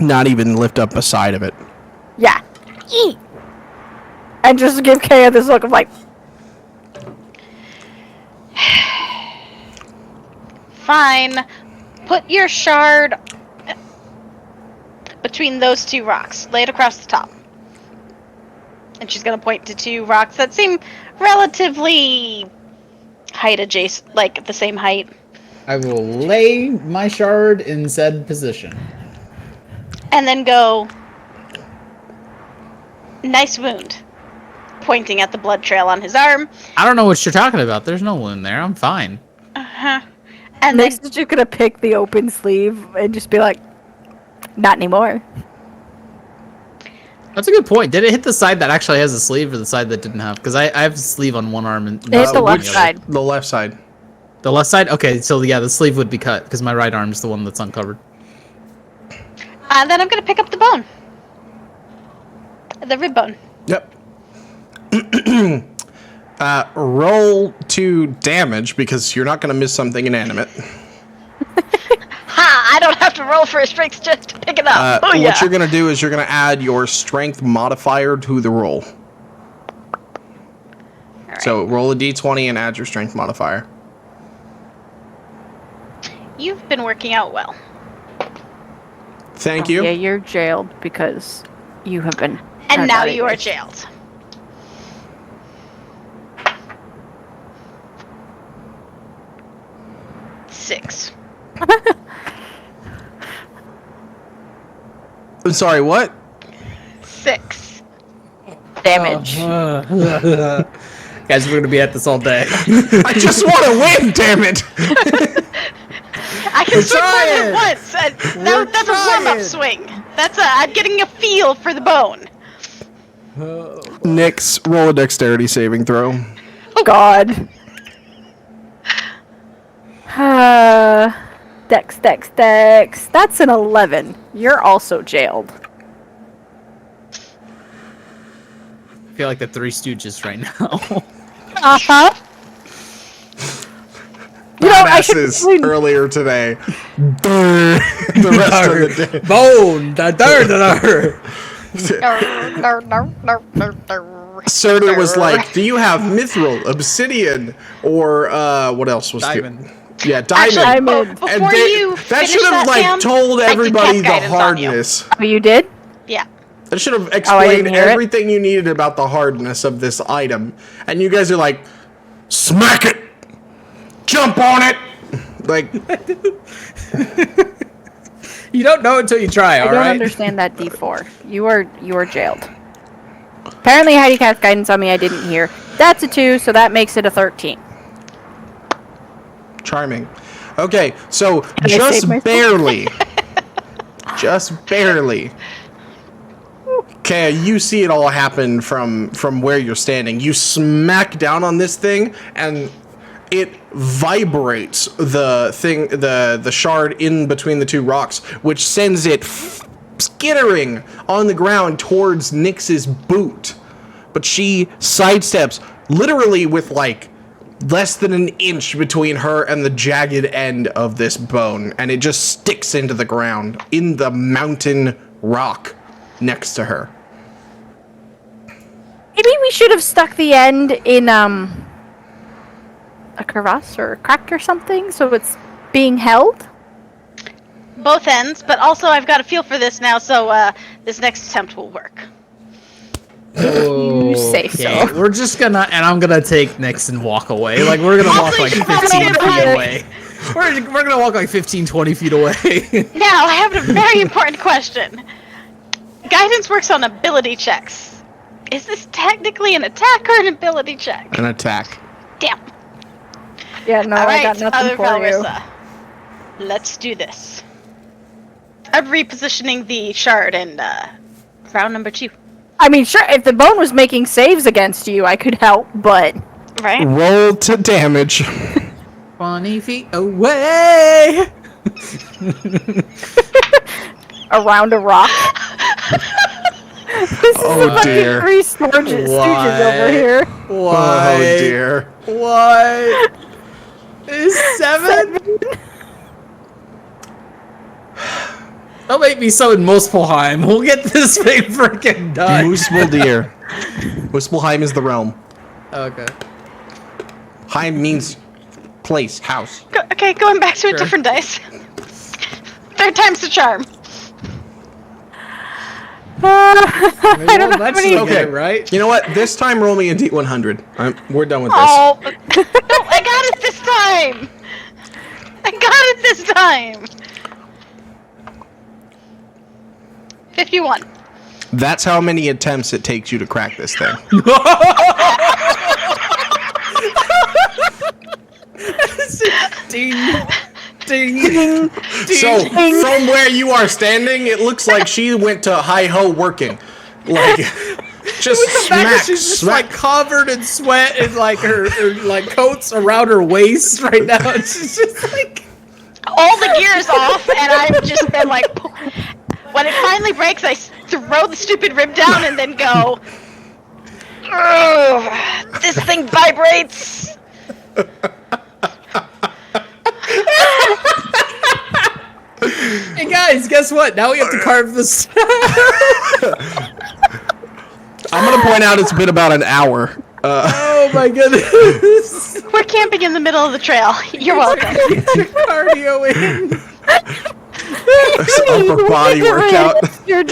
Not even lift up a side of it. Yeah. Eat! And just give Kaya this look of like... Fine. Put your shard between those 2 rocks. Lay it across the top. And she's gonna point to 2 rocks that seem relatively height adjacent, like the same height. I will lay my shard in said position. And then go, nice wound. Pointing at the blood trail on his arm. I don't know what you're talking about. There's no wound there. I'm fine. Uh-huh. And then Nyx is just gonna pick the open sleeve and just be like, not anymore. That's a good point. Did it hit the side that actually has a sleeve or the side that didn't have? Because I have a sleeve on one arm and It hit the left side. The left side. The left side? Okay, so yeah, the sleeve would be cut because my right arm is the one that's uncovered. And then I'm gonna pick up the bone. The rib bone. Yep. Roll to damage because you're not going to miss something inanimate. Ha! I don't have to roll for a strength just to pick it up. What you're going to do is you're going to add your strength modifier to the roll. Right. So roll a d20 and add your strength modifier. You've been working out well. Thank you. Yeah, you're jailed because you have been... And now not you are able. jailed. Six. I'm sorry, what? 6. Damage. Guys, we're going to be at this all day. I just want to win, damn it! I can swing more than trying. once. That's a warm-up swing. I'm getting a feel for the bone. Nyx, roll a dexterity saving throw. Oh God. Dex. That's an 11. You're also jailed. I feel like the Three Stooges right now. Uh-huh. You know, I should Badasses really- earlier today. The rest of the day. Bone! Surtur was like, do you have mithril, obsidian, or what else was Diamond. There? Yeah, diamond. Diamond. Before And you that finish should have that, like Pam, told I did everybody cast the guidance on you. hardness. Oh, you did? Yeah. That should have I explained didn't hear it. everything you needed about the hardness of this item. And you guys are like, smack it! Jump on it! Like, You don't know until you try, I don't alright? understand that D4. You are jailed. Apparently Heidi cast guidance on me I didn't hear. That's a 2, so that makes it a 13. charming. Okay, so I just save myself? barely. Just barely. Okay, you see it all happen from where you're standing. You smack down on this thing, and it vibrates the shard in between the 2 rocks, which sends it skittering on the ground towards Nyx's boot. But she sidesteps, literally with like less than an inch between her and the jagged end of this bone, and it just sticks into the ground in the mountain rock next to her. Maybe we should have stuck the end in a crevasse or a crack or something, so it's being held. Both ends, but also I've got a feel for this now, so this next attempt will work. You say so. We're just gonna, and I'm gonna take Nyx and walk away. Like, we're gonna walk like 15 feet away. We're gonna walk like 15, 20 feet away. Now, I have a very important question. Guidance works on ability checks. Is this technically an attack or an ability check? An attack. Damn. Yeah, no, All right, I got nothing other for you. Valrissa. Let's do this. I'm repositioning the shard in round number 2. I mean, sure, if the bone was making saves against you, I could help, but... Right? Roll to damage. 20 feet away! Around a rock. This is like dear. Three Stooges over here. Why? Oh dear. What? Is 7? Don't make me so in Muspelheim. We'll get this thing freaking done. Muspelheim. Muspelheim is the realm. Okay. Heim means place, house. Okay, going back to a different dice. 3rd time's the charm. I don't know That's how many... Okay, right? You know what? This time, roll me a D100. We're done with this. Oh, no, I got it this time! I got it this time! 51. That's how many attempts it takes you to crack this thing. Ding, ding, ding. So, from where you are standing, it looks like she went to hi-ho working. Like, just smack, She's just smack. like covered in sweat and like her like coat's around her waist right now. And she's just like All the gears off, and I've just been like... When it finally breaks, I throw the stupid rib down and then go... "Ugh, this thing vibrates! Hey guys, guess what? Now we have to carve this. I'm gonna point out it's been about an hour. Oh my goodness. We're camping in the middle of the trail. You're welcome. Cardio in. Upper body workout. You're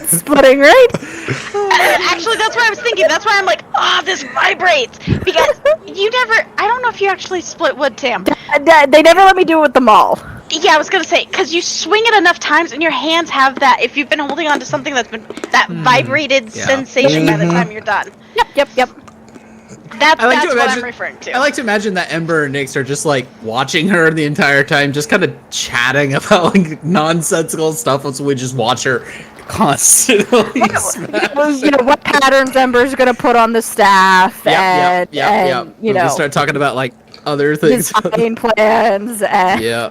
splitting, right? Actually, that's what I was thinking. That's why I'm like, oh, this vibrates. Because you never... I don't know if you actually split wood, Tam. They never let me do it with them all. Yeah, I was gonna say, because you swing it enough times and your hands have that, if you've been holding on to something that's been that vibrated sensation by the time you're done. Yep. That's I like to what imagine- I'm referring to. I like to imagine that Ember and Nyx are just like watching her the entire time, just kind of chatting about like nonsensical stuff, so we just watch her constantly. You know what patterns Ember's gonna put on the staff, and you We know start talking about like other his things. game plans. And Yeah.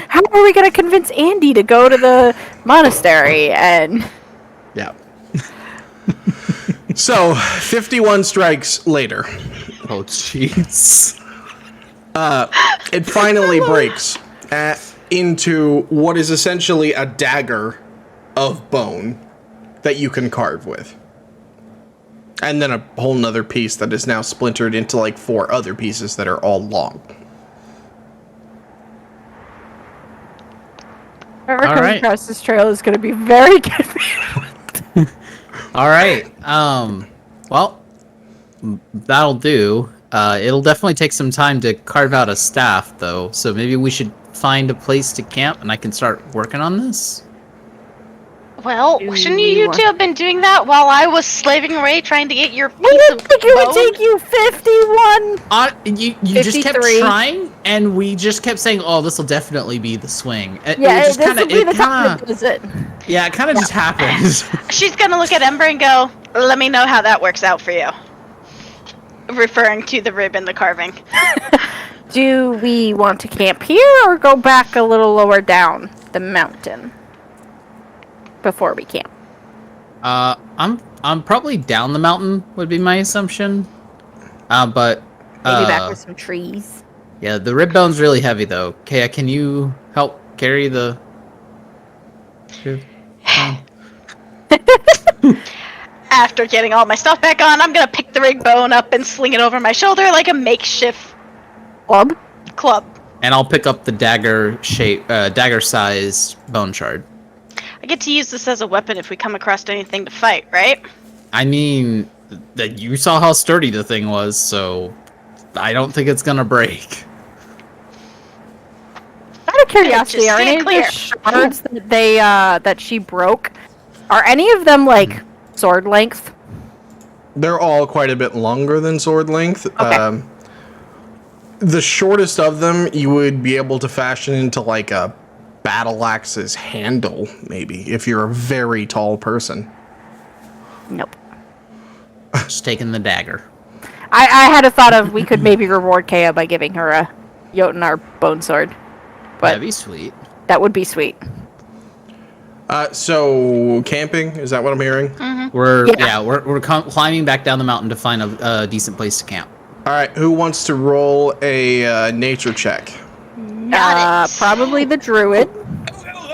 how are we gonna convince Andy to go to the monastery? And Yeah. So, 51 strikes later, Oh jeez. it finally breaks into what is essentially a dagger of bone that you can carve with. And then a whole nother piece that is now splintered into like 4 other pieces that are all long. whoever comes right. across this trail is gonna be very confused. All right. Well, that'll do. It'll definitely take some time to carve out a staff, though. So maybe we should find a place to camp, and I can start working on this. Well, Do shouldn't we you want- two have been doing that while I was slaving away trying to get your I piece didn't of think it would bone? take you 51. You just kept 53. trying, and we just kept saying, "Oh, this will definitely be the swing." It Yeah, just this kinda, will be the time that does it. yeah, it kind of just happened. She's gonna look at Ember and go, let me know how that works out for you. Referring to the rib and the carving. Do we want to camp here or go back a little lower down the mountain? before we camp. I'm probably down the mountain would be my assumption. But Maybe back with some trees. Yeah, the rib bone's really heavy though. Kaya, can you help carry the? After getting all my stuff back on, I'm gonna pick the rig bone up and sling it over my shoulder like a makeshift club. And I'll pick up the dagger-sized bone shard. I get to use this as a weapon if we come across anything to fight, right? I mean, that you saw how sturdy the thing was, so I don't think it's gonna break. Out of curiosity, are any of the shards that she broke, are any of them like sword length? They're all quite a bit longer than sword length. Okay. The shortest of them you would be able to fashion into like a battle axe's handle, maybe, if you're a very tall person. Nope. Just taking the dagger. I had a thought of we could maybe reward Kaya by giving her a Jotunar bone sword. But that'd be sweet. That would be sweet. So camping, is that what I'm hearing? Mm-hmm. We're climbing back down the mountain to find a decent place to camp. All right, who wants to roll a nature check? Probably the druid.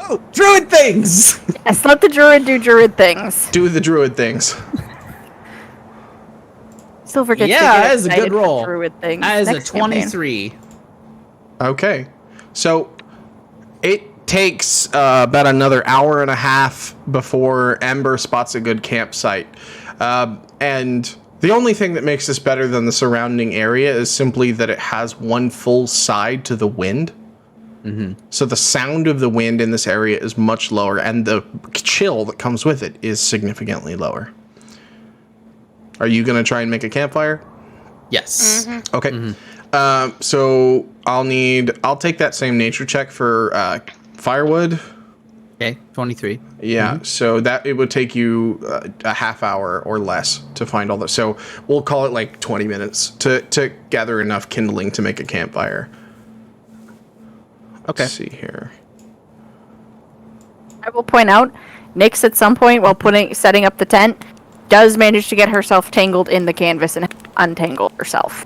Oh, druid things! Yes, let the druid do druid things. Do the druid things. Silver gets that is a good roll. Druid things. That is Next a 23. campaign. Okay, so it takes about another hour and a half before Ember spots a good campsite, and the only thing that makes this better than the surrounding area is simply that it has one full side to the wind. Mm-hmm. So the sound of the wind in this area is much lower, and the chill that comes with it is significantly lower. Are you going to try and make a campfire? Yes. Mm-hmm. Okay. Mm-hmm. So I'll take that same nature check for firewood. Okay, 23. Yeah, so that it would take you a half hour or less to find all that. So we'll call it like 20 minutes to gather enough kindling to make a campfire. Okay. Let's see here. I will point out, Nyx at some point while setting up the tent does manage to get herself tangled in the canvas and untangle herself.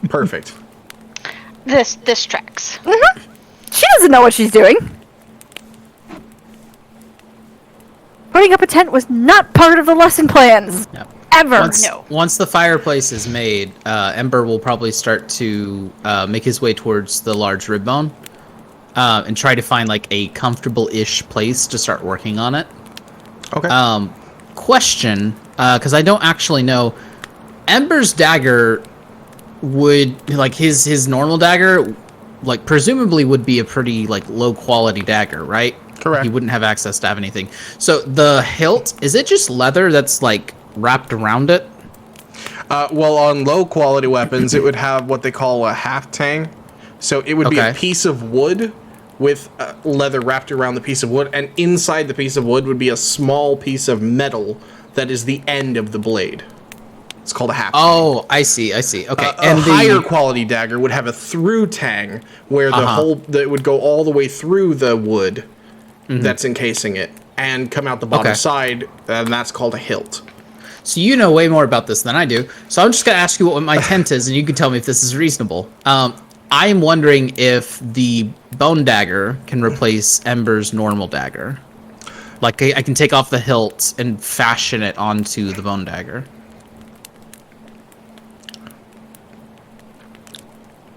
Perfect. This tracks. Mm-hmm. She doesn't know what she's doing. Putting up a tent was not part of the lesson plans. No. Ever. Once the fireplace is made, Ember will probably start to make his way towards the large rib bone and try to find like a comfortable-ish place to start working on it. Okay. Question, because I don't actually know, Ember's dagger would, like his normal dagger, like presumably would be a pretty like low-quality dagger, right? Correct. He wouldn't have access to have anything. So the hilt, is it just leather that's like wrapped around it? Well, on low quality weapons, it would have what they call a half tang. So it would be a piece of wood with leather wrapped around the piece of wood, and inside the piece of wood would be a small piece of metal that is the end of the blade. It's called a half tang. Oh, I see. Okay. And a higher quality dagger would have a through tang, where the whole that would go all the way through the wood that's encasing it and come out the bottom side, and that's called a hilt. So you know way more about this than I do. So I'm just going to ask you what my tent is, and you can tell me if this is reasonable. I'm wondering if the bone dagger can replace Ember's normal dagger. Like, I can take off the hilt and fashion it onto the bone dagger.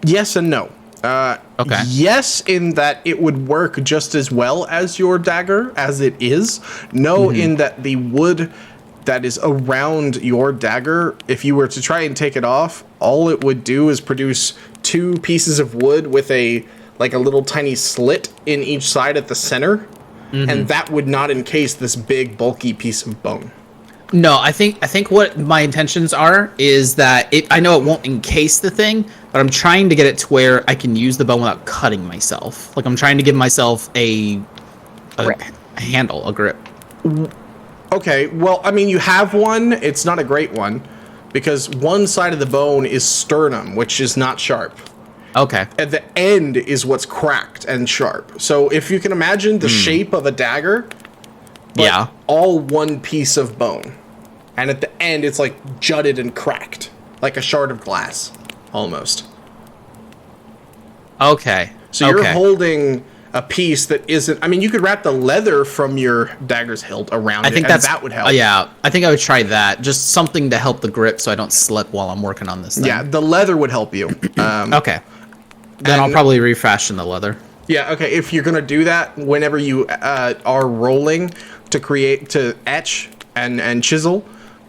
Yes and no. Okay. Yes, in that it would work just as well as your dagger, as it is. No, in that the wood that is around your dagger, if you were to try and take it off, all it would do is produce two pieces of wood with a little tiny slit in each side at the center, and that would not encase this big bulky piece of bone. No, I think what my intentions are is that I know it won't encase the thing, but I'm trying to get it to where I can use the bone without cutting myself. Like I'm trying to give myself a handle, a grip. Okay, well, I mean, you have one. It's not a great one, because one side of the bone is sternum, which is not sharp. Okay. At the end is what's cracked and sharp. So if you can imagine the shape of a dagger, but all one piece of bone. And at the end, it's like jutted and cracked, like a shard of glass, almost. Okay. So you're holding a piece that isn't. I mean, you could wrap the leather from your dagger's hilt around it, and that would help. Yeah, I think I would try that. Just something to help the grip, so I don't slip while I'm working on this thing. Yeah, the leather would help you. Okay. Then I'll probably refashion the leather. Yeah. Okay. If you're gonna do that, whenever you are rolling to etch and chisel,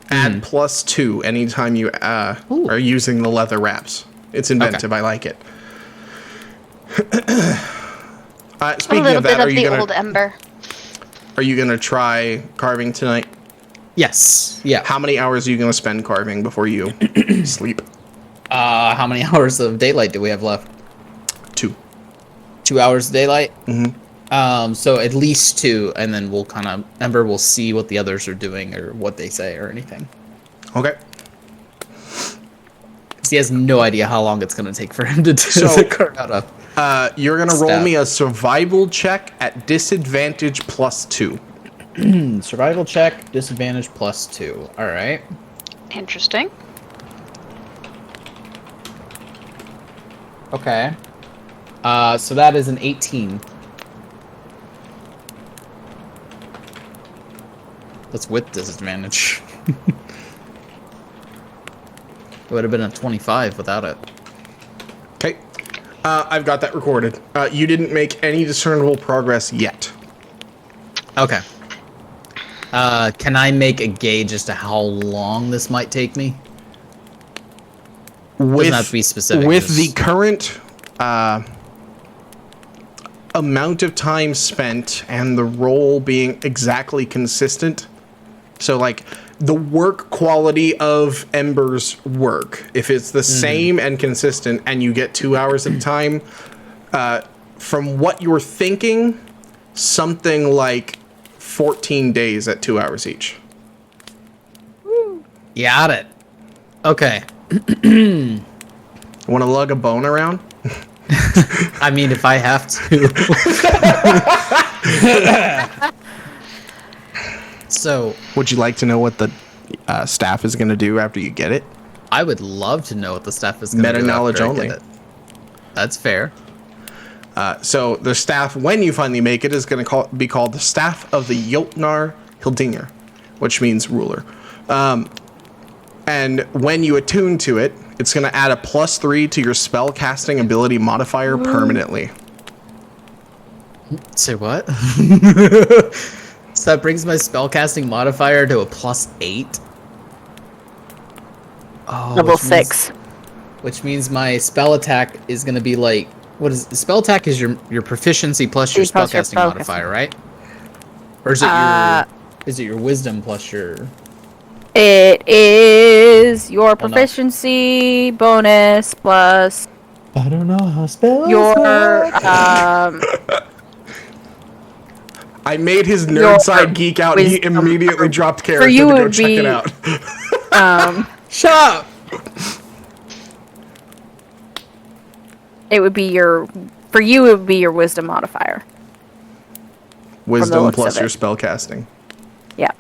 add +2 anytime you are using the leather wraps. It's inventive. I like it. Speaking a little of that, bit of the old ember. Are you gonna try carving tonight? Yes. Yeah. How many hours are you gonna spend carving before you sleep? How many hours of daylight do we have left? 2. 2 hours of daylight? Mm-hmm. So at least 2, and then we'll Ember will see what the others are doing or what they say or anything. Okay. He has no idea how long it's going to take for him to carve out a you're going to roll me a survival check at disadvantage +2. Survival check, disadvantage +2. All right. Interesting. Okay. So that is an 18. That's with disadvantage. It would have been a 25 without it. Okay. I've got that recorded. You didn't make any discernible progress yet. Okay. Can I make a gauge as to how long this might take me? Doesn't have to be specific. With the current amount of time spent and the roll being exactly consistent, so like the work quality of Ember's work, if it's the same and consistent and you get 2 hours at a time, from what you're thinking, something like 14 days at 2 hours each. Got it. Okay. Want to lug a bone around? I mean, if I have to. So, would you like to know what the staff is going to do after you get it? I would love to know what the staff is going to do. Meta knowledge only. That's fair. So the staff, when you finally make it, is going to be called the Staff of the Jotnar Hildinger, which means ruler. And when you attune to it, it's going to add a +3 to your spell casting ability modifier permanently. Say what? So that brings my spellcasting modifier to a +8. Oh, Level 6. Which means my spell attack is going to be like, what is spell attack? Is your proficiency plus your spellcasting modifier, right? Or is it your wisdom plus your? It is your proficiency bonus plus. I don't know how spells your I made his nerd side geek out, and he immediately dropped character to go check it out. Shut up! It would be your wisdom modifier. Wisdom plus your spell casting. Yeah.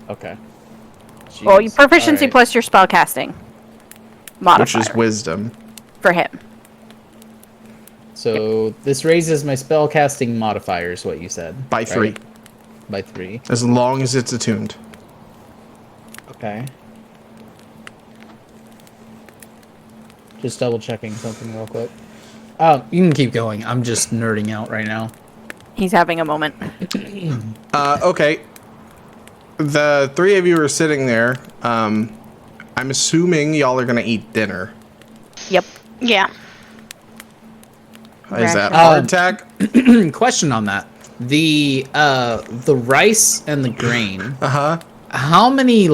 Okay. Jeez. Well, your proficiency plus your spell casting modifier. Which is wisdom. For him. So this raises my spell casting modifier, is what you said. By 3. Right? By 3. As long as it's attuned. Okay. Just double checking something real quick. You can keep going. I'm just nerding out right now. He's having a moment. Okay. The 3 of you are sitting there. I'm assuming y'all are gonna eat dinner. Yep. Yeah. Is that hardtack? Question on that. The rice and the grain. How many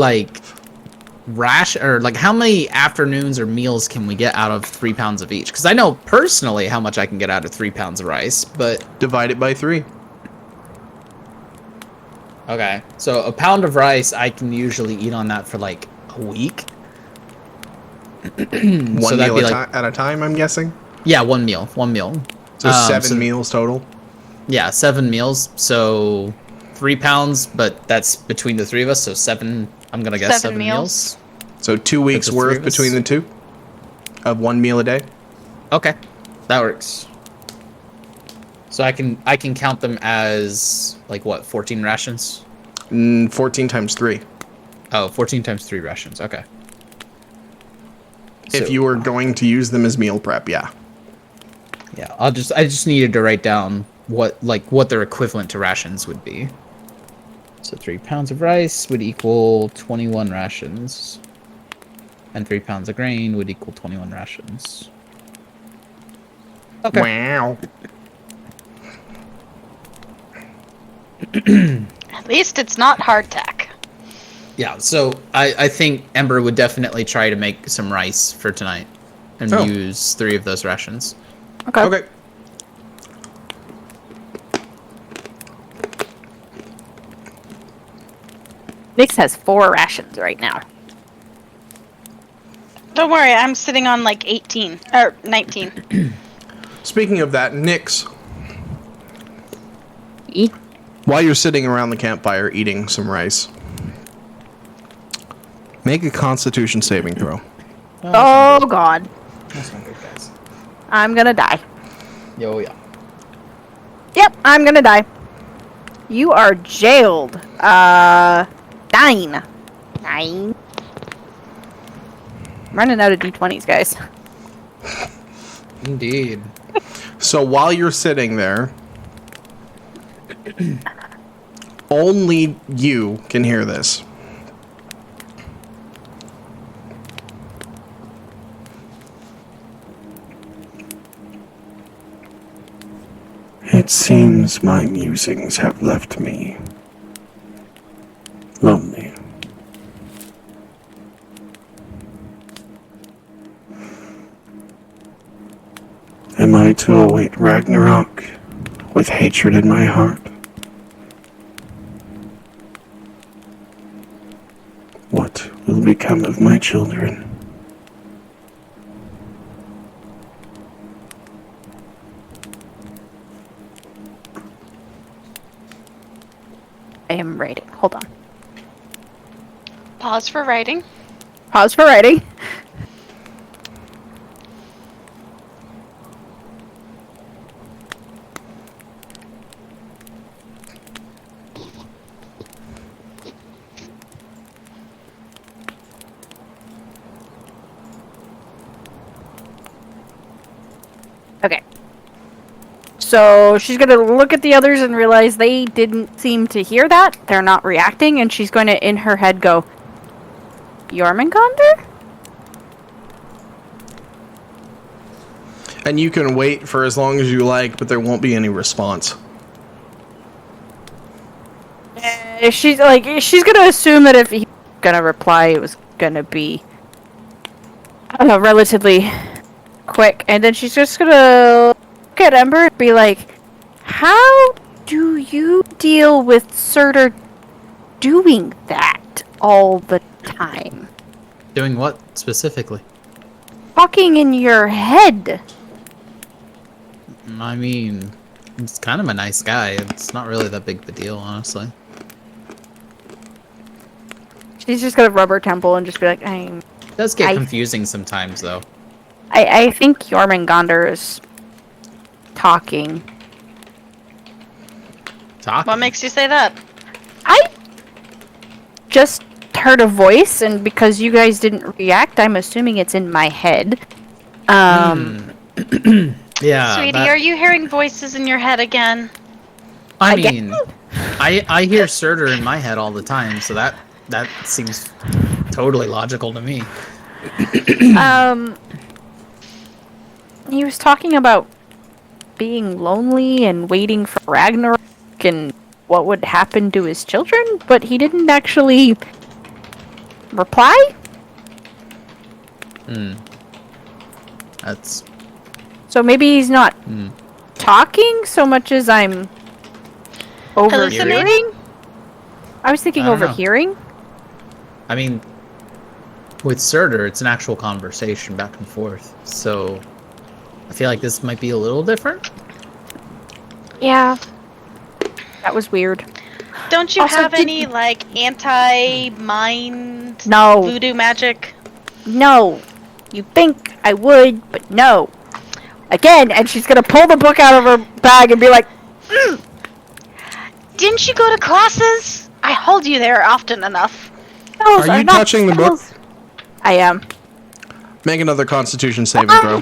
how many afternoons or meals can we get out of 3 pounds of each? Because I know personally how much I can get out of 3 pounds of rice, but divide it by 3. Okay, so a pound of rice I can usually eat on that for like a week. One meal at a time, I'm guessing. Yeah, one meal. So 7 meals total. Yeah, 7 meals. So 3 pounds, but that's between the 3 of us, so 7. I'm gonna guess 7 meals. So 2 weeks worth between the 2 of 1 meal a day. Okay, that works. So I can count them as like what, 14 rations? 14 times 3. Oh, 14 times 3 rations. Okay. If you were going to use them as meal prep, yeah. Yeah, I just needed to write down what their equivalent to rations would be. So 3 pounds of rice would equal 21 rations. And 3 pounds of grain would equal 21 rations. Okay. Wow. At least it's not hardtack. Yeah, so I think Ember would definitely try to make some rice for tonight. And use 3 of those rations. Okay. Nix has 4 rations right now. Don't worry, I'm sitting on like 18 or 19. Speaking of that, Nix, Eat. while you're sitting around the campfire eating some rice, make a Constitution saving throw. Oh god. That's not good, guys. I'm gonna die. Yo, yeah. Yep, I'm gonna die. You are jailed. 9. 9. I'm running out of d20s, guys. Indeed. So while you're sitting there, only you can hear this. It seems my musings have left me lonely. Am I to await Ragnarok with hatred in my heart? What will become of my children? I am writing. Hold on. Pause for writing. Pause for writing. Okay. So she's going to look at the others and realize they didn't seem to hear that. They're not reacting, and she's going to, in her head, go, Jormungandr? And you can wait for as long as you like, but there won't be any response. She's going to assume that if he's going to reply, it was going to be relatively quick. And then she's just going to look at Ember and be like, how do you deal with Surtur doing that all the time? Doing what specifically? Talking in your head. I mean, he's kind of a nice guy. It's not really that big of a deal, honestly. She's just going to rub her temple and just be like, It does get confusing sometimes, though. I think Jormungandr is talking. Talking? What makes you say that? I just heard a voice, and because you guys didn't react, I'm assuming it's in my head. Yeah. Sweetie, are you hearing voices in your head again? I mean, I hear Surtur in my head all the time, so that seems totally logical to me. He was talking about being lonely and waiting for Ragnarok and what would happen to his children, but he didn't actually reply? That's... So maybe he's not talking so much as I'm overhearing? Hallucinating? I was thinking I don't know. overhearing. I mean, with Surtur, it's an actual conversation back and forth, so I feel like this might be a little different. Yeah. That was weird. Don't you Also, have any, like, anti-mind No. voodoo magic? No. You think I would, but no. Again, and she's gonna pull the book out of her bag and be like, Didn't you go to classes? I hold you there often enough. those Are you not touching the book? spells." I am. Make another Constitution saving throw.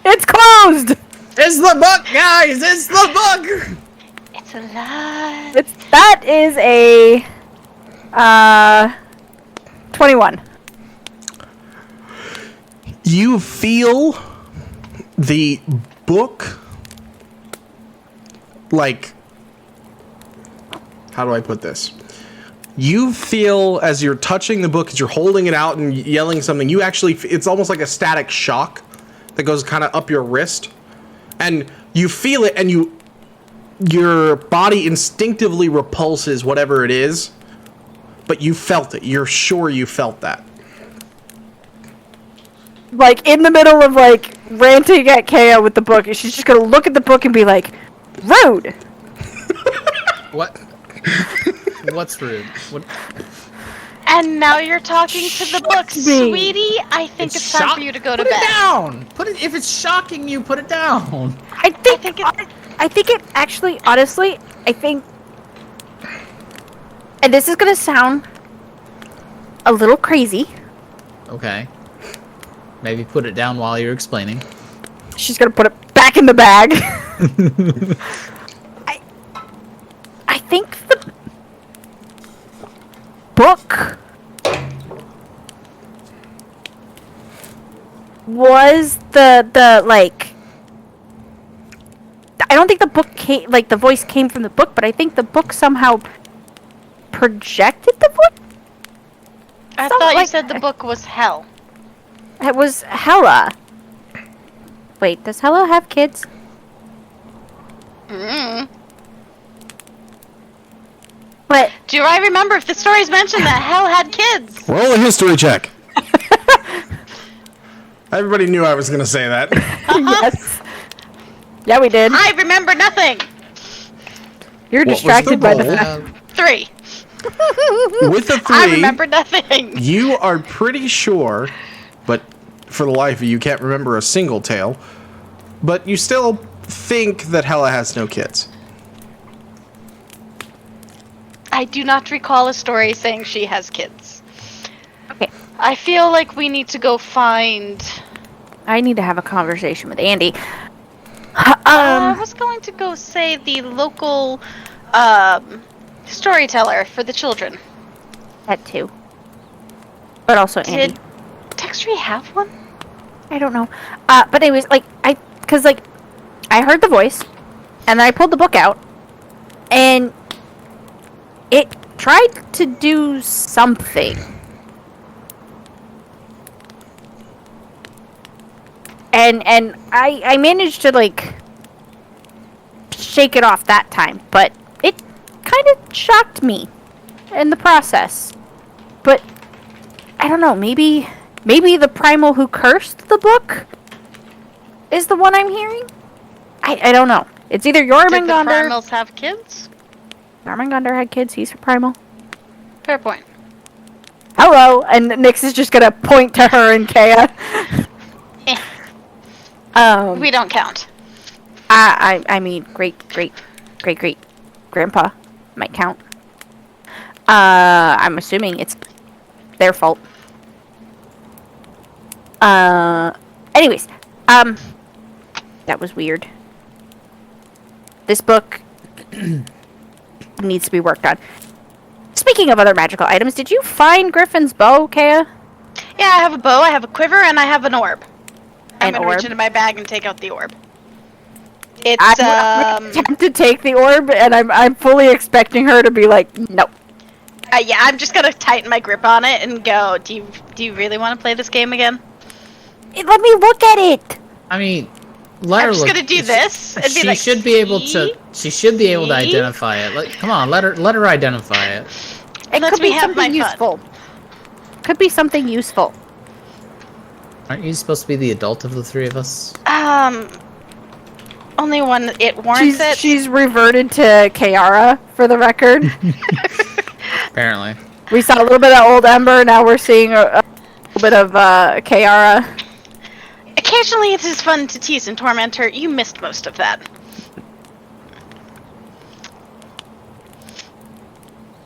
It's closed! It's the book, guys! It's the book! It's a lie. That is a 21. You feel the book, like, how do I put this? You feel as you're touching the book, as you're holding it out and yelling something, you actually, it's almost like a static shock that goes kind of up your wrist. And you feel it, and your body instinctively repulses whatever it is, but you felt it. You're sure you felt that. Like, in the middle of, like, ranting at Kea with the book, she's just gonna look at the book and be like, rude! What? What's rude? What? And now you're talking to the book, sweetie. I think it's time for you to go to bed. Put it down! If it's shocking you, put it down! I think it actually, honestly, and this is gonna sound a little crazy. Okay. Maybe put it down while you're explaining. She's gonna put it back in the bag. I think the book was the like, I don't think the book came, like, the voice came from the book, but I think the book somehow projected the book. I thought you said the book was hell. It was Hella. Wait, does Hella have kids? But Do I remember if the stories mentioned that hell had kids? Roll a history check. Everybody knew I was going to say that. yes. Yeah, we did. I remember nothing. You're What was distracted the by the roll? fact. 3. With a 3, I remember nothing. you are pretty sure, but for the life of you can't remember a single tale, but you still think that Hella has no kids. I do not recall a story saying she has kids. Okay. I feel like we need to go find... I need to have a conversation with Andy. I was going to go say the local storyteller for the children. That too. But also Andy. Did Textree have one? I don't know. But anyways, like, I heard the voice, and then I pulled the book out, and it tried to do something. And I managed to, like, shake it off that time, but it kind of shocked me in the process. But I don't know, maybe the primal who cursed the book is the one I'm hearing? I don't know. It's either Did the Jormungandr. primals have kids? Jormungandr had kids, he's a primal. Fair point. Hello! And Nyx is just gonna point to her and Kea. We don't count. I mean, great grandpa might count. I'm assuming it's their fault. Anyways, that was weird. This book needs to be worked on. Speaking of other magical items, did you find Griffin's bow, Kea? Yeah, I have a bow, I have a quiver, and I have an orb. I'm An gonna orb? reach into my bag and take out the orb. It's, I'm tempted to take the orb, and I'm fully expecting her to be like, no. yeah, I'm just gonna tighten my grip on it and go, do you really want to play this game again? Let me look at it! I mean, let I'm her just look. gonna do this and be She like, should be able to. She should be able to See? identify it. Come on, let her identify it. It Let could me be have my something fun. useful. Could be something useful. Aren't you supposed to be the adult of the three of us? only when it warrants it. She's reverted to Kiara, for the record. Apparently. We saw a little bit of old Ember, now we're seeing a little bit of Kiara. Occasionally it is fun to tease and torment her. You missed most of that.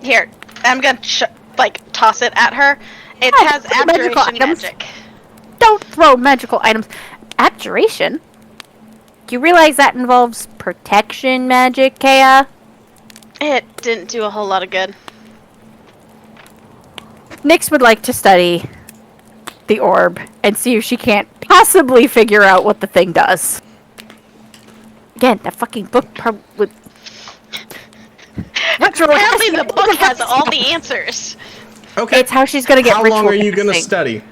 Here, I'm gonna toss it at her. It has abjuration magic. Don't throw magical items. Abjuration? Do you realize that involves protection magic, Kea? It didn't do a whole lot of good. Nyx would like to study the orb and see if she can't possibly figure out what the thing does. Again, that fucking book probably would... Apparently the book has all the answers. Okay. It's how she's gonna get How ritual long are you gonna casting. study?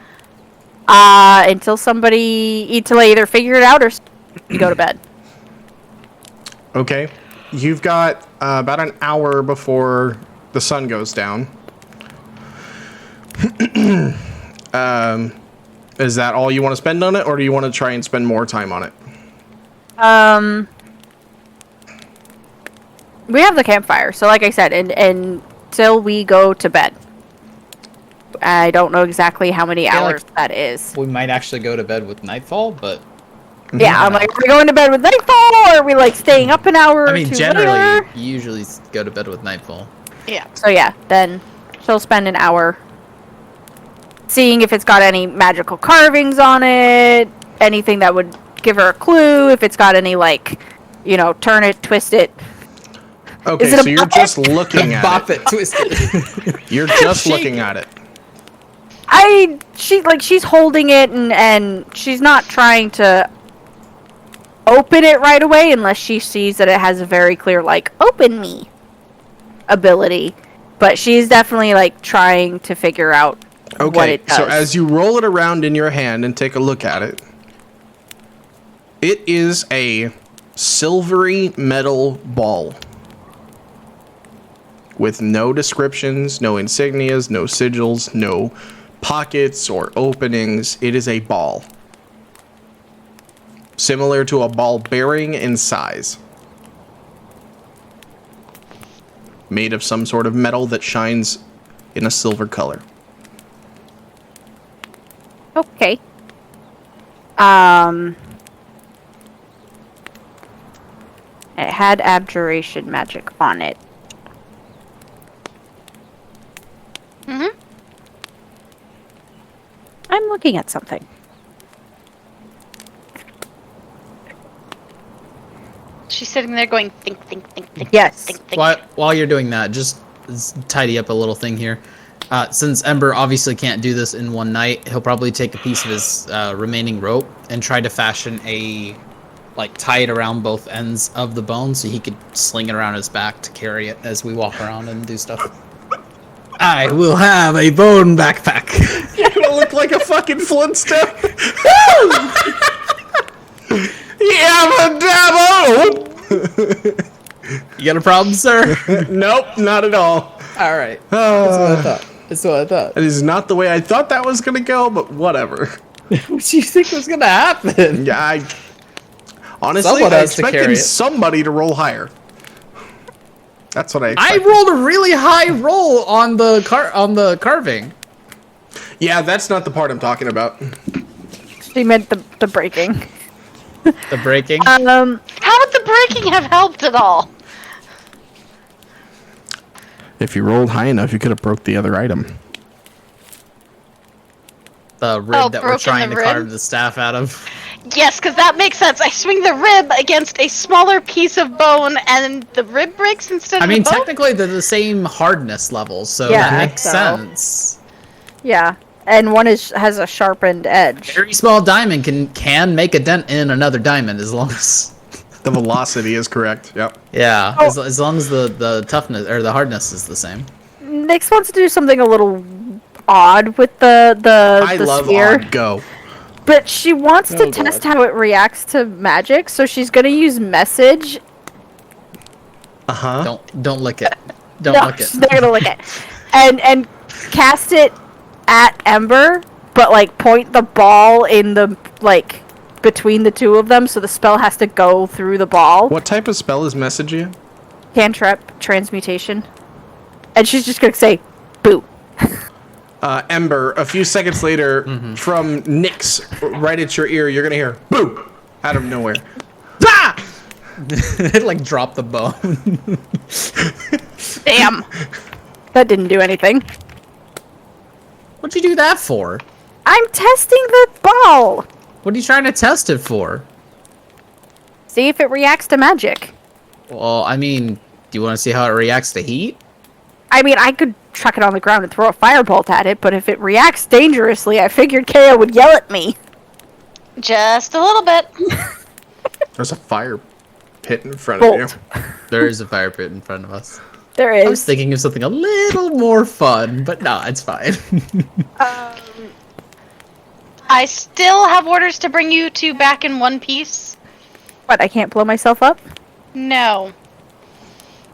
Until I either figure it out or you go to bed. Okay. You've got about an hour before the sun goes down. Is that all you want to spend on it, or do you want to try and spend more time on it? We have the campfire, so like I said, until we go to bed. I don't know exactly how many hours that is. We might actually go to bed with nightfall, but... Yeah, I'm like, are we going to bed with nightfall, or are we like staying up an hour I mean, or two generally, later? you usually go to bed with nightfall. Yeah. So yeah, then she'll spend an hour seeing if it's got any magical carvings on it, anything that would give her a clue, if it's got any, like, you know, turn it, twist it. Okay, Is it a so you're bop just looking at Bop it. it, twist it. You're just Shake looking it. at it. She's holding it and she's not trying to open it right away unless she sees that it has a very clear, like, open me ability. But she's definitely, like, trying to figure out what it does. So as you roll it around in your hand and take a look at it, it is a silvery metal ball with no descriptions, no insignias, no sigils, no pockets or openings. It is a ball. Similar to a ball bearing in size. Made of some sort of metal that shines in a silver color. Okay. It had abjuration magic on it. Mm-hmm. I'm looking at something. She's sitting there going, think, think, think, think, Yes. think, think. While you're doing that, just tidy up a little thing here. Since Ember obviously can't do this in one night, he'll probably take a piece of his remaining rope and try to fashion tie it around both ends of the bone so he could sling it around his back to carry it as we walk around and do stuff. I will have a bone backpack. You're gonna look like a fucking Flintstone. Yabba-dabba! You got a problem, sir? Nope, not at all. All right. That's what I thought. That's what I thought. That is not the way I thought that was gonna go, but whatever. What do you think was gonna happen? Yeah, honestly, Someone I has to carry expected it. somebody to roll higher. That's what I I expected. rolled a really high roll on the carving. Yeah, that's not the part I'm talking about. She meant the breaking. The breaking. How would the breaking have helped at all? If you rolled high enough, you could have broke the other item. The rib that we're broken trying the to rib? carve the staff out of. Yes, because that makes sense. I swing the rib against a smaller piece of bone, and the rib breaks instead I of mean, the bone? technically they're the same hardness level, so Yeah, that makes so- sense. Yeah, and one has a sharpened edge. Very small diamond can make a dent in another diamond as long as The velocity is correct. Yep. yeah, Oh. as long as the toughness or the hardness is the same. Nyx wants to do something a little odd with the I the love sphere, odd go. but she wants to Oh, test God. how it reacts to magic. So she's gonna use message. Uh-huh. Don't lick it. Don't No, lick it. they're gonna lick it, and cast it at Ember, but like point the ball in the like between the two of them, so the spell has to go through the ball. What type of spell is messaging? Cantrip, transmutation. And she's just gonna say, boo. Ember, a few seconds later, from Nyx, right at your ear, you're gonna hear, boo! Out of nowhere. Ah! It like dropped the bone. Damn. That didn't do anything. What'd you do that for? I'm testing the ball. What are you trying to test it for? See if it reacts to magic. Well, I mean, do you want to see how it reacts to heat? I mean, I could chuck it on the ground and throw a firebolt at it, but if it reacts dangerously, I figured Kaya would yell at me. Just a little bit. There's a fire pit in front Bolt. of you. There is a fire pit in front of us. There I was is. thinking of something a little more fun, but no, it's fine. I still have orders to bring you two back in one piece. What, I can't blow myself up? No.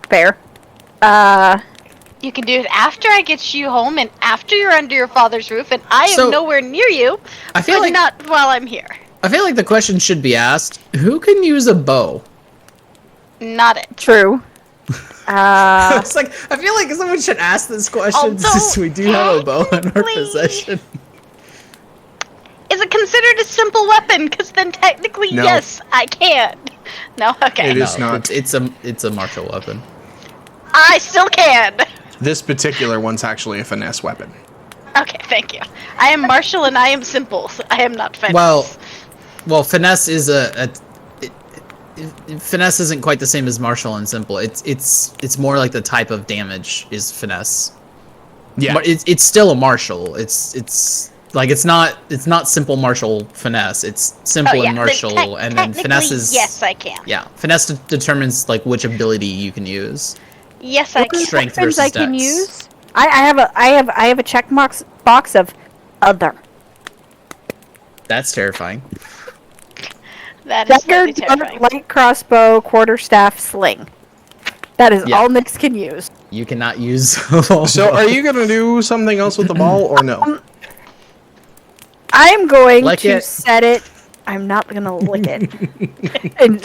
Fair. You can do it after I get you home and after you're under your father's roof and I So, am nowhere near you. I feel but like- not while I'm here. I feel like the question should be asked, who can use a bow? Not it. True. It's like, I feel like someone should ask this question Although, since we do have a bow in our technically- possession. Is it considered a simple weapon? Because then technically, No. yes, I can. No? Okay. It is No, not. It's a martial weapon. I still can. This particular one's actually a finesse weapon. Okay, thank you. I am martial and I am simple. So I am not finesse. Well, finesse is finesse isn't quite the same as martial and simple. It's more like the type of damage is finesse. Yeah. But it's still a martial. It's like it's not simple martial finesse. It's simple and martial, and then finesse is yes, I can. yeah. Finesse determines like which ability you can use. Yes, I can. Strength Weapons versus I can dex. use. I have a check box of other. That's terrifying. That is Dagger, slightly terrifying. light crossbow, quarterstaff, sling. That is Yeah. all Nyx can use. You cannot use. So are you gonna do something else with the ball or no? I'm going Lick to it. set it. I'm not gonna lick it. and,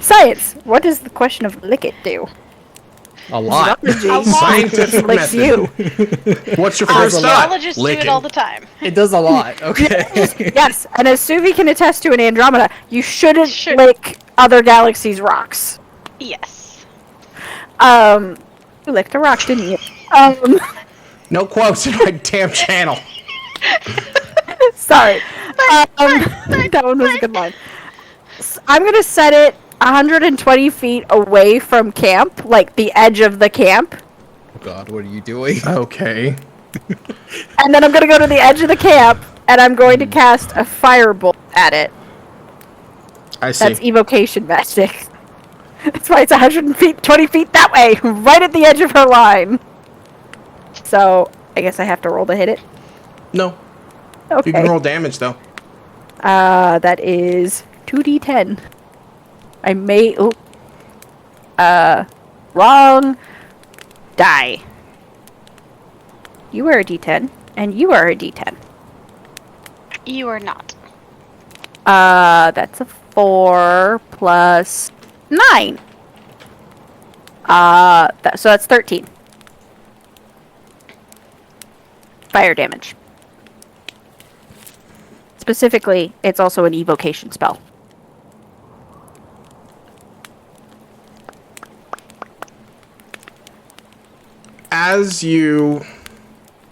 science. What does the question of lick it do? a lot? Zoology Scientific licks method. you. What's your first thought? Zoologists do Licking. it all the time. It does a lot. Okay. Yes, and as Suvi can attest to in Andromeda, you shouldn't Should- lick other galaxies' rocks. Yes. You licked a rock, didn't you? No quotes in my damn channel. Sorry. That one was a good line. I'm gonna set it 120 feet away from camp, like the edge of the camp. God, what are you doing? Okay. And then I'm gonna go to the edge of the camp, and I'm going to cast a firebolt at it. I see. That's evocation magic. That's why it's 120 feet that way, right at the edge of her line. So, I guess I have to roll to hit it. No. Okay. You can roll damage though. That is 2d10. I may... Ooh. Wrong die. You are a d10, and you are a d10. You are not. That's a 4 plus 9. So that's 13. Fire damage. Specifically, it's also an evocation spell. As you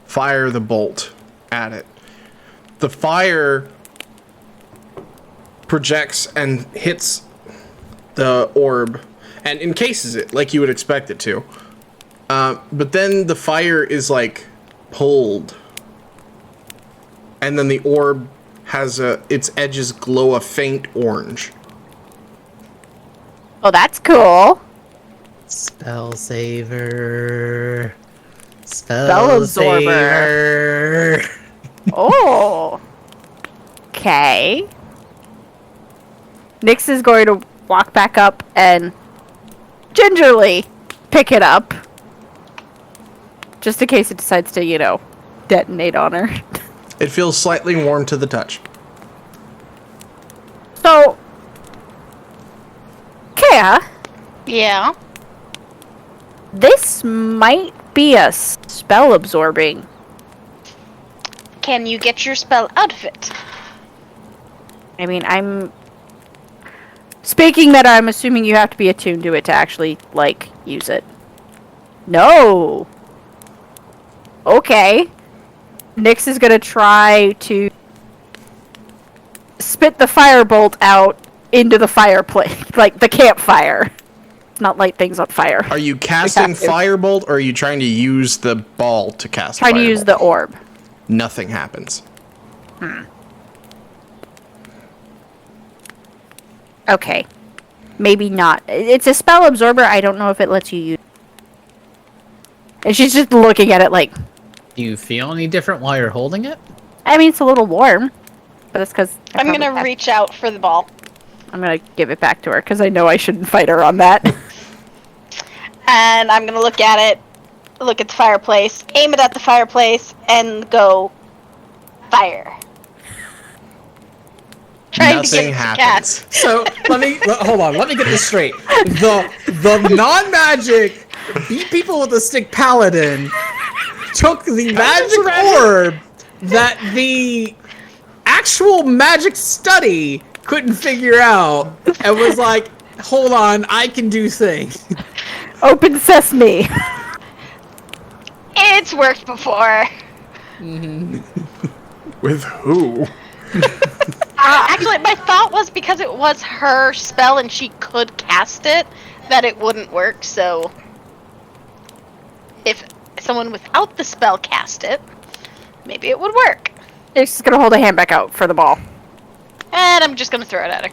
fire the bolt at it, the fire projects and hits the orb and encases it like you would expect it to. But then the fire is like pulled, and then the orb has its edges glow a faint orange. Oh, that's cool. Spell saver. Spell absorber. saver. Oh. Okay. Nyx is going to walk back up and gingerly pick it up. Just in case it decides to, detonate on her. It feels slightly warm to the touch. So, Kea, Yeah. this might be a spell absorbing. Can you get your spell out of it? I mean, I'm speaking that I'm assuming you have to be attuned to it to actually, like, use it. No! Okay. Nyx is gonna try to spit the firebolt out into the fireplace, like the campfire. Not light things on fire. Are you casting firebolt, or are you trying to use the ball to cast Trying to use the orb. Nothing happens. Okay. Maybe not. It's a spell absorber. I don't know if it lets you use. And she's just looking at it like... Do you feel any different while you're holding it? I mean, it's a little warm. But it's because... I'm gonna reach out for the ball. I'm gonna give it back to her, because I know I shouldn't fight her on that. And I'm gonna look at it, look at the fireplace, aim it at the fireplace, and go... Fire. Trying to Nothing get happens. So hold on. Let me get this straight. The non-magic beat people with a stick paladin took the magic orb that the actual magic study couldn't figure out and was like, "Hold on, I can do things." Open sesame. It's worked before. With who? Actually, my thought was because it was her spell and she could cast it, that it wouldn't work, so... If someone without the spell cast it, maybe it would work. Nyx is gonna hold a hand back out for the ball. And I'm just gonna throw it at her.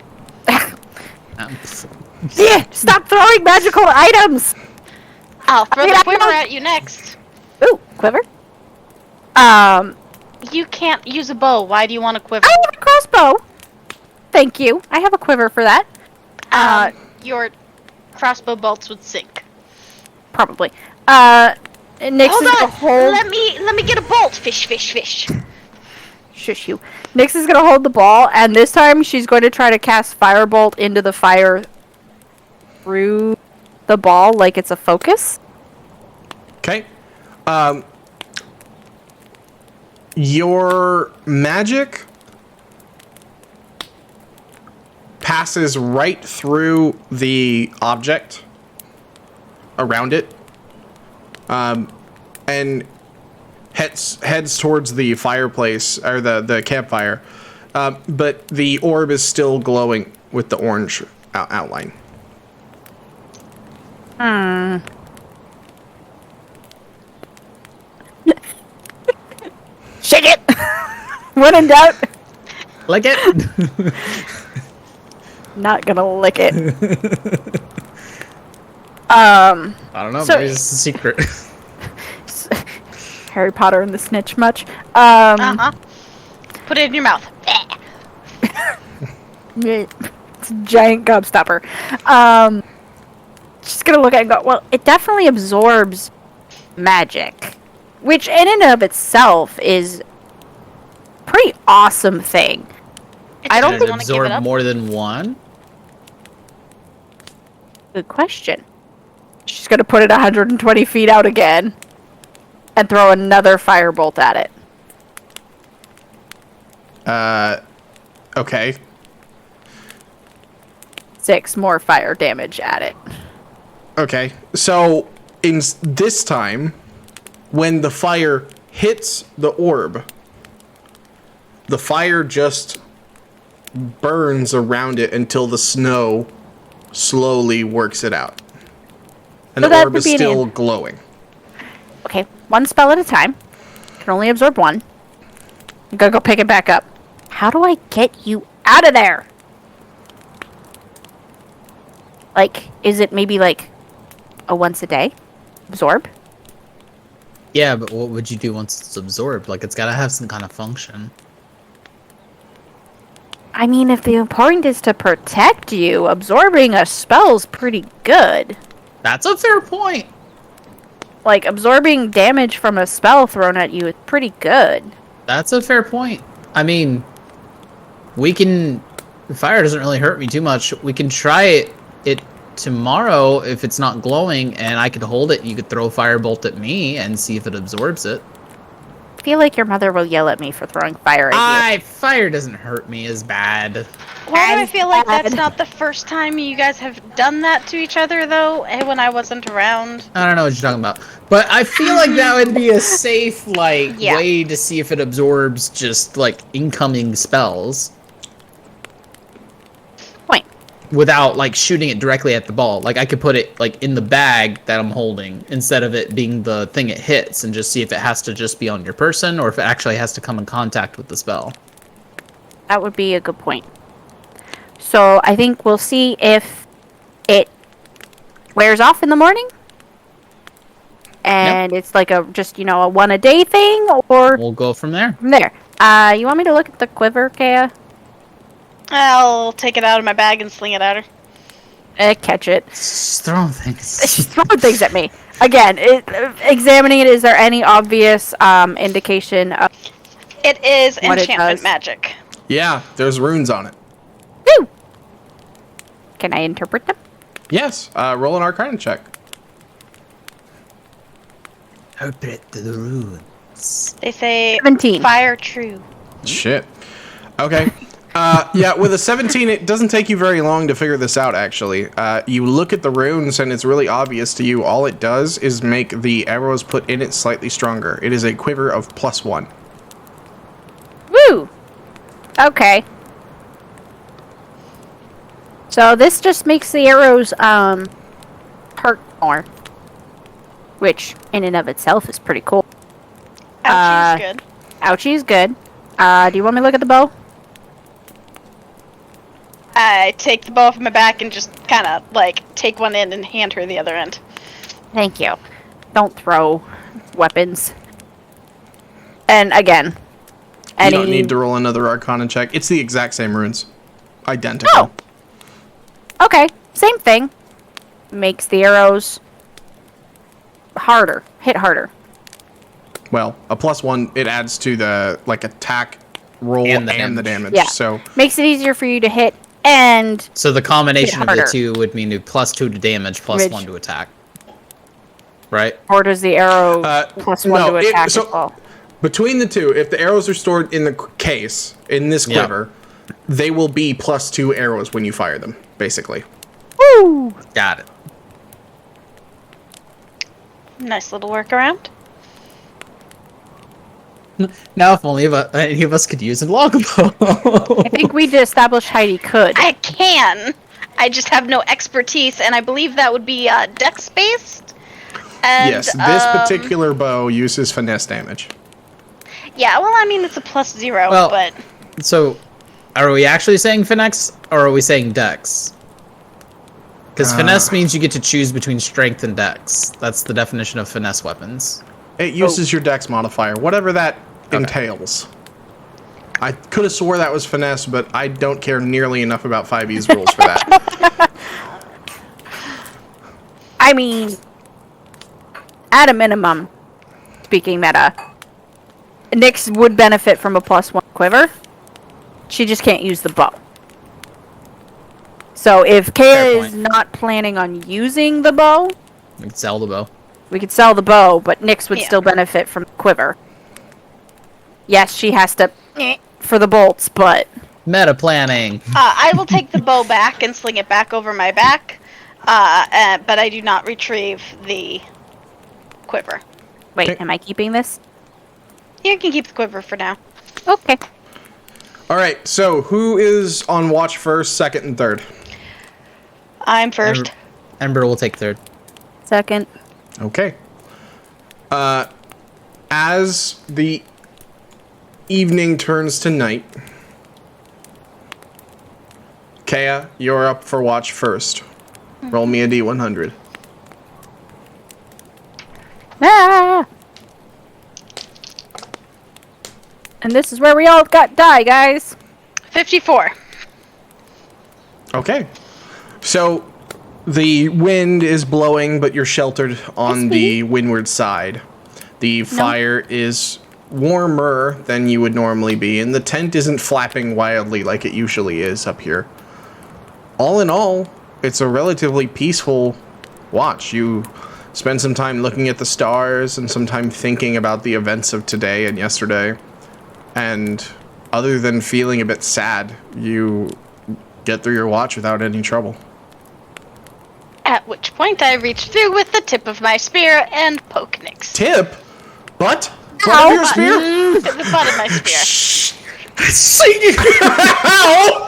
Yeah, stop throwing magical items! I'll throw the quiver at you next. Ooh, quiver? You can't use a bow. Why do you want a quiver? I have a crossbow! Thank you. I have a quiver for that. Your crossbow bolts would sink. Probably. Nyx Hold is gonna on! hold... Let me get a bolt! Fish. Shush you. Nyx is gonna hold the ball, and this time she's going to try to cast firebolt into the fire through the ball like it's a focus. Okay. Your magic passes right through the object around it, and heads towards the fireplace or the campfire, but the orb is still glowing with the orange outline. Shake it! When in doubt, Like it? not gonna lick it. I don't know. So- Maybe it's a secret. Harry Potter and the Snitch much? Put it in your mouth. It's a giant gobstopper. She's gonna look at it and go, well, it definitely absorbs magic. Which in and of itself is a pretty awesome thing. I don't Can think... it absorb more than one? Good question. She's gonna put it 120 feet out again. And throw another firebolt at it. Okay. 6 more fire damage at it. Okay. So this time, when the fire hits the orb, the fire just burns around it until the snow slowly works it out. And So the that orb would is be an still glowing. Okay, 1 spell at a time. Can only absorb 1. I'm gonna go pick it back up. How do I get you out of there? Like, is it maybe like a once a day? Absorb? Yeah, but what would you do once it's absorbed? Like, it's gotta have some kind of function. I mean, if the point is to protect you, absorbing a spell's pretty good. That's a fair point. Like, absorbing damage from a spell thrown at you is pretty good. That's a fair point. I mean, we can The fire doesn't really hurt me too much. We can try it tomorrow if it's not glowing, and I could hold it. You could throw a firebolt at me and see if it absorbs it. I feel like your mother will yell at me for throwing fire at you. Fire doesn't hurt me as bad. Why do I As feel like bad. that's not the first time you guys have done that to each other, though, when I wasn't around? I don't know what you're talking about. But I feel like that would be a safe, Yeah. way to see if it absorbs just, incoming spells. Point. Without, shooting it directly at the ball. I could put it, in the bag that I'm holding, instead of it being the thing it hits, and just see if it has to just be on your person, or if it actually has to come in contact with the spell. That would be a good point. So I think we'll see if it wears off in the morning. And it's just a one a day thing, or We'll go from there. from there. You want me to look at the quiver, Kaya? I'll take it out of my bag and sling it at her. Catch it. Just throwing things. She's throwing things at me. Again, examining it, is there any obvious indication of... It is What it enchantment does. magic. Yeah, there's runes on it. Woo! Can I interpret them? Yes. Roll an Arcana check. Interpret the runes. They say 17. fire true. Shit. Okay. Yeah, with a 17, it doesn't take you very long to figure this out, actually. You look at the runes, and it's really obvious to you. All it does is make the arrows put in it slightly stronger. It is a quiver of +1. Woo! Okay. So this just makes the arrows, hurt more. Which, in and of itself, is pretty cool. Ouchie is good. Ouchie is good. Do you want me to look at the bow? I take the bow off my back and just kind of, take one end and hand her the other end. Thank you. Don't throw weapons. And again, You don't need to roll another Arcana check. It's the exact same runes. Identical. Oh. Okay, same thing. Makes the arrows harder. Hit harder. Well, a +1, it adds to the, attack roll And and the the damage. Yeah. So, Makes it easier for you to hit and... So the combination of the harder. two would mean +2 to damage, +1 to attack. Right? Or does the arrow +1 no, to attack so- as well? between the two, if the arrows are stored in the case, in this Yeah. quiver, they will be +2 arrows when you fire them, basically. Woo! Got it. Nice little workaround. Now, if only any of us could use a longbow. I think we just established Heidi could. I can. I just have no expertise, and I believe that would be dex-based. And, Yes, this particular bow uses finesse damage. Yeah, well, I mean, it's a +0, Well- but... So, are we actually saying finesse, or are we saying dex? Because finesse means you get to choose between strength and dex. That's the definition of finesse weapons. It uses your dex modifier, whatever that entails. I could have swore that was finesse, but I don't care nearly enough about 5e's rules for that. I mean, at a minimum, speaking meta, Nyx would benefit from a +1 quiver. She just can't use the bow. So if Kaya is not planning on using the bow, We can sell the bow. we could sell the bow, but Nyx would Yeah. still benefit from the quiver. Yes, she has to for the bolts, but Meta planning. I will take the bow back and sling it back over my back, but I do not retrieve the quiver. wait, Okay. am I keeping this? You can keep the quiver for now. Okay. All right, so who is on watch first, second, and third? I'm first. Ember will take third. Second. Okay. As the evening turns to night, Kaya, you're up for watch first. Roll me a D100. Ah! And this is where we all die, guys. 54. Okay. So the wind is blowing, but you're sheltered on the windward side. The fire is warmer than you would normally be, and the tent isn't flapping wildly like it usually is up here. All in all, it's a relatively peaceful watch. You spend some time looking at the stars and some time thinking about the events of today and yesterday. And other than feeling a bit sad, you get through your watch without any trouble. At which point I reach through with the tip of my spear and poke Nyx. Tip? Butt? Butt of your spear? The butt of my spear. Ow!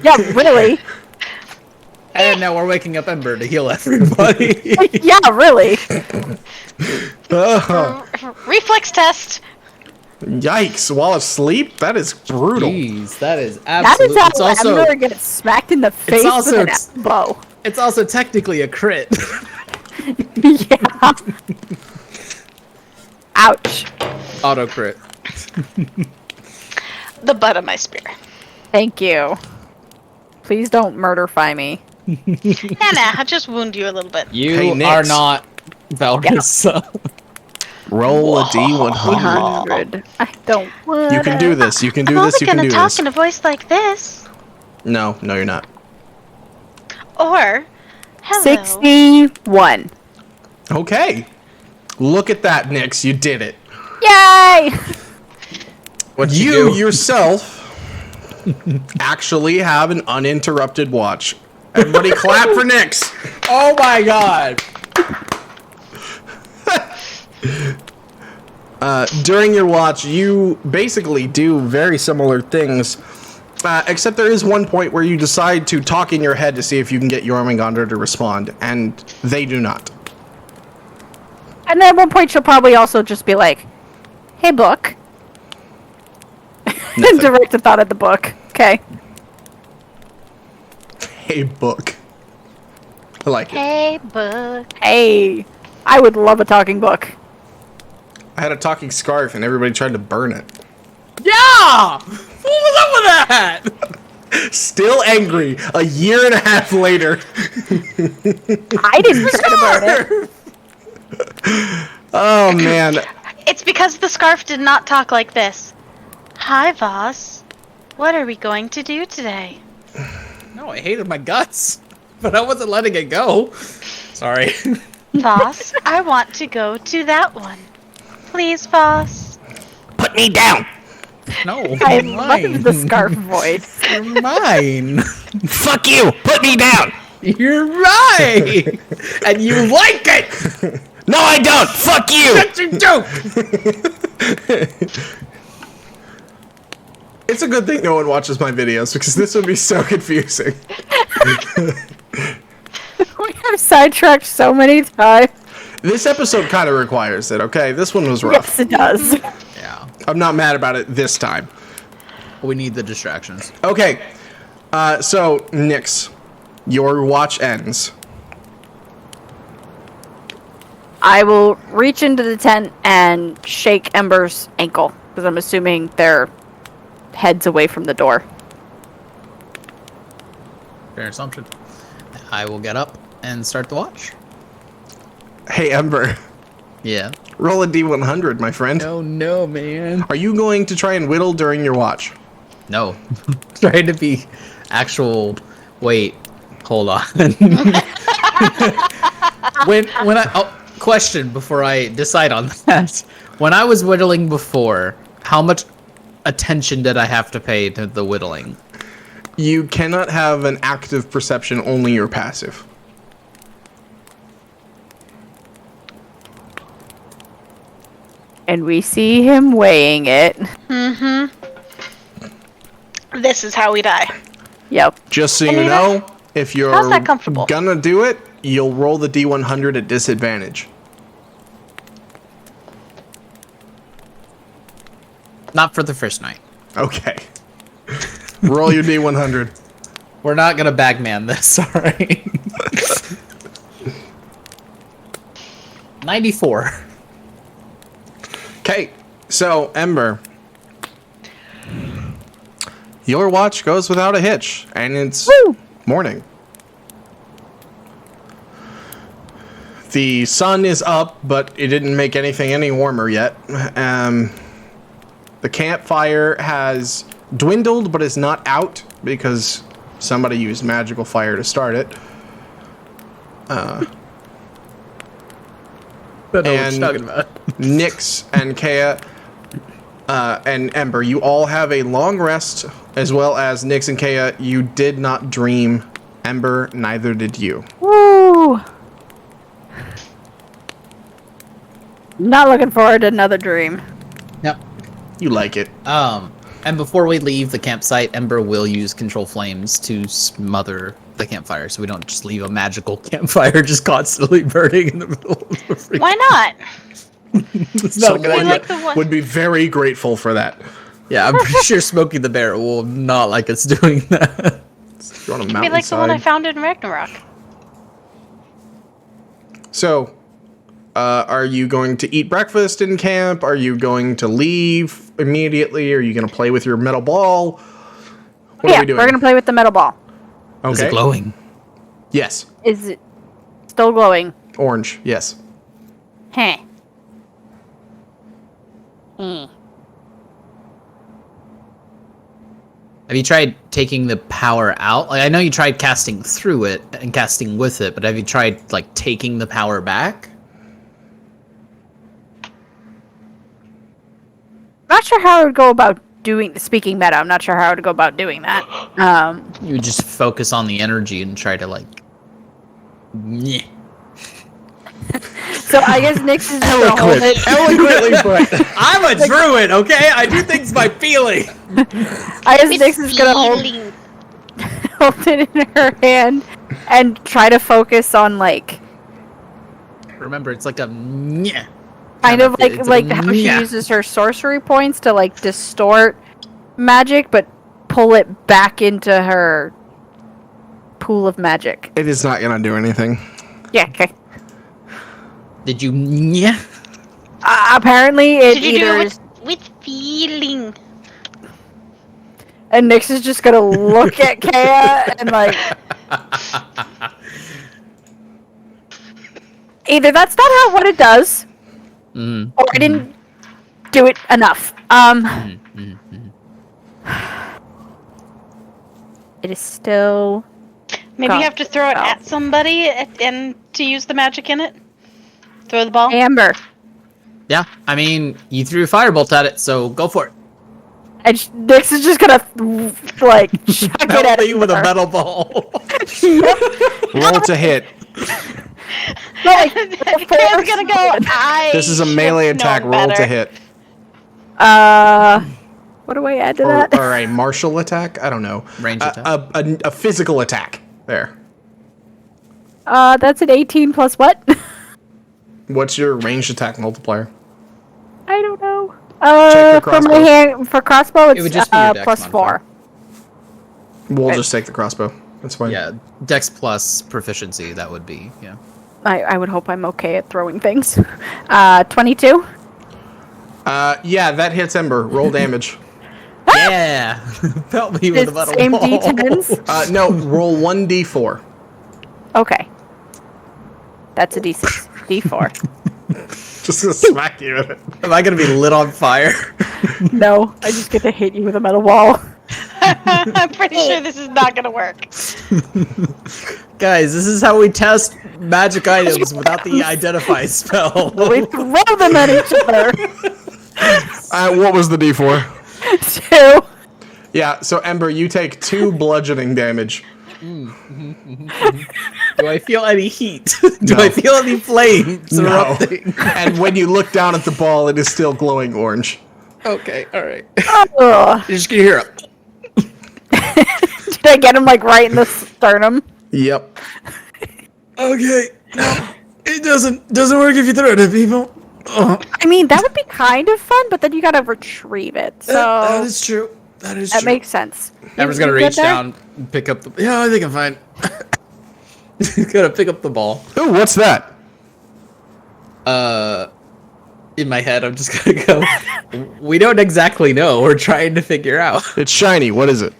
Yeah, really. And now we're waking up Ember to heal everybody. Yeah, really. Reflex test. Yikes, while asleep? That is brutal. Jeez, that is That absolutely. is how Ember gets smacked in the face also with an elbow. It's also technically a crit. Yeah. Ouch. Auto crit. The butt of my spear. Thank you. Please don't murderfy me. Nah, I'll just wound you a little bit. You Hey, Nyx. are not Valrissa. Roll a D100. 100. I don't want You can do this. You can do I'm this. only You can gonna do talk this. in a voice like this. No, you're not. Or, hello. 61. Okay. Look at that, Nyx. You did it. Yay! What You yourself actually have an uninterrupted watch. Everybody clap for Nyx. Oh my god. During your watch, you basically do very similar things, except there is one point where you decide to talk in your head to see if you can get Jormungandr to respond, and they do not. And then at one point she'll probably also just be like, hey, book. And direct a thought at the book. Okay. Hey, book. I like it. Hey, book. Hey. I would love a talking book. I had a talking scarf, and everybody tried to burn it. Yeah! What was up with that? Still angry, a year and a half later. I didn't try to burn it. Oh, man. It's because the scarf did not talk like this. Hi, Voss. What are we going to do today? No, I hated my guts. But I wasn't letting it go. Sorry. Voss, I want to go to that one. Please, Voss. Put me down. No, I you're love mine. the scarf voice. You're mine. Fuck you. Put me down. You're right. And you like it. No, I don't. Fuck you. That's your joke. It's a good thing no one watches my videos because this would be so confusing. We have sidetracked so many times. This episode kind of requires it, okay? This one was rough. Yes, it does. Yeah. I'm not mad about it this time. We need the distractions. Okay. So, Nyx, your watch ends. I will reach into the tent and shake Ember's ankle, because I'm assuming their head's away from the door. Fair assumption. I will get up and start the watch. Hey, Ember, Yeah. roll a D100, my friend. Oh no, man. Are you going to try and whittle during your watch? No. Trying to be actual. Wait. Hold on. when I question before I decide on that. When I was whittling before, how much attention did I have to pay to the whittling? You cannot have an active perception, only your passive. And we see him weighing it. This is how we die. Yep. Just so you Anita, know, if you're how's that comfortable? gonna do it, you'll roll the D100 at disadvantage. Not for the first night. Okay. Roll your D100. We're not gonna bagman this, sorry. 94. Okay, so Ember, your watch goes without a hitch, and it's Woo! morning. The sun is up, but it didn't make anything any warmer yet. The campfire has dwindled, but is not out because somebody used magical fire to start it. Don't know what And you're talking about. Nyx and Kea and Ember, you all have a long rest, as well as Nyx and Kea, you did not dream. Ember, neither did you. Woo! Not looking forward to another dream. Yep. You like it. And before we leave the campsite, Ember will use control flames to smother the campfire, so we don't just leave a magical campfire just constantly burning in the middle of the freaking... Why not? It's not a good Someone idea. like the one- would be very grateful for that. Yeah, I'm pretty sure Smokey the Bear will not like us doing that. You're on a Be like the one I mountainside. found in Ragnarok. So, are you going to eat breakfast in camp? Are you going to leave immediately? Are you going to play with your metal ball? What Yeah, are we doing? we're gonna play with the metal ball. Okay. Is it glowing? Yes. Is it still glowing? Orange. Yes. Heh. Have you tried taking the power out? Like, I know you tried casting through it and casting with it, but have you tried, like, taking the power back? Not sure how I would go about speaking meta. I'm not sure how I would go about doing that. You just focus on the energy and try to, like... Nyeh. So I guess Nyx is just gonna hold it. Eloquently put. I'm a druid, okay? I do things by feeling. I guess Nyx is gonna hold it in her hand and try to focus on like Remember, it's like a nyeh. kind of It's like how she yeah. uses her sorcery points to like distort magic, but pull it back into her pool of magic. It is not going to do anything. Yeah. Okay. Did you nyeh? Apparently, it Did you do either it is, with feeling? and Nyx is just gonna look at Kea and like. Either that's not how what it does, or I didn't do it enough. It is still. Maybe you have to throw it at somebody and to use the magic in it. Throw the ball. Amber. Yeah, I mean, you threw a firebolt at it, so go for it. And Nyx is just gonna like chuck it at Help me with a her. metal ball. Roll to hit. Like, Kaya's gonna go. This is a melee attack. Roll to hit. what do I add to Or, that? or a martial attack? I don't know. Range attack. A physical attack. There. That's an 18 plus what? What's your ranged attack multiplier? I don't know. Check your For my crossbow. hand, for crossbow, it's would just be your dex plus modifier. 4. We'll Okay. just take the crossbow. That's fine. Yeah, dex plus proficiency, that would be, yeah. I would hope I'm okay at throwing things. 22. Yeah, that hits Ember. Roll damage. Yeah! Help me with It's a metal same ball. D10s. No, roll 1d4. Okay. That's a D6. D4. Just gonna smack you with it. Am I gonna be lit on fire? No, I just get to hit you with a metal wall. I'm pretty sure this is not gonna work. Guys, this is how we test magic items without the identify spell. We throw them at each other. What was the d4? 2. Yeah, so Ember, you take 2 bludgeoning damage. Do I feel any heat? Do No. I feel any flames No. erupting? And when you look down at the ball, it is still glowing orange. Okay, alright. Ugh. You're just gonna hear it. Did I get him like right in the sternum? Yep. Okay, no. It doesn't work if you throw it at people. I mean, that would be kind of fun, but then you gotta retrieve it. So That is true. That is that true. makes sense. Everyone's You gonna good reach there? down and pick up the... Yeah, I think I'm fine. Gonna pick up the ball. Ooh, what's that? In my head, I'm just gonna go... We don't exactly know. We're trying to figure out. It's shiny. What is it?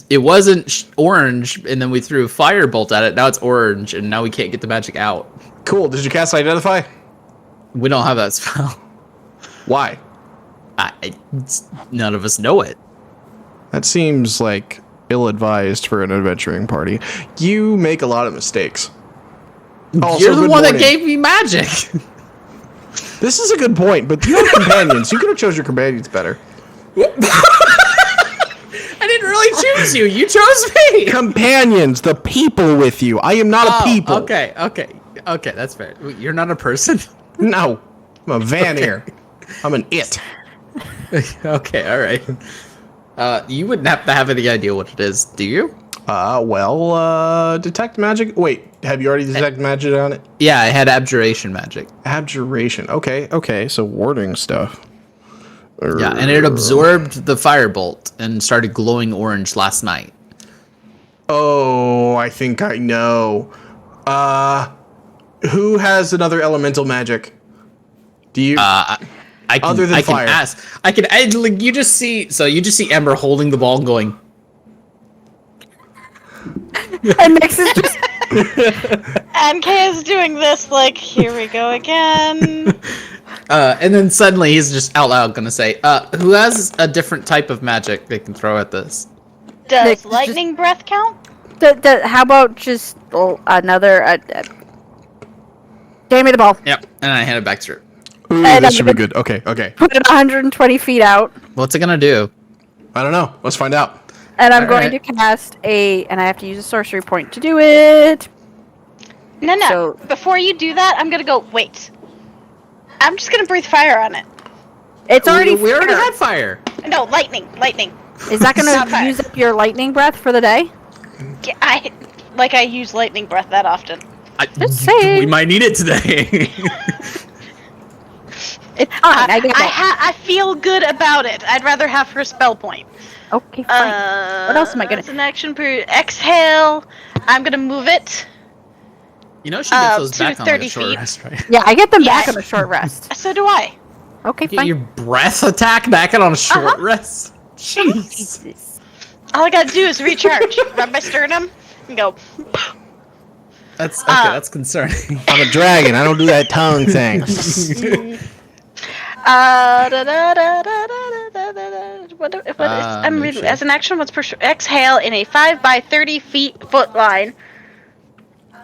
It wasn't orange, and then we threw a firebolt at it. Now it's orange, and now we can't get the magic out. Cool. Did you cast Identify? We don't have that spell. Why? None of us know it. That seems like ill-advised for an adventuring party. You make a lot of mistakes. Also, You're the good one morning. that gave me magic. This is a good point, but you have companions. You could have chose your companions better. I didn't really choose you. You chose me. Companions, the people with you. I am not a people. Okay, that's fair. You're not a person? No. I'm a Vanir. I'm an it. Okay, all right. You wouldn't have to have any idea what it is, do you? Detect magic. Wait, have you already detected magic on it? Yeah, I had abjuration magic. Abjuration. Okay, so warding stuff. Yeah, and it absorbed the firebolt and started glowing orange last night. Oh, I think I know. Who has another elemental magic? Do you? I can, Other than I can fire. ask. Like, you just see Ember holding the ball and going. And Nix is just And Kay is doing this, like, here we go again. And then suddenly he's just out loud gonna say, who has a different type of magic they can throw at this? Does Nick, lightning breath count? how about just another? Damn me the ball. Yep, and I hand it back to her. Ooh, And this I'm should be gonna- good. Okay. Put it 120 feet out, What's it gonna do? I don't know. Let's find out. and I'm All going right. to cast and I have to use a sorcery point to do it. No. So- Before you do that, I'm gonna go, wait. I'm just gonna breathe fire on it. It's already. We already fire. had fire. No, lightning. Is that going Not to fire. use up your lightning breath for the day? Yeah, I use lightning breath that often. Just saying. We might need it today. It's fine. I get it. I feel good about it. I'd rather have her spell point. Okay, fine. What else am I gonna? It's an action per exhale. I'm gonna move it. You know she gets those to back on 30 a short feet. rest, right? Yeah, I get them Yes. back on a short rest. So do I. Okay, Get fine. your breath attack back on a short rest. Jeez. Jesus. All I gotta do is recharge. Rub my sternum and go. That's okay. That's concerning. I'm a dragon. I don't do that tongue thing. I'm reading. As an action, what's exhale in a 5 by 30 foot line.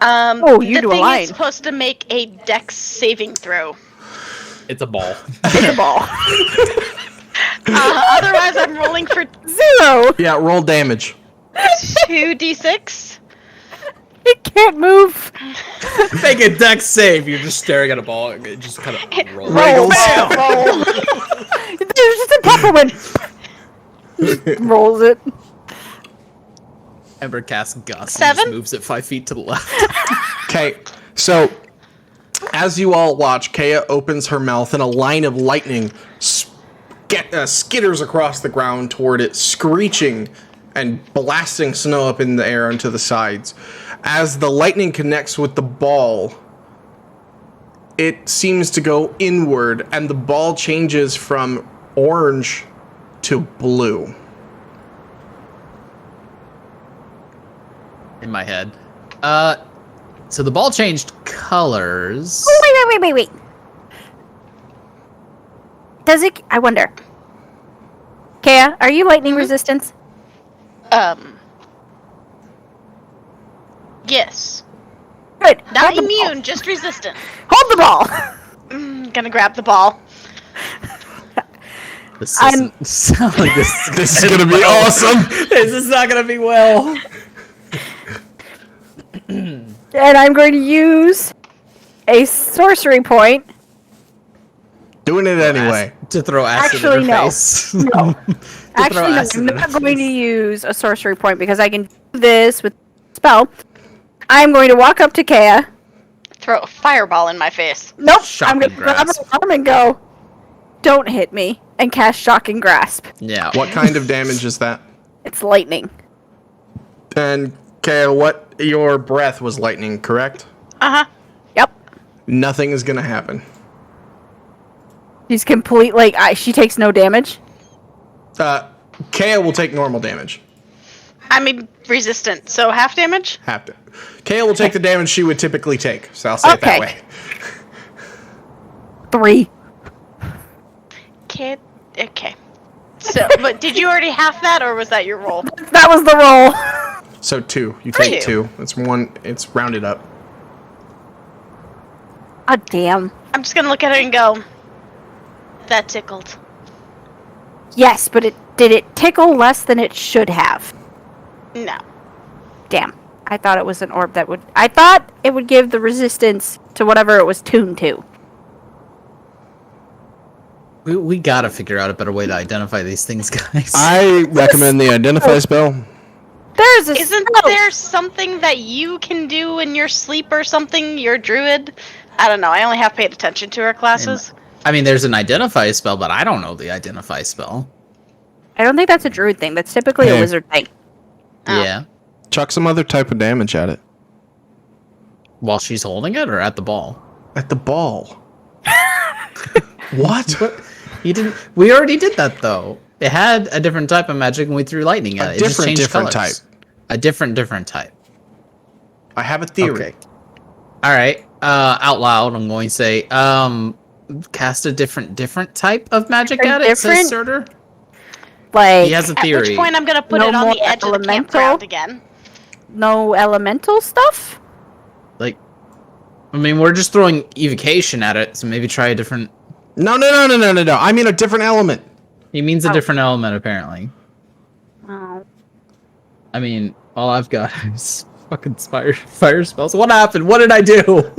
You the do a thing line. is supposed to make a dex saving throw. It's a ball. It's a ball. Otherwise, I'm rolling for 0. Yeah, roll damage. 2d6. It can't move. Make a dex save. You're just staring at a ball. And it just kind of rolls. Wriggles. Roll. There's just a peppermint. Rolls it. Ember casts Gust. 7? And just moves it 5 feet to the left. Okay, so as you all watch, Kaya opens her mouth and a line of lightning skitters across the ground toward it, screeching and blasting snow up in the air onto the sides. As the lightning connects with the ball, it seems to go inward, and the ball changes from orange to blue. In my head. So the ball changed colors. Oh, wait. Does it? I wonder. Kaya, are you lightning resistant? Yes. Good. Not Hold the ball. immune, just resistant. Hold the ball. Gonna grab the ball. This doesn't sound like this. This is gonna be awesome. This is not gonna be well. And I'm going to use a sorcery point. Doing it anyway. To throw acid Actually, in her no. face. No. Actually, no, acid I'm in not her going to face. use a sorcery point because I can do this with spell. I'm going to walk up to Kaya. Throw a fireball in my face. Nope. Shocking I'm going to grab her grasp. arm and go, don't hit me, and cast Shocking Grasp. Yeah. What kind of damage is that? It's lightning. And Kaya, your breath was lightning, correct? Uh-huh. Yep. Nothing is gonna happen. She's complete, she takes no damage. Kea will take normal damage. I'm resistant, so half damage? Have to. Kea will take the damage she would typically take, so I'll say it that way. 3. Kid. Okay. So, but did you already half that, or was that your roll? That was the roll. So 2. You take 2. 2. It's 1. It's rounded up. Oh, damn. I'm just gonna look at it and go, that tickled. Yes, but did it tickle less than it should have? No. Damn. I thought it was an orb that would... I thought it would give the resistance to whatever it was tuned to. We gotta figure out a better way to identify these things, guys. I recommend the identify spell. Isn't there something that you can do in your sleep or something? You're a druid? I don't know. I only have paid attention to our classes. I mean, there's an identify spell, but I don't know the identify spell. I don't think that's a druid thing. That's typically a wizard thing. Oh. Yeah. Chuck some other type of damage at it. While she's holding it, or at the ball? At the ball. What? You didn't. We already did that though. It had a different type of magic, and we threw lightning at it. It just changed different colors. type. A different type. I have a theory. Okay. All right. Out loud, I'm going to say, cast a different type of magic at it. Says Surtur. Like, he has a theory. At which point I'm gonna put No it on more the edge of the elemental? campground again. no elemental stuff? Like, I mean, we're just throwing evocation at it, so maybe try a different. No. I mean a different element. He means a different element, apparently. Oh. I mean, all I've got is fucking fire spells. What happened? What did I do?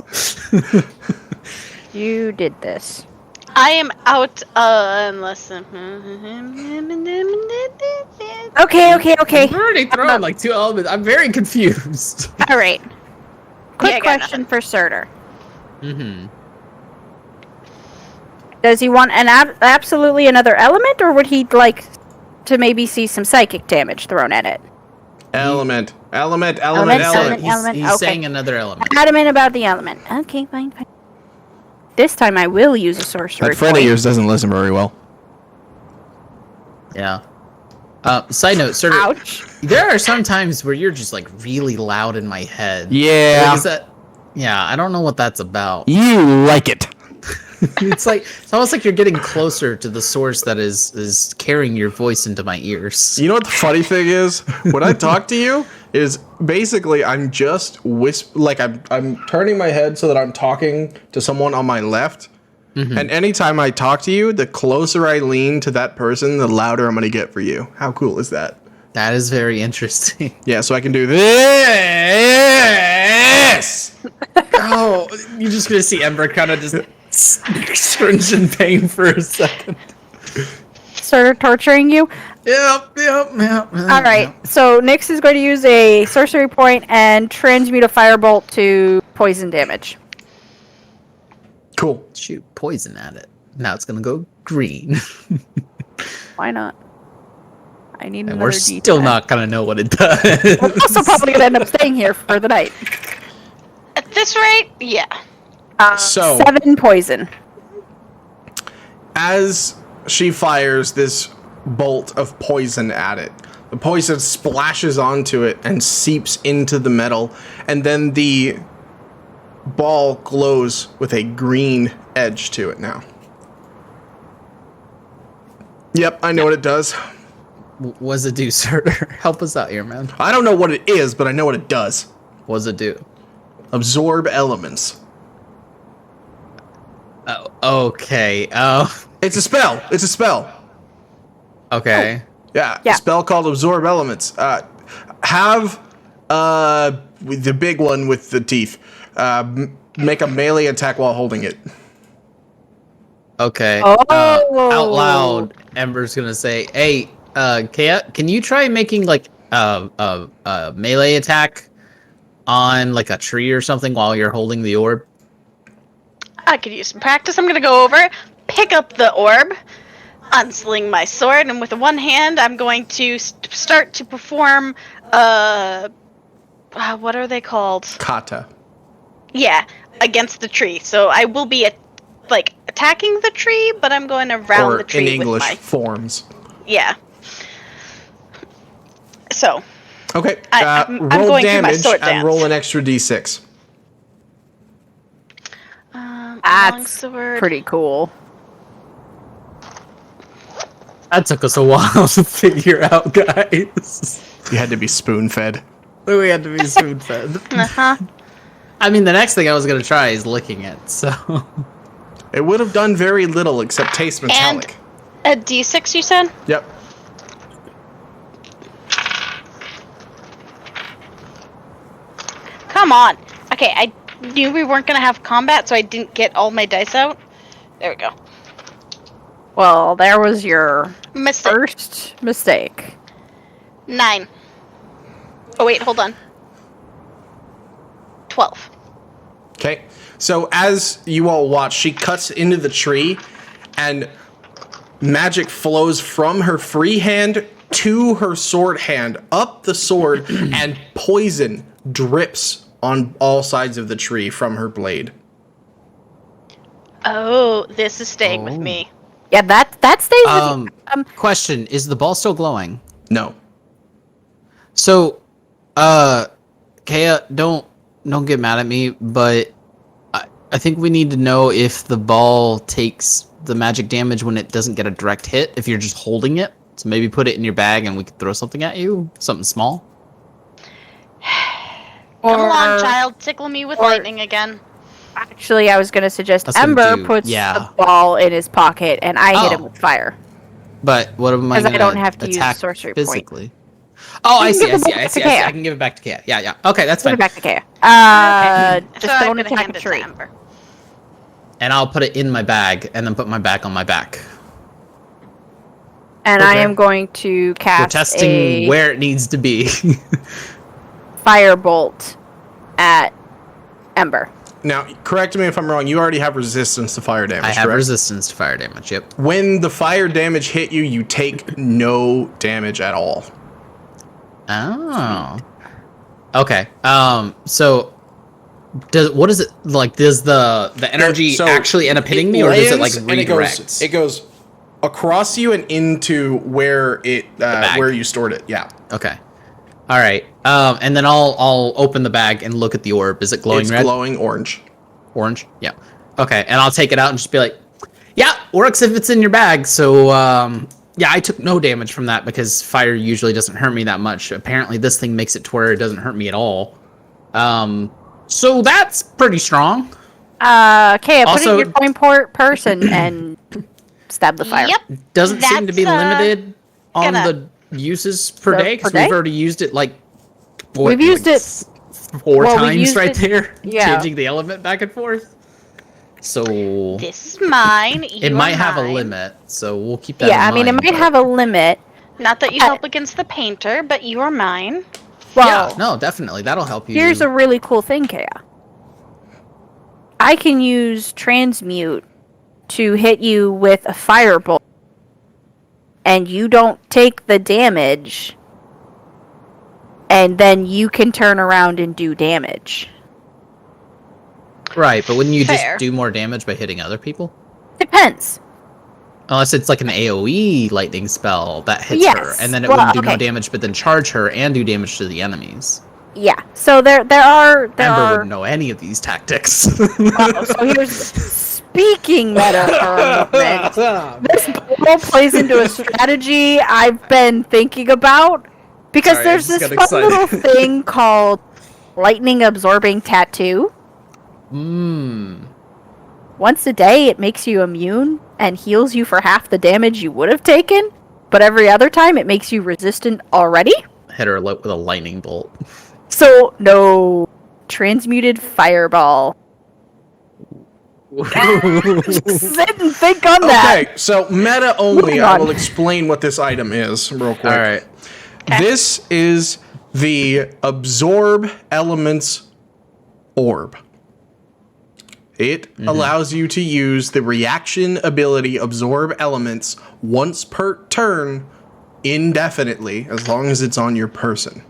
You did this. I am out unless. Okay. I've already thrown like 2 elements. I'm very confused. All right. Quick Yeah, I got question for Surtur. Mm-hmm. Does he want absolutely another element, or would he like to maybe see some psychic damage thrown at it? Element. Element. He's Okay. saying another element. Adamant about the element. Okay, fine. This time I will use a sorcery That friend of point. yours doesn't listen very well. Yeah. Side note, Surtur, Ouch. there are some times where you're just like really loud in my head. Yeah. Like, is that? Yeah, I don't know what that's about. You like it. It's almost like you're getting closer to the source that is carrying your voice into my ears. You know what the funny thing is? When I talk to you, is basically I'm just I'm turning my head so that I'm talking to someone on my left. Mm-hmm. And anytime I talk to you, the closer I lean to that person, the louder I'm going to get for you. How cool is that? That is very interesting. Yeah, so I can do this. Oh, you're just gonna see Ember kind of just cringe in pain for a second. Surtur torturing you? Yep. All right, so Nyx is going to use a sorcery point and transmute a firebolt to poison damage. Cool. Shoot poison at it. Now it's gonna go green. Why not? I need And another we're D10. still not gonna know what it does. We're also probably going to end up staying here for the night. At this rate, yeah. So 7 poison. as she fires this bolt of poison at it, the poison splashes onto it and seeps into the metal, and then the ball glows with a green edge to it now. Yep, I know what it does. What does it do, Surtur? Help us out here, man. I don't know what it is, but I know what it does. What does it do? Absorb elements. Oh, okay. Oh, It's a spell. It's a spell. okay. Yeah, Yeah. a spell called Absorb Elements. Have the big one with the teeth make a melee attack while holding it. Okay. Oh. Out loud, Ember's gonna say, "Hey, Kea, can you try making like a melee attack on like a tree or something while you're holding the orb?" I could use some practice. I'm gonna go over, pick up the orb, unsling my sword, and with one hand, I'm going to start to perform, what are they called? Kata. Yeah, against the tree. So I will be, attacking the tree, but I'm going around Or the tree in English with my... forms. Yeah. So. Okay. I'm roll going through my damage sword and dance. roll an extra d6. That's longsword. pretty cool. That took us a while to figure out, guys. You had to be spoon-fed. We had to be spoon-fed. Uh-huh. I mean, the next thing I was going to try is licking it, so... It would have done very little except taste metallic. A d6, you said? Yep. Come on. Okay, I knew we weren't going to have combat, so I didn't get all my dice out. There we go. Well, there was your Mistake. first mistake. 9. Oh, wait, hold on. 12. Okay. So as you all watch, she cuts into the tree, and magic flows from her free hand to her sword hand, up the sword, and poison drips on all sides of the tree from her blade. Oh, this is staying with me. Yeah, that stays with you. Question, is the ball still glowing? No. So, Kaya, don't get mad at me, but I think we need to know if the ball takes the magic damage when it doesn't get a direct hit, if you're just holding it. So maybe put it in your bag and we could throw something at you, something small. Come along, child. Tickle me with lightning again. Actually, I was going to suggest That's gonna Ember do- puts yeah. the ball in his pocket, and I hit him Oh. with fire. But what am I 'Cause I gonna don't have to use attack sorcery point. physically? Oh, I You see, can I give see, it I back see, to I see. Kaya. I can give it back to Kaya. Yeah, okay, that's Put fine. it back to Kaya. Just So don't I'm gonna attack hand a it tree. to Ember. And I'll put it in my bag, and then put my bag on my back. And I Okay. am going to We're cast testing a where it needs to be. firebolt at Ember. Now, correct me if I'm wrong, you already have resistance to fire damage, I have correct? resistance to fire damage, yep. When the fire damage hit you, you take no damage at all. Oh. Okay. So what is it like? Does the energy So actually end up hitting me, or does it like lands and redirect? it goes across you and into where it bag. where you stored it. Yeah, Okay. All right. And then I'll open the bag and look at the orb. Is it glowing it's red? glowing orange. Orange? Yeah. Okay. And I'll take it out and just be like, yeah, works if it's in your bag. So, yeah, I took no damage from that because fire usually doesn't hurt me that much. Apparently this thing makes it to where it doesn't hurt me at all. So that's pretty strong. Kaya, put it Also- in your coin purse and stab the fire. Yep. Doesn't seem to be That's, limited on gonna- the uses per So, day because per day? we've already used it like We've used it 4 well, we've times used right it- there, yeah. changing the element back and forth. So This is mine. it might have a limit, so we'll keep that. Yeah, in I mean, it mind, might but- have a limit. Not that you help against the painter, but you are mine. Well, Yeah, no, definitely that'll help you. here's a really cool thing, Kaya. I can use transmute to hit you with a firebolt, and you don't take the damage, and then you can turn around and do damage. right, but wouldn't you Fair. just do more damage by hitting other people? Depends. Unless it's like an AOE lightning spell that hits Yes, her, and then it well, wouldn't do no okay. damage, but then charge her and do damage to the enemies. Yeah. So there are Ember wouldn't know any of these tactics. Oh, so here's speaking meta for a moment. This role plays into a strategy I've been thinking about because Sorry, I there's just this got fun excited. little thing called lightning absorbing tattoo. Once a day, it makes you immune and heals you for half the damage you would have taken, but every other time, it makes you resistant already. Hit her with a lightning bolt. So no transmuted fireball. Just sit and think on that. Okay, so meta only. Moving I on. will explain what this item is real quick. All right. This is the absorb elements orb. It allows you to use the reaction ability absorb elements once per turn indefinitely, as long as it's on your person.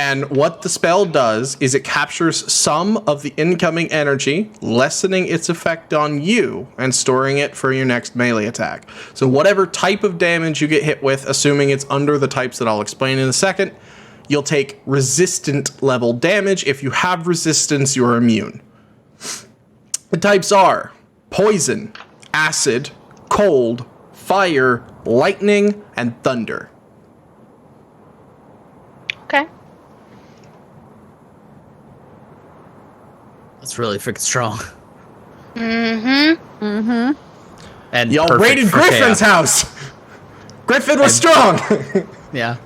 And what the spell does is it captures some of the incoming energy, lessening its effect on you and storing it for your next melee attack. So whatever type of damage you get hit with, assuming it's under the types that I'll explain in a second, you'll take resistant level damage. If you have resistance, you're immune. The types are poison, acid, cold, fire, lightning, and thunder. Okay. That's really freaking strong. Mm-hmm. And Y'all perfect raided for Griffin's chaos. house! Griffin was strong! Yeah.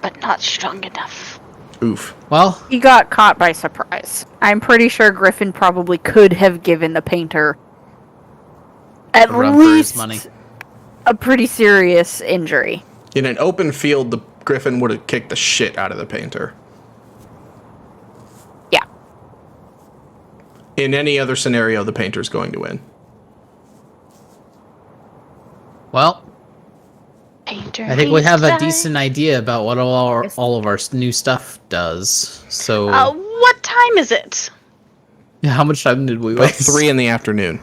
But not strong enough. Oof. Well, He got caught by surprise. I'm pretty sure Griffin probably could have given the painter at a run for his least money. a pretty serious injury. In an open field, the Griffin would have kicked the shit out of the painter. Yeah. In any other scenario, the painter's going to win. Well, Painter I think we have a hates decent idea about what all of our new stuff does. So, what time is it? yeah, how much time did we About waste? 3 in the afternoon.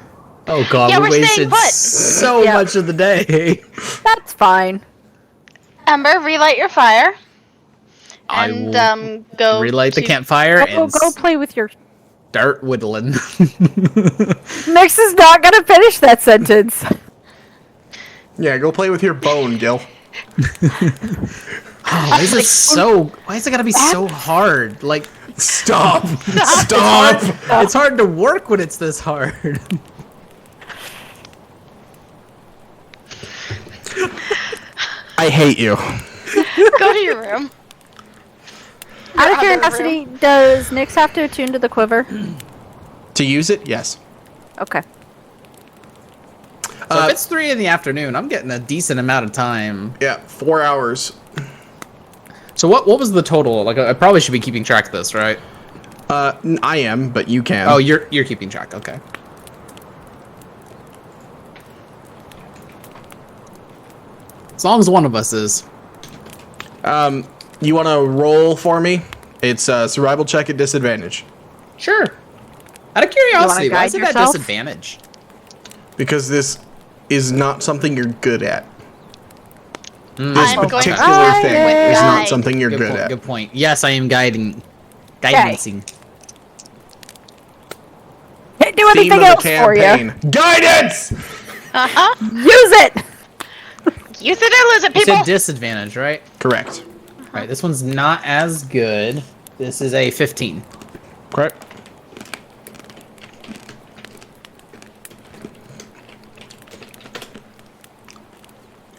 Oh god, Yeah, we we're staying wasted put. so Yeah. much of the day. That's fine. Ember, relight your fire. I And, will go relight the to- campfire Go, and go play with your... start whittling. Nix is not gonna finish that sentence. Yeah, go play with your bone, Gil. Why is it so? Why is it gotta be so hard? Like, Stop! Stop! it's hard to work when it's this hard. I hate you. Go to your room. Out of other curiosity, does Nix have to attune to the quiver? To use it, yes. Okay. So if it's 3 in the afternoon, I'm getting a decent amount of time. Yeah, 4 hours. So what was the total? Like, I probably should be keeping track of this, right? I am, but you can. Oh, you're keeping track. Okay. As long as one of us is. You want to roll for me? It's a survival check at disadvantage. Sure. Out of curiosity, why guide is it at yourself? disadvantage? Because this is not something you're good at. This I'm going to particular thing guide. is not something you're Good good point. at. Good point. Yes, I am guidancing. Can't do Theme anything of the else for you. campaign. Guidance! Uh-huh. Use it! Use it or lose it, You people. said disadvantage, right? Correct. Right. This one's not as good. This is a 15. Correct.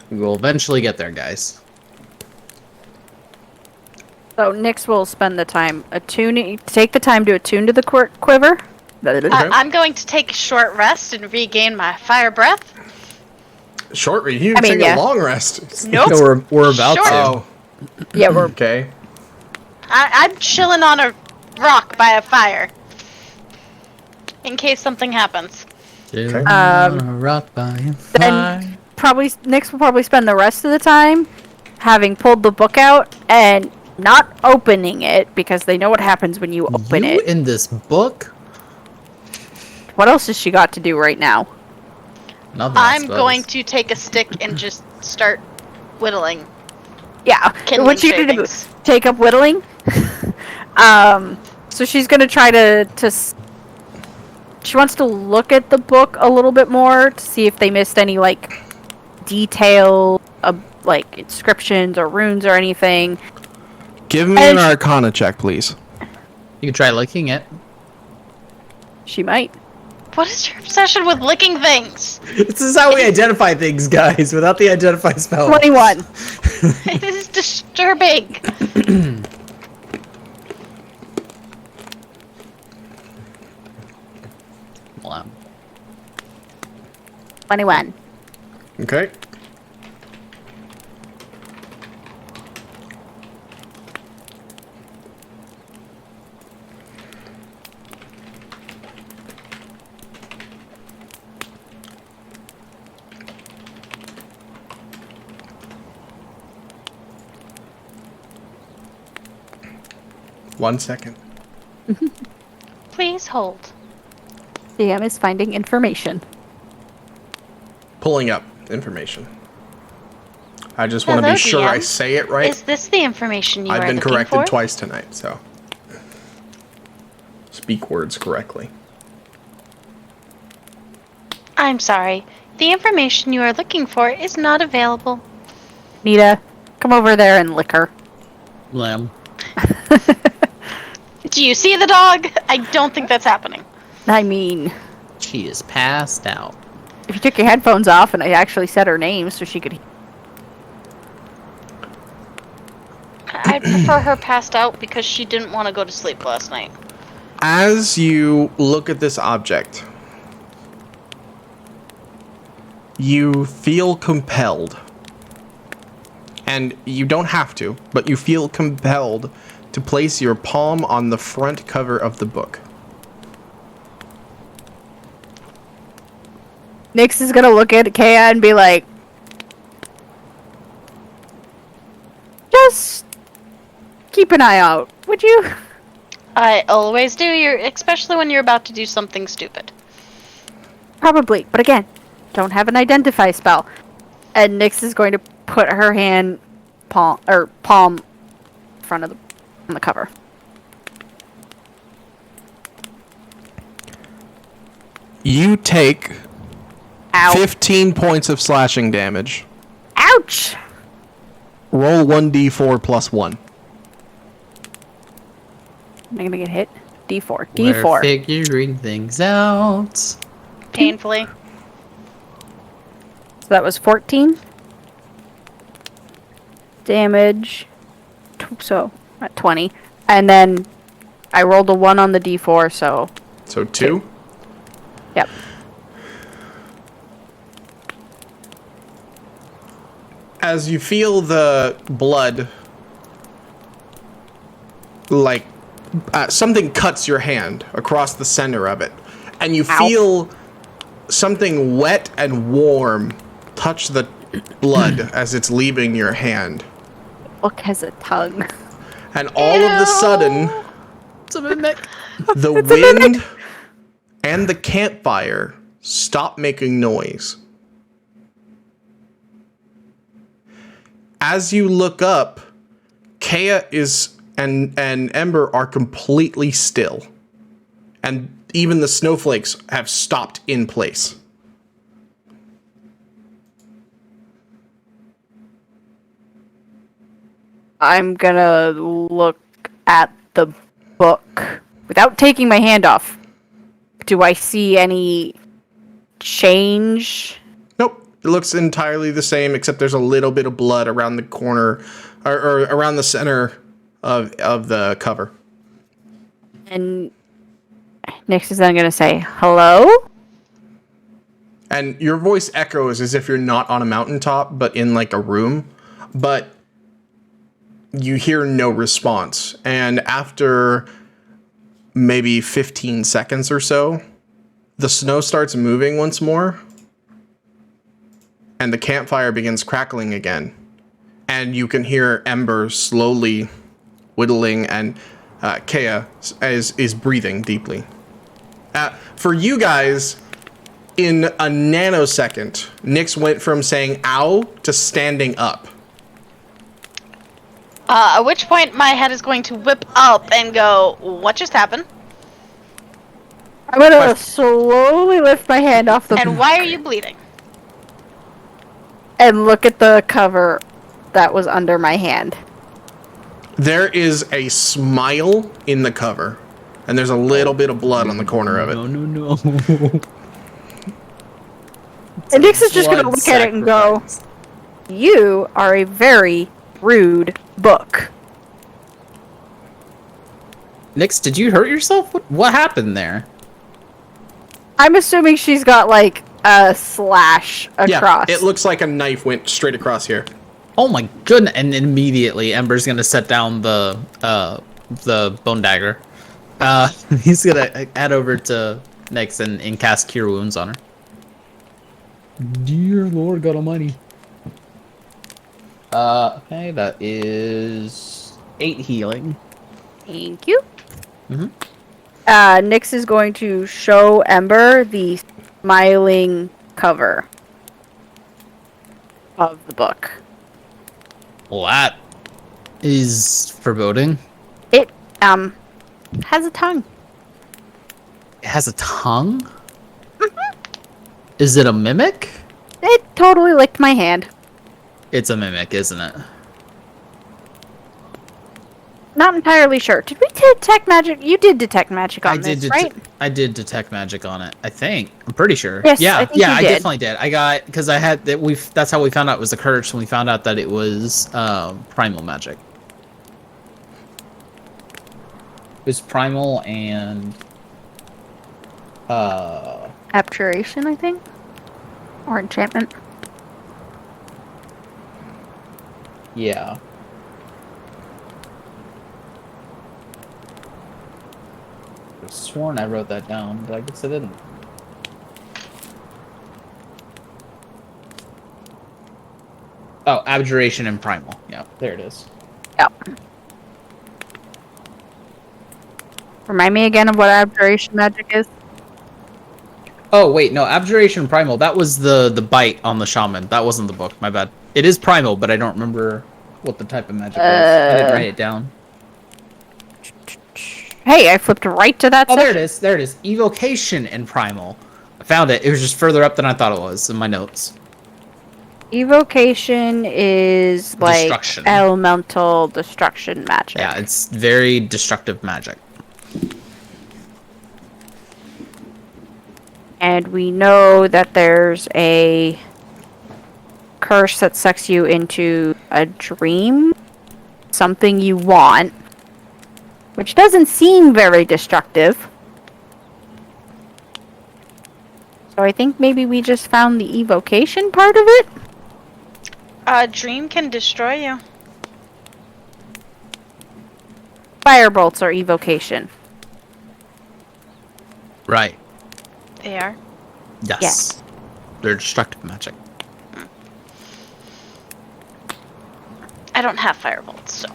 We will eventually get there, guys. So Nix will spend the time attuning. Take the time to attune to the quiver. I'm going to take a short rest and regain my fire breath. Short read. You I mean, take yeah. a long rest. Nope. No, we're about Sure. to. Oh, Yeah, we're okay. I'm chilling on a rock by a fire. In case something happens. Okay. Rock by a then probably Nix will probably spend the rest of the time having pulled the book out and not opening it because they know what happens when you open You it. in this book? What else has she got to do right now? Nothing, I I'm suppose. going to take a stick and just start whittling. Yeah, Kindling what you gonna do? shavings. Take up whittling. So she's gonna try to. She wants to look at the book a little bit more to see if they missed any like detail, like inscriptions or runes or anything. Give me And an Arcana check, please. You can try licking it. She might. What is your obsession with licking things? This is how we identify things, guys, without the identify spell. 21. It is disturbing. Wow. 21. Okay. 1 second. Please hold. DM is finding information. Pulling up information. I just want to Hello, be sure I DM. say it right. Is this the information you I've are been looking corrected for? twice tonight, so speak words correctly. I'm sorry. The information you are looking for is not available. Nita, come over there and lick her. Lamb. Do you see the dog? I don't think that's happening. I mean, She is passed out. if you took your headphones off and I actually said her name so she could... I'd prefer her passed out because she didn't want to go to sleep last night. As you look at this object, you feel compelled, and you don't have to, but you feel compelled to place your palm on the front cover of the book. Nyx is gonna look at Kea and be like, just keep an eye out, would you? I always do, especially when you're about to do something stupid. Probably, but again, don't have an identify spell. And Nyx is going to put her hand palm in front of on the cover. You take Ow. 15 points of slashing damage. Ouch! Roll 1d4 plus 1. Am I gonna get hit? D4. We're D4. figuring things out. Painfully. So that was 14. Damage. So, at 20. And then I rolled a 1 on the D4, so... So 2. Yep. As you feel the blood, like something cuts your hand across the center of it, and you Ow. feel something wet and warm touch the blood as it's leaving your hand. Book has a tongue. And all of the sudden, It's a mimic. the wind and the campfire stop making noise. As you look up, Kea and Ember are completely still. And even the snowflakes have stopped in place. I'm gonna look at the book without taking my hand off. Do I see any change? Nope. It looks entirely the same, except there's a little bit of blood around the corner, or around the center of the cover. And next is then gonna say, hello? And your voice echoes as if you're not on a mountaintop, but in like a room. But you hear no response. And after maybe 15 seconds or so, the snow starts moving once more. And the campfire begins crackling again. And you can hear Ember slowly whittling, and Kea is breathing deeply. For you guys, in a nanosecond, Nyx went from saying ow to standing up. At which point my head is going to whip up and go, what just happened? I'm gonna slowly lift my hand off the And why are you bleeding? and look at the cover that was under my hand. There is a smile in the cover, and there's a little bit of blood on the corner of it. No. And Nyx is just gonna look at it and go, you are a very rude book. Nyx, did you hurt yourself? What happened there? I'm assuming she's got like a slash across. Yeah, it looks like a knife went straight across here. Oh my goodness! And immediately, Ember's gonna set down the bone dagger. He's gonna add over to Nyx and cast Cure Wounds on her. Dear Lord God Almighty. Okay, that is 8 healing. Thank you. Mhm. Nyx is going to show Ember the smiling cover of the book. Well, that is foreboding. It has a tongue. It has a tongue? Is it a mimic? It totally licked my hand. It's a mimic, isn't it? Not entirely sure. Did we detect magic? You did detect magic on this, right? I did detect magic on it. I think. I'm pretty sure. Yes, yeah, I think you I did. definitely did. I got because I had that. That's how we found out it was a curse when we found out that it was primal magic. It was primal and Abjuration, I think, or enchantment. yeah. I sworn I wrote that down, but I guess I didn't. Oh, abjuration and primal. Yeah, there it is. Yep. Remind me again of what abjuration magic is. Oh wait, no, abjuration and primal. That was the bite on the shaman. That wasn't the book. My bad. It is primal, but I don't remember what the type of magic was. I didn't write it down. Hey, I flipped right to that. Oh, there it is. There it is. Evocation and primal. I found it. It was just further up than I thought it was in my notes. Evocation is like Destruction. elemental destruction magic. Yeah, it's very destructive magic. And we know that there's a curse that sucks you into a dream, something you want, which doesn't seem very destructive. So I think maybe we just found the evocation part of it. Dream can destroy you. Firebolts are evocation. Right. They are. Yes. Yes. They're destructive magic. I don't have firebolts, so.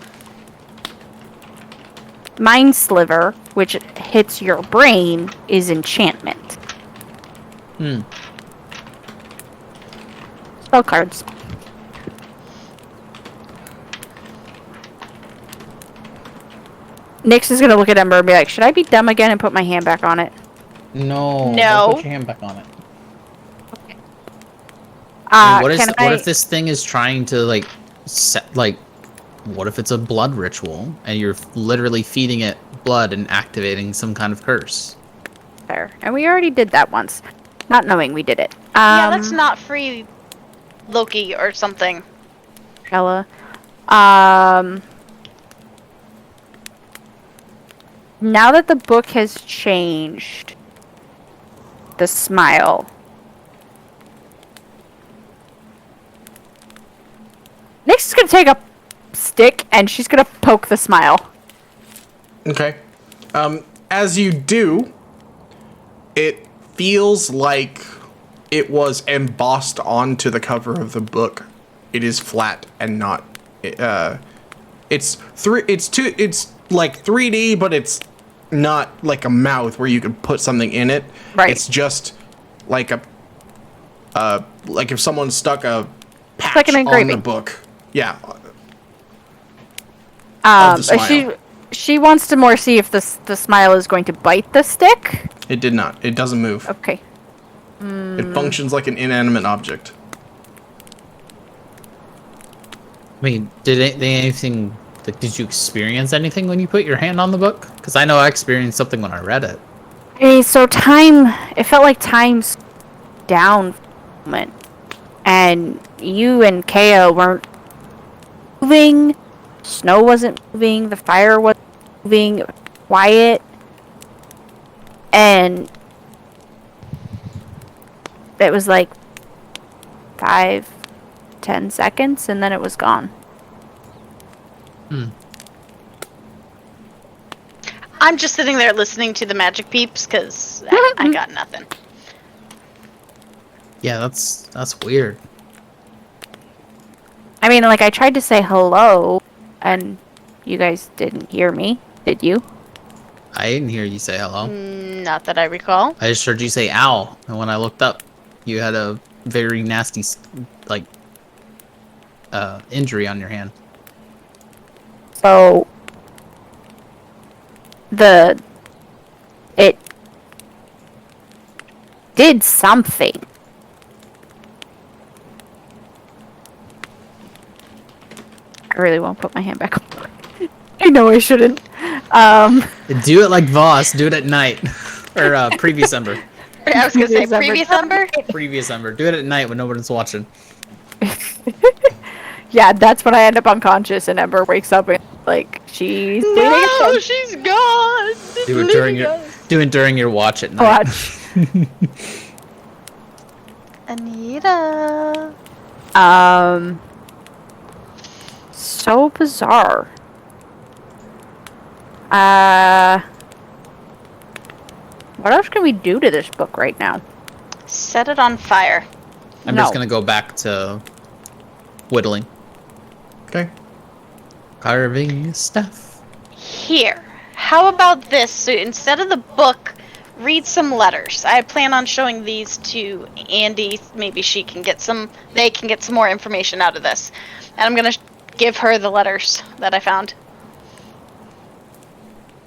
Mind Sliver, which hits your brain, is enchantment. Spell cards. Nyx is gonna look at Ember and be like, should I be dumb again and put my hand back on it? No. No. Don't put your hand back on it. What if this thing is trying to what if it's a blood ritual and you're literally feeding it blood and activating some kind of curse? Fair. And we already did that once, not knowing we did it. Yeah, let's not free Loki or something. Shella. Now that the book has changed, the smile. Nyx is gonna take a stick and she's gonna poke the smile. Okay. As you do, it feels like it was embossed onto the cover of the book. It is flat and not. It's like 3D, but it's not like a mouth where you could put something in it. Right. It's just like like if someone stuck a patch like an on the engraving. book. Yeah. Of the smile. She wants to more see if the smile is going to bite the stick. It did not. It doesn't move. Okay. It functions like an inanimate object. I mean, did you experience anything when you put your hand on the book? Because I know I experienced something when I read it. Okay, so it felt like time's down for a moment. And you and Keo weren't moving. Snow wasn't moving. The fire wasn't moving. It was quiet. And it was like 5-10 seconds, and then it was gone. I'm just sitting there listening to the magic peeps because I got nothing. Yeah, that's weird. I mean, like, I tried to say hello, and you guys didn't hear me. Did you? I didn't hear you say hello. Not that I recall. I just heard you say ow, and when I looked up, you had a very nasty, like, injury on your hand. So it did something. I really won't put my hand back up. I know I shouldn't. Do it like Voss. Do it at night, or previous Ember. I was gonna say previous Ember. Previous Ember. Do it at night when nobody's watching. Yeah, that's when I end up unconscious and Ember wakes up and like she's doing No, it. she's gone. Do it during your watch at night. Watch. Anita. So bizarre. What else can we do to this book right now? Set it on fire. I'm just gonna go back to whittling. Okay. Carving stuff. Here. How about this? So instead of the book, read some letters. I plan on showing these to Andy. Maybe she can get some. They can get some more information out of this. And I'm gonna give her the letters that I found.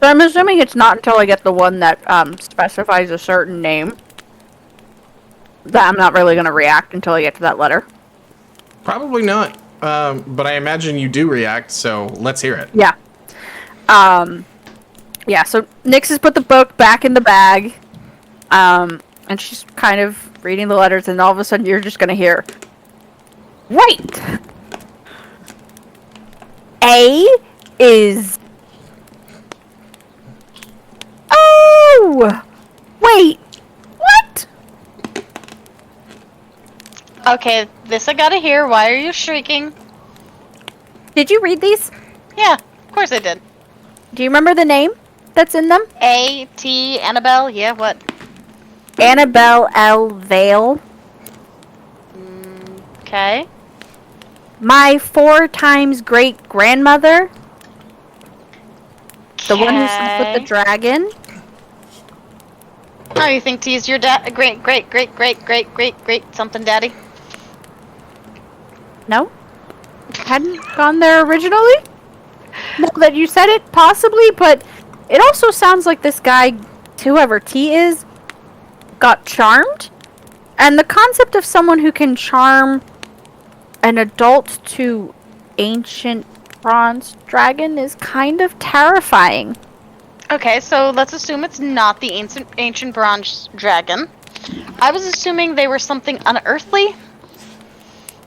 So I'm assuming it's not until I get the one that specifies a certain name that I'm not really going to react until I get to that letter. Probably not. But I imagine you do react, so let's hear it. Yeah. Yeah, so Nyx has put the book back in the bag. And she's kind of reading the letters, and all of a sudden you're just going to hear, wait! A is... Oh! Wait! What? Okay, this I gotta hear. Why are you shrieking? Did you read these? Yeah, of course I did. Do you remember the name that's in them? A.T. Annabelle? Yeah, what? Annabelle L. Vale. Okay. My 4 times great-grandmother. The one who slept with the dragon. Oh, you think T's your great something daddy? No? Hadn't gone there originally? Now that you said it, possibly, but it also sounds like this guy, whoever T is, got charmed. And the concept of someone who can charm an adult to ancient bronze dragon is kind of terrifying. Okay, so let's assume it's not the ancient bronze dragon. I was assuming they were something unearthly.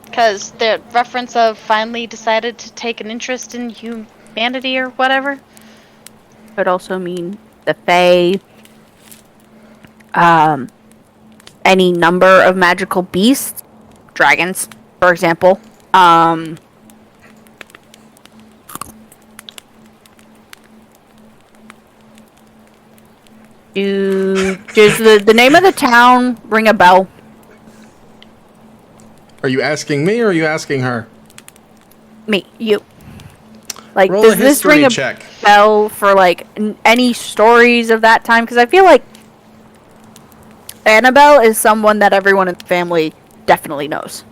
Because the reference of finally decided to take an interest in humanity or whatever. Could also mean the Fae. Any number of magical beasts. Dragons, for example. Does the name of the town ring a bell? Are you asking me or are you asking her? Me, you. Like, Roll does a this history ring a check. bell for like any stories of that time? Because I feel like Annabelle is someone that everyone in the family definitely knows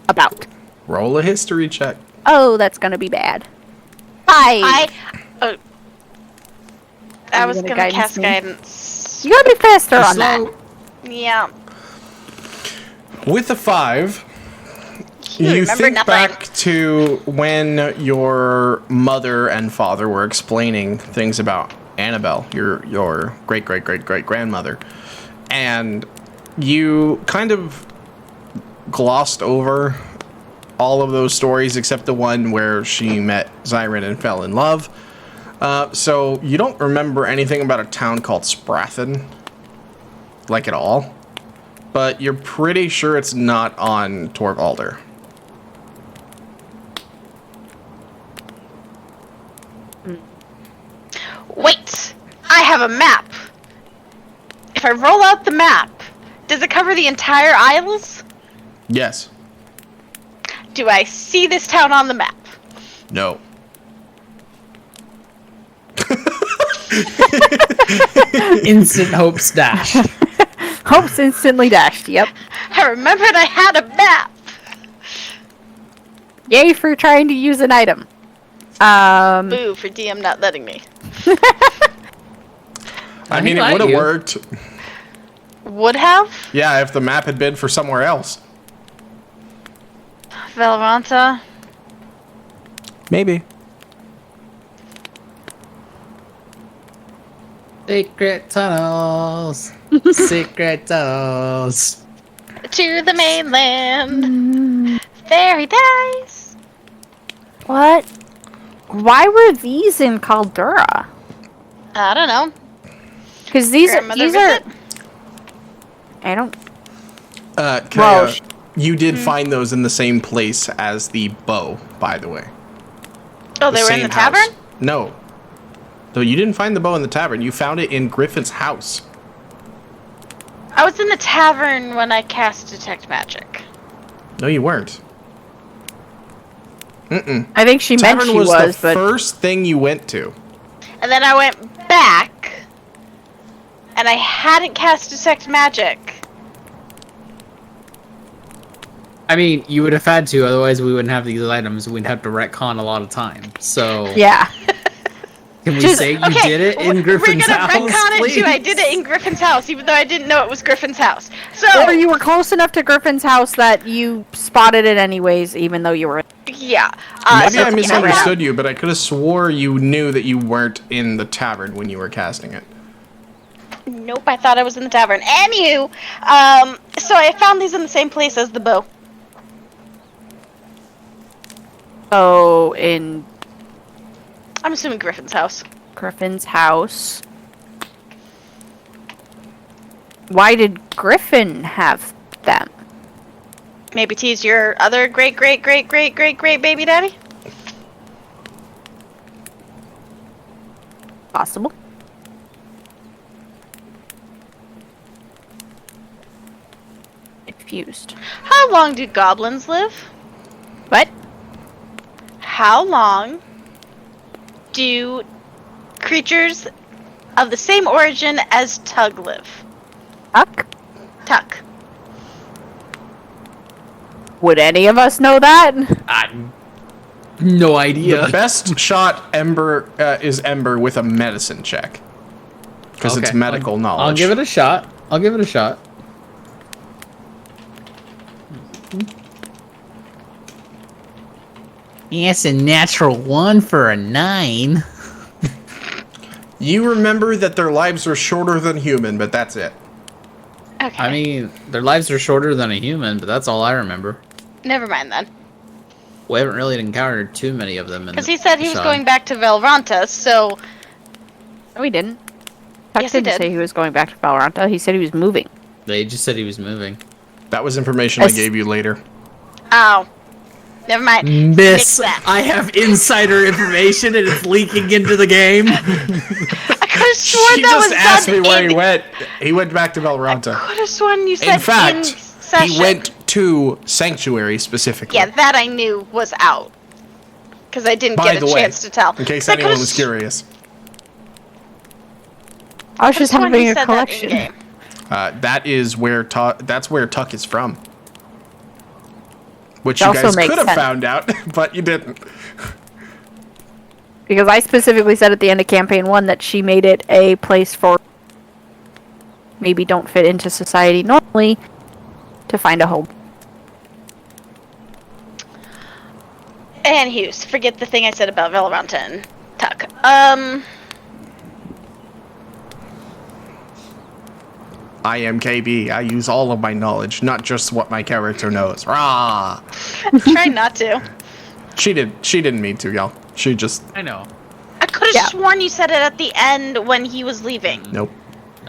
about. Roll a history check. Oh, that's gonna be bad. Hi. I was gonna gonna guidance cast me? guidance. You gotta be faster on that. Slow. Yeah. With a 5, you remember think nothing. back to when your mother and father were explaining things about Annabelle, your great-great-great-great-grandmother, and you kind of glossed over all of those stories except the one where she met Zyron and fell in love. So you don't remember anything about a town called Sprathen, like at all. But you're pretty sure it's not on Torvalder. Wait! I have a map! If I roll out the map, does it cover the entire Isles? Yes. Do I see this town on the map? No. Instant hopes dash. Hopes instantly dashed. Yep. I remembered I had a map. Yay for trying to use an item. Boo for DM not letting me. I mean, it would have worked. Would have? Yeah, if the map had been for somewhere else. Valoranta. Maybe. Secret tunnels. Secret tunnels. To the mainland. Fairy dice. What? Why were these in Caldera? I don't know. Because these are. Grandmother visit? I don't. Kaya, you did find those in the same place as the bow, by the way. Oh, they were in the tavern? No. So you didn't find the bow in the tavern. You found it in Griffin's house. I was in the tavern when I cast Detect Magic. No, you weren't. I think she meant Tavern she was was, the but first thing you went to. And then I went back, and I hadn't cast Detect Magic. I mean, you would have had to, otherwise we wouldn't have these items. We'd have to retcon a lot of time. So yeah. Can we say you did it in Griffin's house? We're gonna retcon it please? too. I did it in Griffin's house, even though I didn't know it was Griffin's house. So Or you were close enough to Griffin's house that you spotted it anyways, even though you were. yeah. Maybe I misunderstood you, but I could have swore you knew that you weren't in the tavern when you were casting it. Nope, I thought I was in the tavern. Anywho, so I found these in the same place as the bow. Oh, in I'm assuming Griffin's house. Griffin's house. Why did Griffin have them? Maybe tease your other great baby daddy? Possible. Confused. How long do goblins live? What? How long do creatures of the same origin as Tug live? Tuck. Would any of us know that? No idea. The best shot Ember is Ember with a medicine check. Because it's medical knowledge. I'll give it a shot. Yes, a natural 1 for a 9. You remember that their lives are shorter than human, but that's it. Okay. I mean, their lives are shorter than a human, but that's all I remember. Never mind then. We haven't really encountered too many of them. Because he said he was going back to Valoranta, so... No, he didn't. Tuck Yes, he didn't did. say he was going back to Valoranta. He said he was moving. They just said he was moving. That was information I gave you later. Oh. Never mind. Nix Miss, that. I have insider information and it's leaking into the game. I could have sworn She that just was asked done me where in... he went. He went back to Valoranta. I could have sworn you said In fact, session. he went to Sanctuary specifically. Yeah, that I knew was out. Because I didn't By get the a way, chance to tell. in case I anyone could've was curious. I was just sworn having he a said that collection. in-game. That is where that's where Tuck is from. Which It you also guys makes could have sense. found out, but you didn't. Because I specifically said at the end of campaign 1 that she made it a place for maybe don't fit into society normally to find a home. Anywho, forget the thing I said about Valoranta and Tuck. I am KB. I use all of my knowledge, not just what my character knows. Rah! Try not to. She didn't mean to, y'all. She just I know. I could have sworn you said it at the end when he was leaving. nope.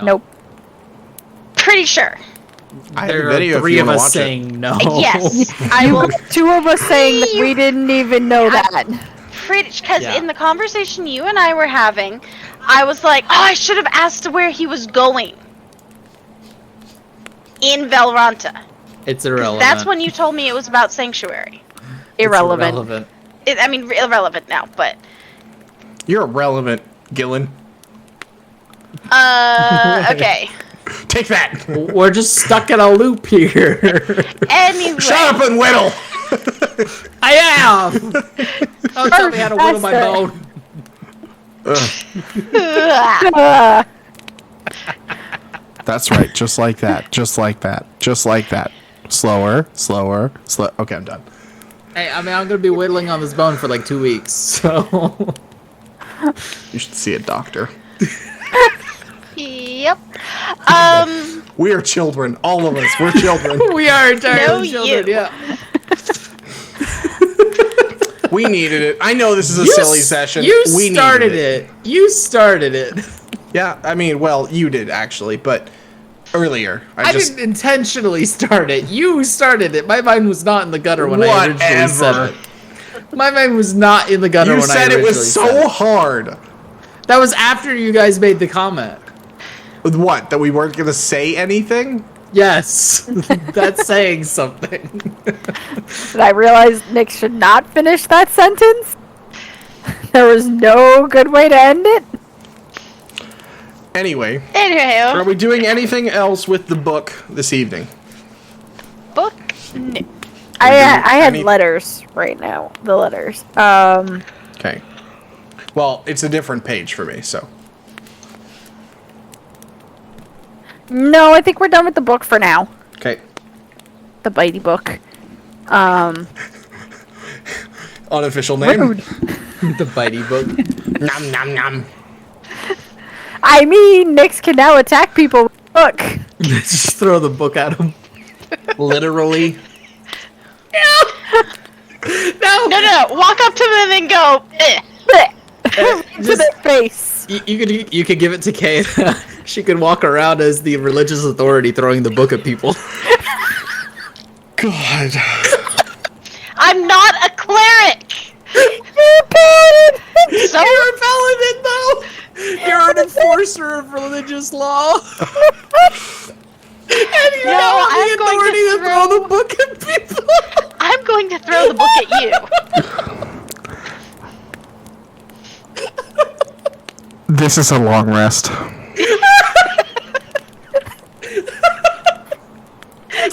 Nope. Pretty sure. I have There a video are if 3 you of want to us watch it. saying no. Yes, I will. 2 of us saying that we didn't even know that. Because Yeah. in the conversation you and I were having, I was like, oh, I should have asked where he was going. In Valoranta. It's irrelevant. That's when you told me it was about Sanctuary. It's Irrelevant. Irrelevant now, but... You're irrelevant, Gillen. Okay. Take that. We're just stuck in a loop here. Anyway. Shut up and whittle. I am. Don't tell me how to whittle my bone. That's right. Just like that. Just like that. Just like that. Slower. Slower. Slow. Okay, I'm done. Hey, I mean, I'm gonna be whittling on this bone for like 2 weeks, so. You should see a doctor. Yep. We are children. All of us. We're children. We are entirely No, children, you. yeah. We needed it. I know this is a silly session. We started it. You started it. Yeah, I mean, well, you did actually, but earlier. I didn't intentionally start it. You started it. My mind was not in the gutter when I originally said it. My mind was not in the gutter You when I said originally it was said so it. hard. That was after you guys made the comment. With what? That we weren't going to say anything? Yes. That's saying something. And I realized Nick should not finish that sentence. There was no good way to end it. Anyway, are Anywho. we doing anything else with the book this evening? Book. No. I had any- letters right now. The letters. Okay. Well, it's a different page for me, so. No, I think we're done with the book for now. Okay. The bitey book. Unofficial name. Rude. The bitey book. Nom nom nom. I mean, Nyx can now attack people with the book. Just throw the book at him. Literally. No. Walk up to them and then go. Eh. To their face. You could give it to Kate. She could walk around as the religious authority throwing the book at people. God. I'm not a cleric. So You're a paladin, though! You're an enforcer of religious law! And you No, have I'm the going authority to to throw the book at people! I'm going to throw the book at you. This is a long rest.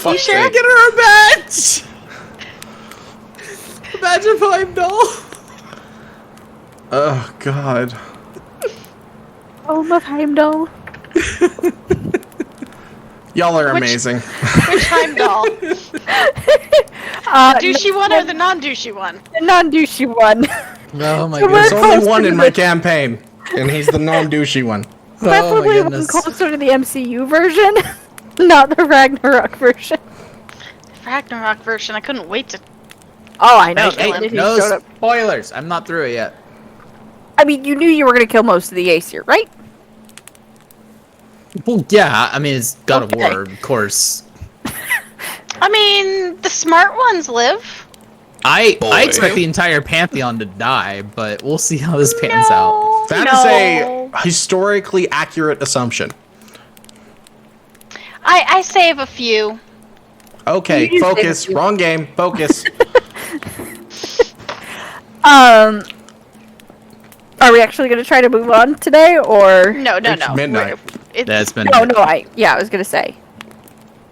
You sure? Get her a badge! A badge of Heimdall! Oh, God. Home of Heimdall. Y'all are amazing. Which Heimdall? The douchey one or the non-douchey one? The non-douchey one. Oh my So we're There's only closer one to in my the- campaign, and he's the non-douchey one. Preferably one closer to the MCU version, not the Ragnarok version. Ragnarok version. I couldn't wait to. Oh, I know. Hey, He no showed up. spoilers. I'm not through it yet. I mean, you knew you were going to kill most of the Aesir, right? Well, yeah, I mean, it's God Okay. of War, of course. I mean, the smart ones live. I Boy. expect the entire Pantheon to die, but we'll see how this pans out. That is a historically accurate assumption. I save a few. Okay, You focus. say- Wrong game. Focus. Are we actually going to try to move on today, or? No. It's midnight. That's been. No, I was going to say.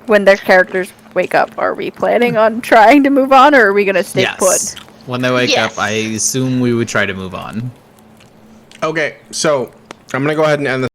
When their characters wake up, are we planning on trying to move on, or are we going to stay Yes. put? When they wake Yes. up, I assume we would try to move on. Okay, so I'm going to go ahead and end this.